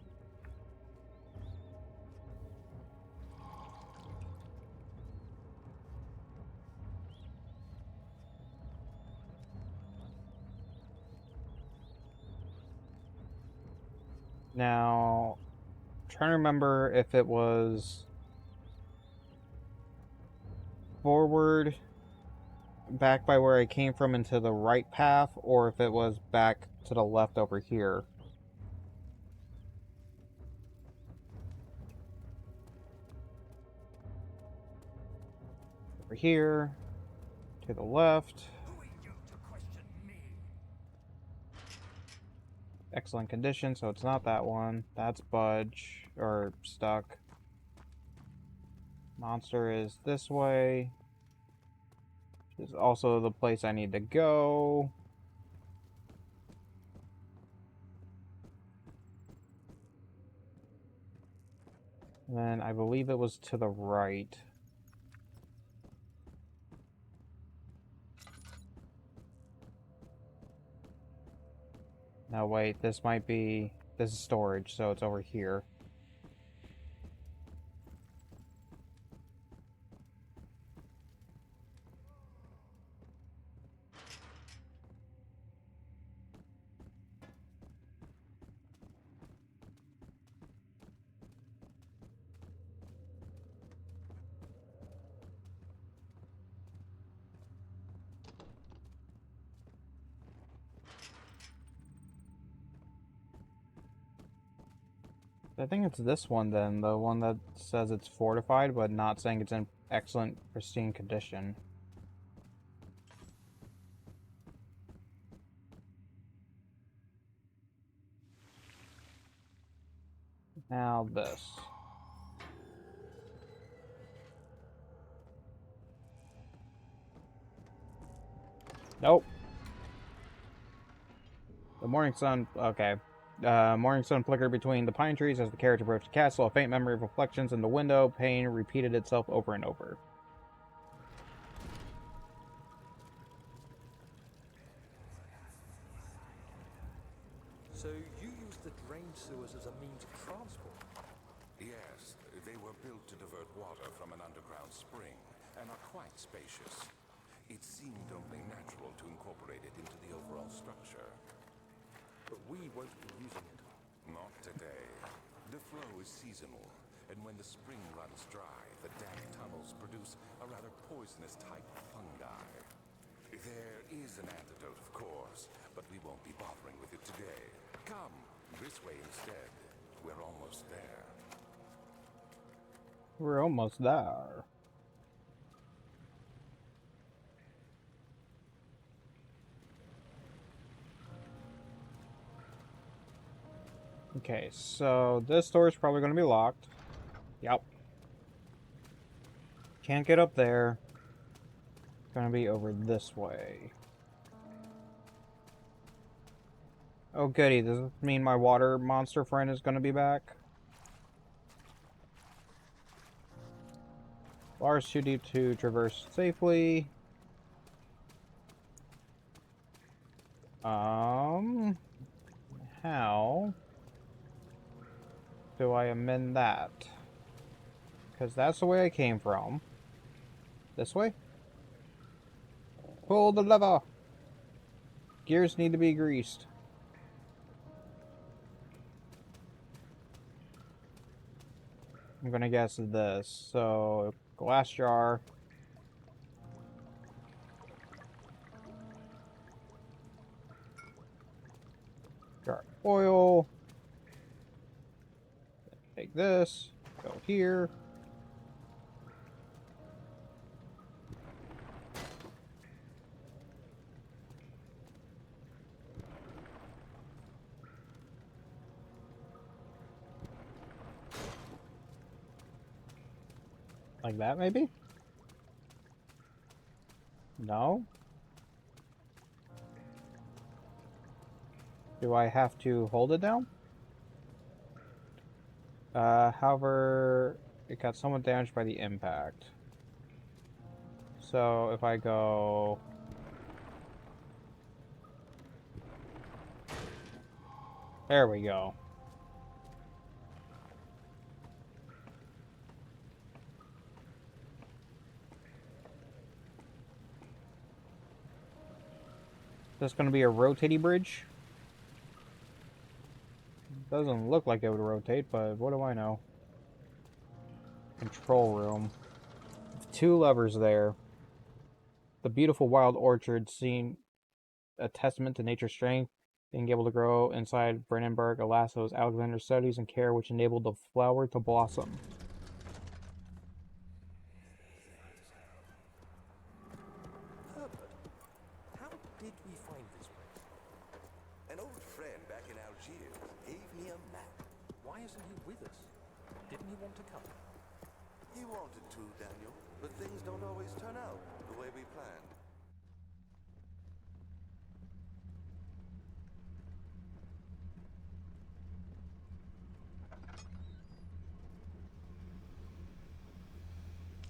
Now, trying to remember if it was forward, back by where I came from into the right path, or if it was back to the left over here. Over here, to the left. Who are you to question me? Excellent condition, so it's not that one. That's Budge, or stuck. Monster is this way. Which is also the place I need to go. And then I believe it was to the right. No, wait, this might be... This is storage, so it's over here. I think it's this one then, the one that says it's fortified, but not saying it's in excellent, pristine condition. Now this. Nope. The morning sun, okay. Morning sun flickered between the pine trees as the carriage approached the castle. A faint memory of reflections in the window pane repeated itself over and over. So you used the drain sewers as a means of transport? Yes, they were built to divert water from an underground spring and are quite spacious. It seemed only natural to incorporate it into the overall structure. But we won't be using it. Not today. The flow is seasonal, and when the spring runs dry, the damp tunnels produce a rather poisonous type of fungi. There is an antidote, of course, but we won't be bothering with it today. Come, this way instead. We're almost there. We're almost there. Okay, so this door is probably going to be locked. Yep. Can't get up there. Gonna be over this way. Oh goody, does this mean my water monster friend is gonna be back? Bars too deep to traverse safely. How do I amend that? Because that's the way I came from. This way? Pull the lever! Gears need to be greased. I'm gonna guess this. So, glass jar. Jar of oil. Take this. Go here. Like that, maybe? No? Do I have to hold it down? However, it got somewhat damaged by the impact. So if I go... There we go. This going to be a rotating bridge? Doesn't look like it would rotate, but what do I know? Control room. 2 levers there. The beautiful wild orchard seemed a testament to nature's strength, being able to grow inside Brandenburg, Lasso's Alexander's studies and care which enabled the flower to blossom. with us. Didn't he want to come? He wanted to, Daniel, but things don't always turn out the way we planned.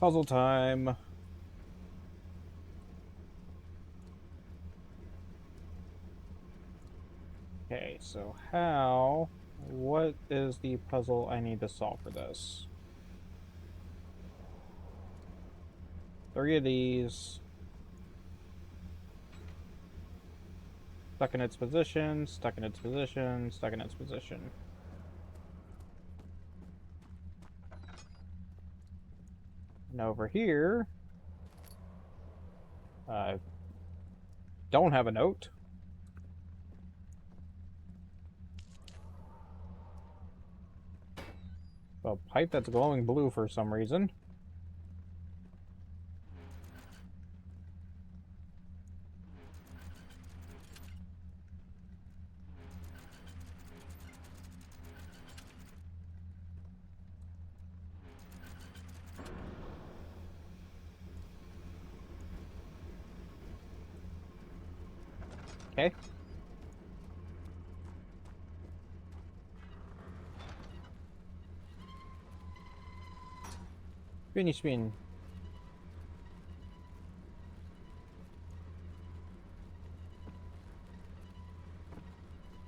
Puzzle time. Okay, so what is the puzzle I need to solve for this? 3 of these. Stuck in its position, stuck in its position, stuck in its position. And over here, I don't have a note. A pipe that's glowing blue for some reason. Okay. Spinny spin.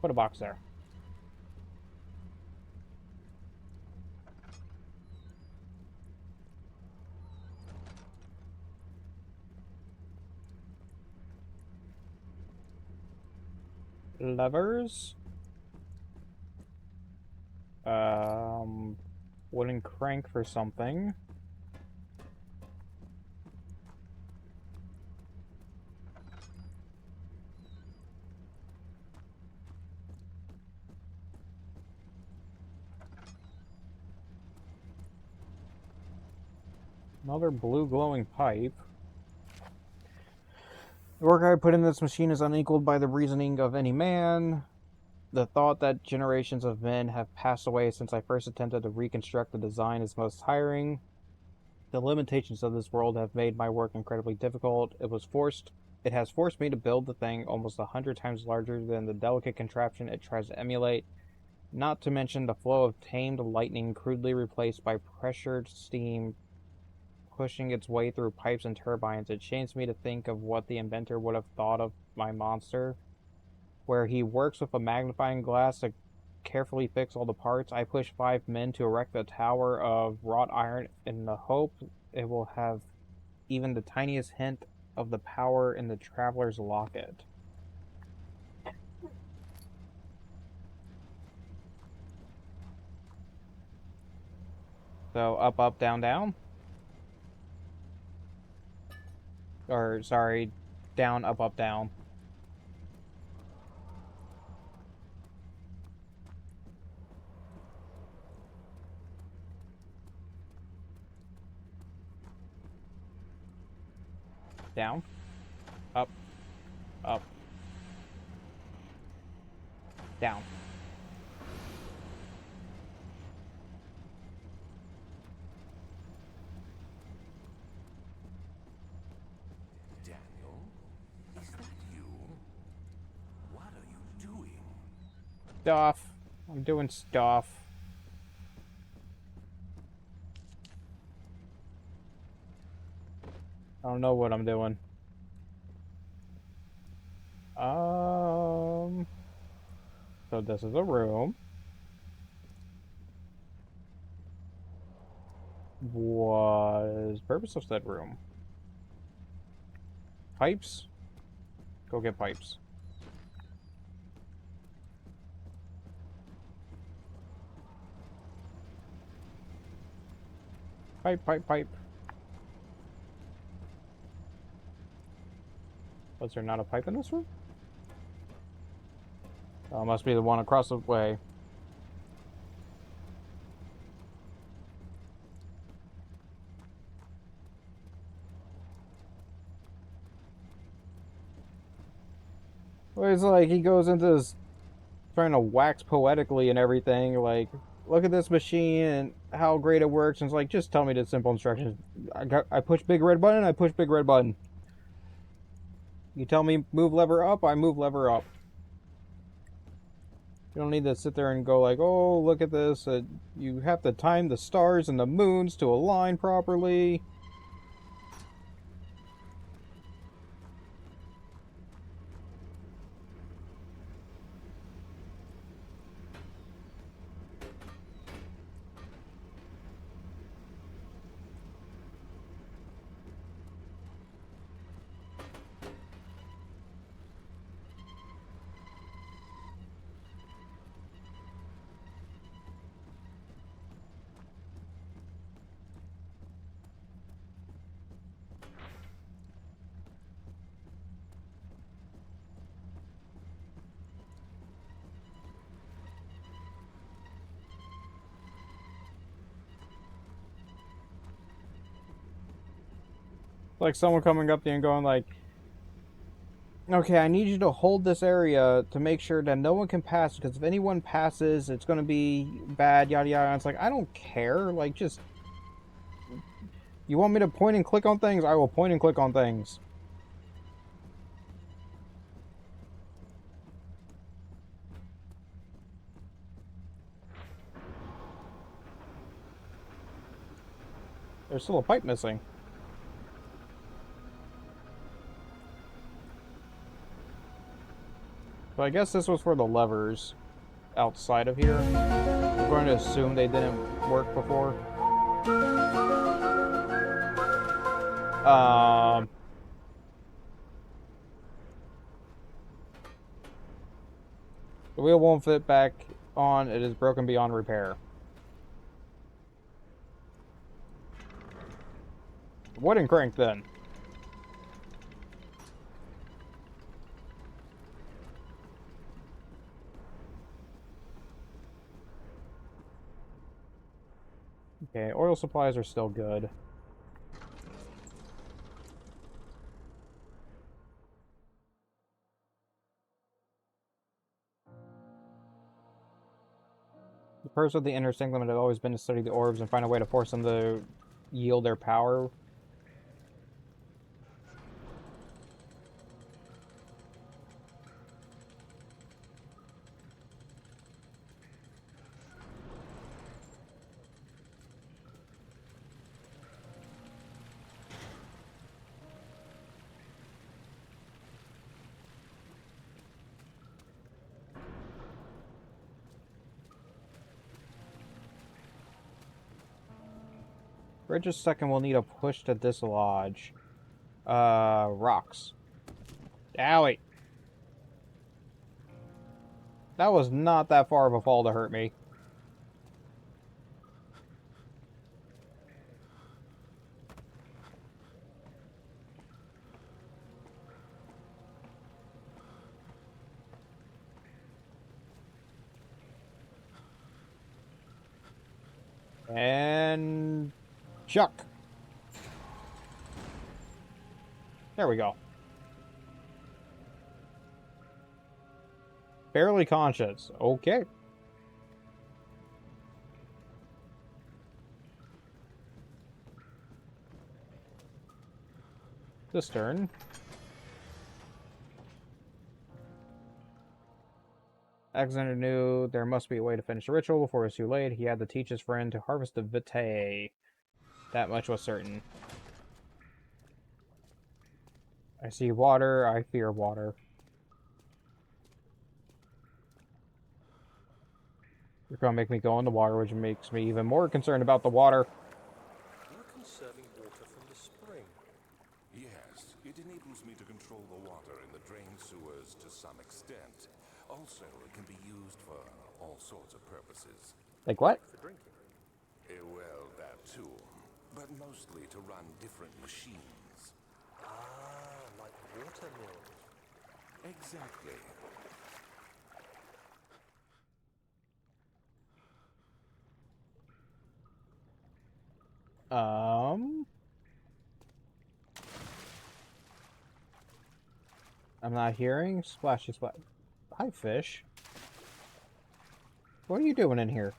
Put a box there. Levers. Wooden crank for something. Another blue glowing pipe. The work I put in this machine is unequaled by the reasoning of any man. The thought that generations of men have passed away since I first attempted to reconstruct the design is most tiring. The limitations of this world have made my work incredibly difficult. It has forced me to build the thing almost 100 times larger than the delicate contraption it tries to emulate. Not to mention the flow of tamed lightning crudely replaced by pressured steam pushing its way through pipes and turbines. It shames me to think of what the inventor would have thought of my monster, where he works with a magnifying glass to carefully fix all the parts. I push 5 men to erect a tower of wrought iron in the hope it will have even the tiniest hint of the power in the traveler's locket. So up, up, down, down. Or, sorry, down, up, up, down. Down. Up. Up. Down. Daniel, is that you? What are you doing? Stuff. I'm doing stuff. I don't know what I'm doing. So this is a room. What is the purpose of that room? Pipes? Go get pipes. Pipe, pipe, pipe. Was there not a pipe in this room? Oh, must be the one across the way. Well, it's like he goes into this trying to wax poetically and everything, like look at this machine and how great it works. And it's like, just tell me the simple instructions. I push big red button, I push big red button. You tell me move lever up, I move lever up. You don't need to sit there and go like, oh, look at this. You have to time the stars and the moons to align properly. Like someone coming up to you and going like, okay, I need you to hold this area to make sure that no one can pass, because if anyone passes, it's going to be bad, yada yada. And it's like, I don't care. Like, just, you want me to point and click on things? I will point and click on things. There's still a pipe missing. But I guess this was for the levers outside of here. I'm going to assume they didn't work before. The wheel won't fit back on. It is broken beyond repair. Wooden crank then. Okay, oil supplies are still good. The purpose of the inner sync limit had always been to study the orbs and find a way to force them to yield their power. Bridge's second will need a push to dislodge. Rocks. Owie. That was not that far of a fall to hurt me. And chuck. There we go. Barely conscious. Okay. This turn. Alexander knew there must be a way to finish the ritual before it was too late. He had to teach his friend to harvest the vitae. That much was certain. I see water. I fear water. You're gonna make me go in the water, which makes me even more concerned about the water. You're conserving water from the spring. Yes, it enables me to control the water in the drain sewers to some extent. Also, it can be used for all sorts of purposes. Like what? For drinking. Well, that too. But mostly to run different machines. Ah, like water mills. Exactly. I'm not hearing. Splashy splash. Hi, fish. What are you doing in here?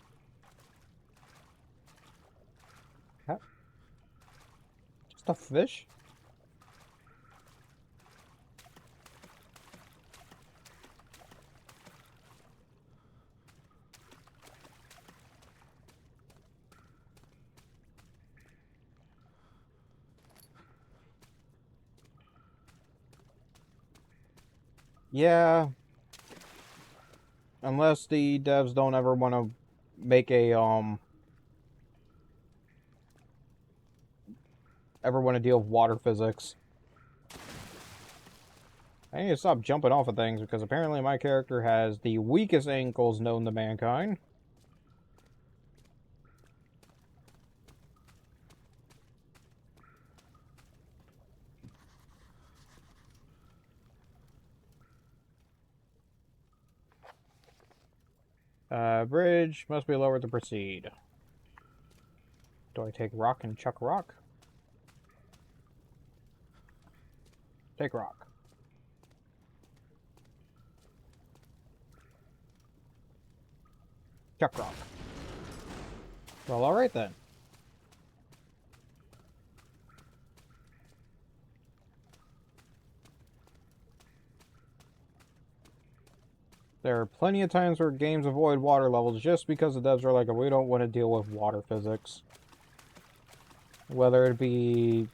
Stuffed fish? Yeah. Unless the devs don't ever want to make a, ever want to deal with water physics. I need to stop jumping off of things because apparently my character has the weakest ankles known to mankind. Bridge must be lowered to proceed. Do I take rock and chuck rock? Take rock. Chuck rock. Well, alright then. There are plenty of times where games avoid water levels just because the devs are like, we don't want to deal with water physics. Whether it be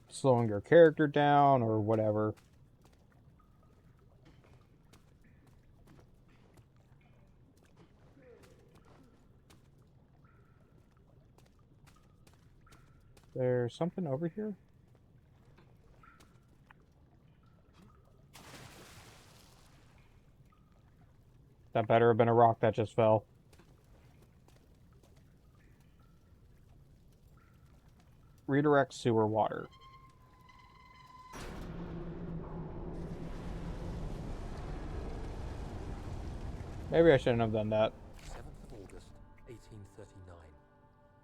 slowing your character down or whatever. There's something over here? That better have been a rock that just fell. Redirect sewer water. Maybe I shouldn't have done that. 7th of August, 1839.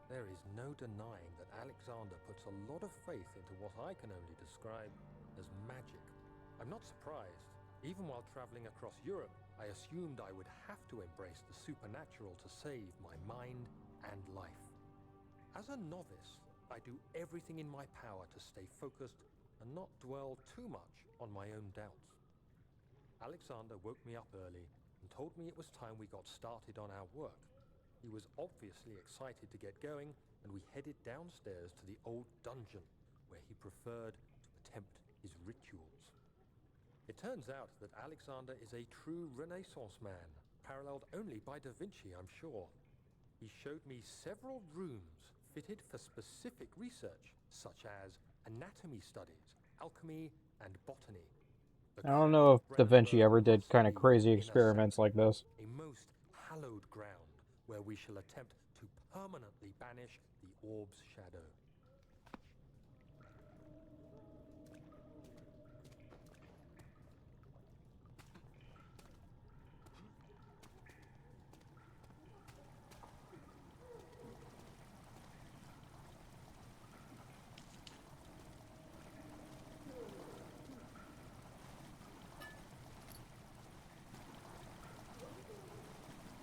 There is no denying that Alexander puts a lot of faith into what I can only describe as magic. I'm not surprised. Even while traveling across Europe, I assumed I would have to embrace the supernatural to save my mind and life. As a novice, I do everything in my power to stay focused and not dwell too much on my own doubts. Alexander woke me up early and told me it was time we got started on our work. He was obviously excited to get going, and we headed downstairs to the old dungeon, where he preferred to attempt his rituals. It turns out that Alexander is a true Renaissance man, paralleled only by Da Vinci, I'm sure. He showed me several rooms fitted for specific research, such as anatomy studies, alchemy, and botany. I don't know if Da Vinci ever did kind of crazy experiments like this. A most hallowed ground where we shall attempt to permanently banish the orb's shadow.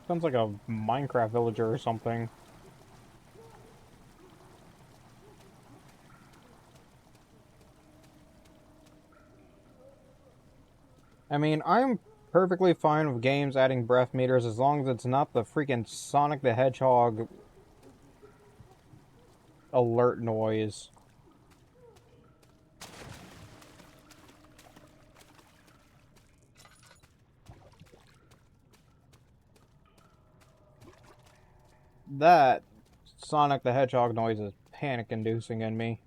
Sounds like a Minecraft villager or something. I mean, I'm perfectly fine with games adding breath meters as long as it's not the freaking Sonic the Hedgehog alert noise. That Sonic the Hedgehog noise is panic-inducing in me.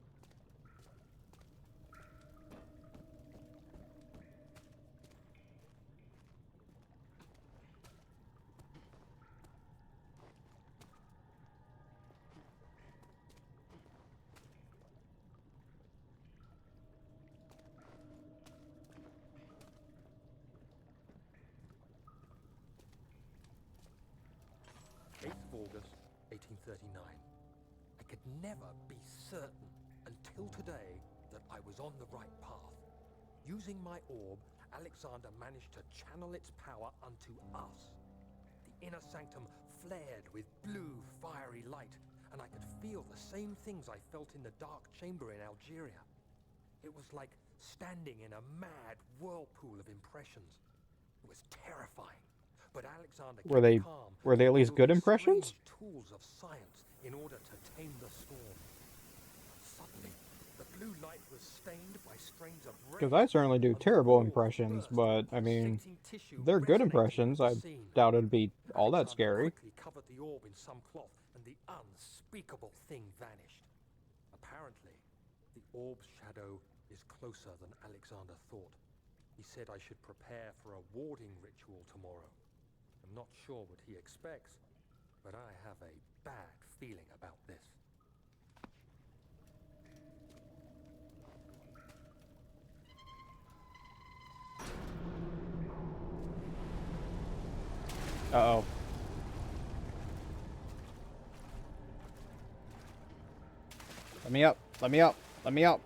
August 1839. I could never be certain until today that I was on the right path. Using my orb, Alexander managed to channel its power unto us. The inner sanctum flared with blue, fiery light, and I could feel the same things I felt in the dark chamber in Algeria. It was like standing in a mad whirlpool of impressions. It was terrifying, but Alexander Were kept they calm were they at and least good wielded impressions? strange tools of science in order to tame the storm. Suddenly, the blue light was stained by strains of Because rays, I certainly do and the terrible walls impressions, burst, but I mean, pulsating tissue if they're good resonating with impressions. the I scene. doubt it'd be all that Alexander scary. quickly covered the orb in some cloth, and the unspeakable thing vanished. Apparently, the orb's shadow is closer than Alexander thought. He said I should prepare for a warding ritual tomorrow. I'm not sure what he expects, but I have a bad feeling about this. Uh-oh. Let me up. Let me up. Let me up.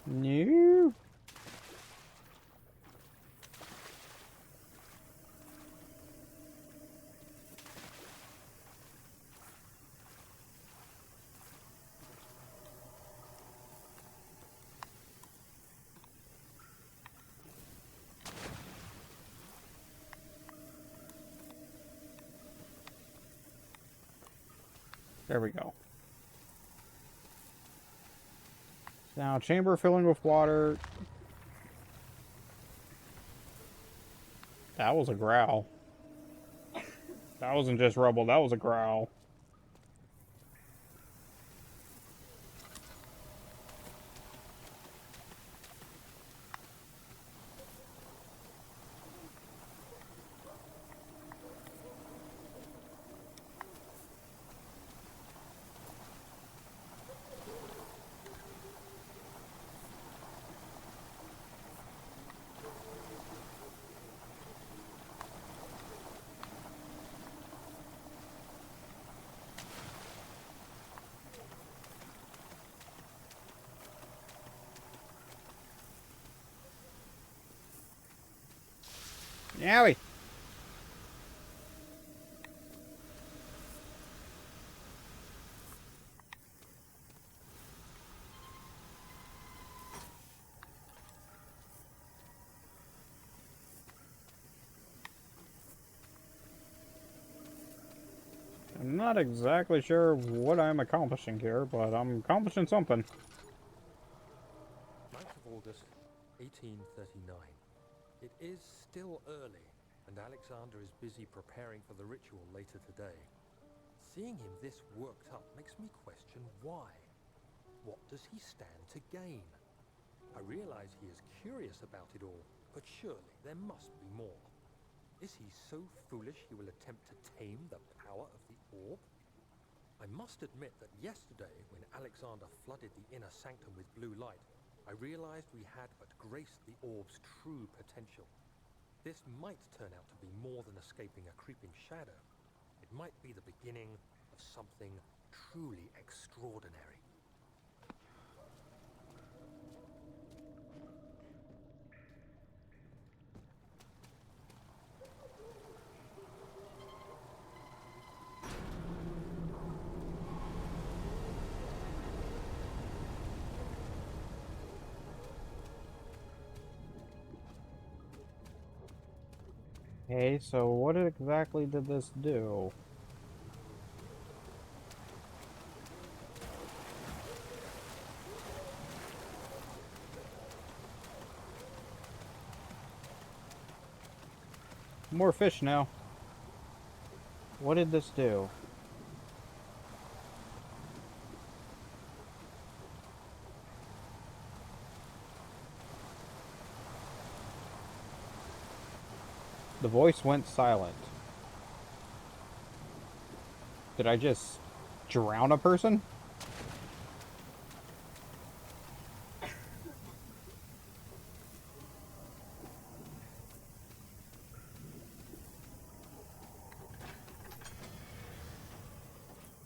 No. There we go. Now, chamber filling with water. That was a growl. That wasn't just rubble, that was a growl. Yowie! I'm not exactly sure what I'm accomplishing here, but I'm accomplishing something. 9th of August, 1839. It is still early, and Alexander is busy preparing for the ritual later today. Seeing him this worked up makes me question why. What does he stand to gain? I realize he is curious about it all, but surely there must be more. Is he so foolish he will attempt to tame the power of the orb? I must admit that yesterday, when Alexander flooded the inner sanctum with blue light, I realized we had but graced the orb's true potential. This might turn out to be more than escaping a creeping shadow. It might be the beginning of something truly extraordinary. Okay, so what exactly did this do? More fish now. What did this do? The voice went silent. Did I just drown a person?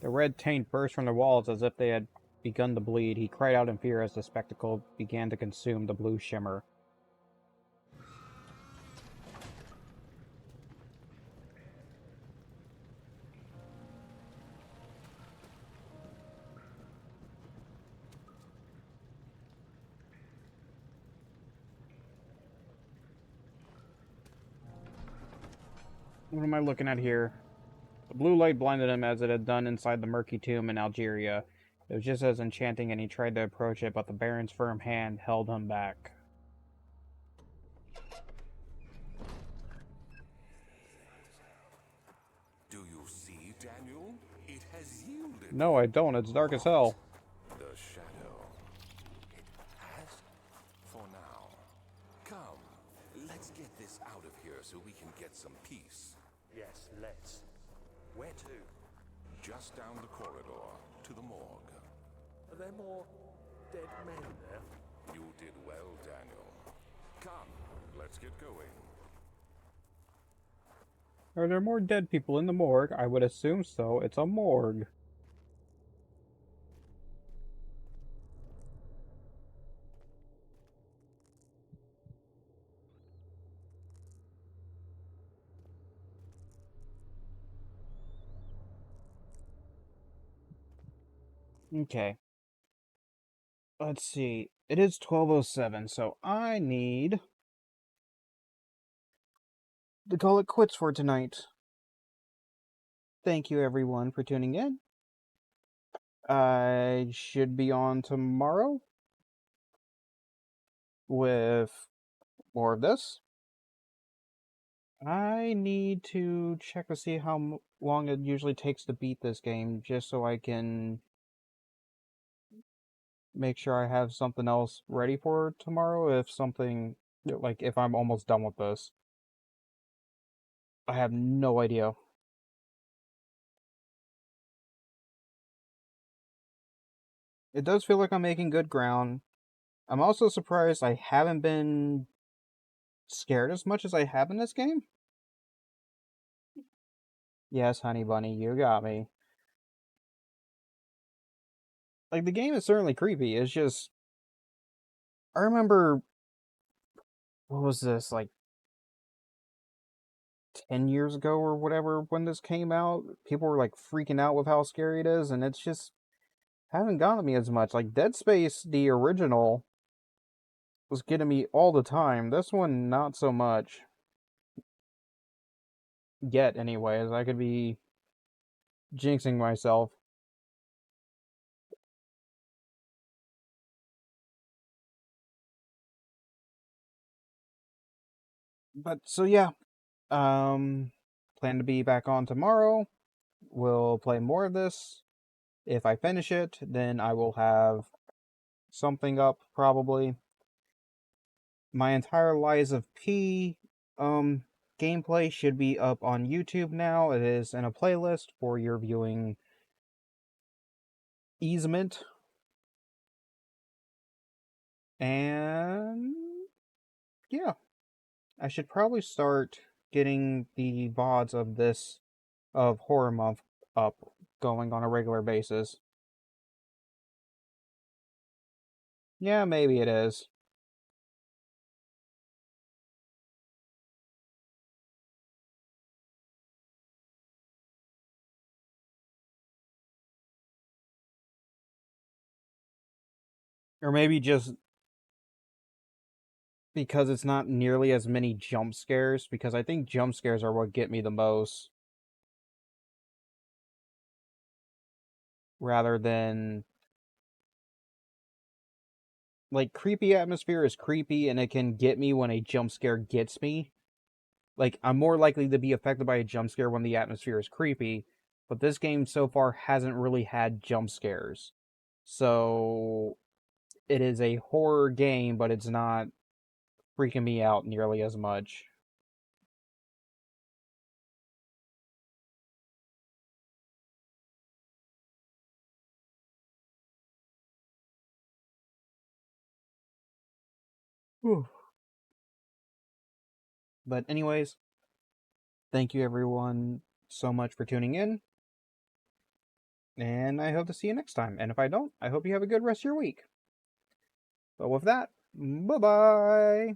The red taint burst from the walls as if they had begun to bleed. He cried out in fear as the spectacle began to consume the blue shimmer. What am I looking at here? The blue light blinded him as it had done inside the murky tomb in Algeria. It was just as enchanting, and he tried to approach it, but the Baron's firm hand held him back. Do you see, Daniel? It has yielded. No, I don't. It's dark as hell. The shadow. It has? For now. Come, let's get this out of here so we can get some peace. Yes, let's. Where to? Just down the corridor to the morgue. Are there more dead men there? You did well, Daniel. Come, let's get going. Are there more dead people in the morgue? I would assume so. It's a morgue. Okay. Let's see. It is 12:07, so I need to call it quits for tonight. Thank you everyone for tuning in. I should be on tomorrow with more of this. I need to check to see how long it usually takes to beat this game, just so I can make sure I have something else ready for tomorrow if something, like, if I'm almost done with this. I have no idea. It does feel like I'm making good ground. I'm also surprised I haven't been scared as much as I have in this game. Yes, honey bunny, you got me. Like, the game is certainly creepy. It's just, I remember, what was this, like 10 years ago or whatever when this came out? People were like freaking out with how scary it is, and it's just haven't gotten me as much. Like, Dead Space, the original, was getting me all the time. This one, not so much. Yet, anyways. I could be jinxing myself. But, so yeah. Plan to be back on tomorrow. We'll play more of this. If I finish it, then I will have something up, probably. My entire Lies of P gameplay should be up on YouTube now. It is in a playlist for your viewing easement. And yeah, I should probably start getting the VODs of this, of Horror Month, up, going on a regular basis. Yeah, maybe it is. Or maybe just because it's not nearly as many jump scares, because I think jump scares are what get me the most. Rather than, like, creepy atmosphere is creepy and it can get me when a jump scare gets me. Like, I'm more likely to be affected by a jump scare when the atmosphere is creepy, but this game so far hasn't really had jump scares. So, it is a horror game, but it's not freaking me out nearly as much. Whew. But anyways, thank you everyone so much for tuning in. And I hope to see you next time. And if I don't, I hope you have a good rest of your week. But with that, bye-bye!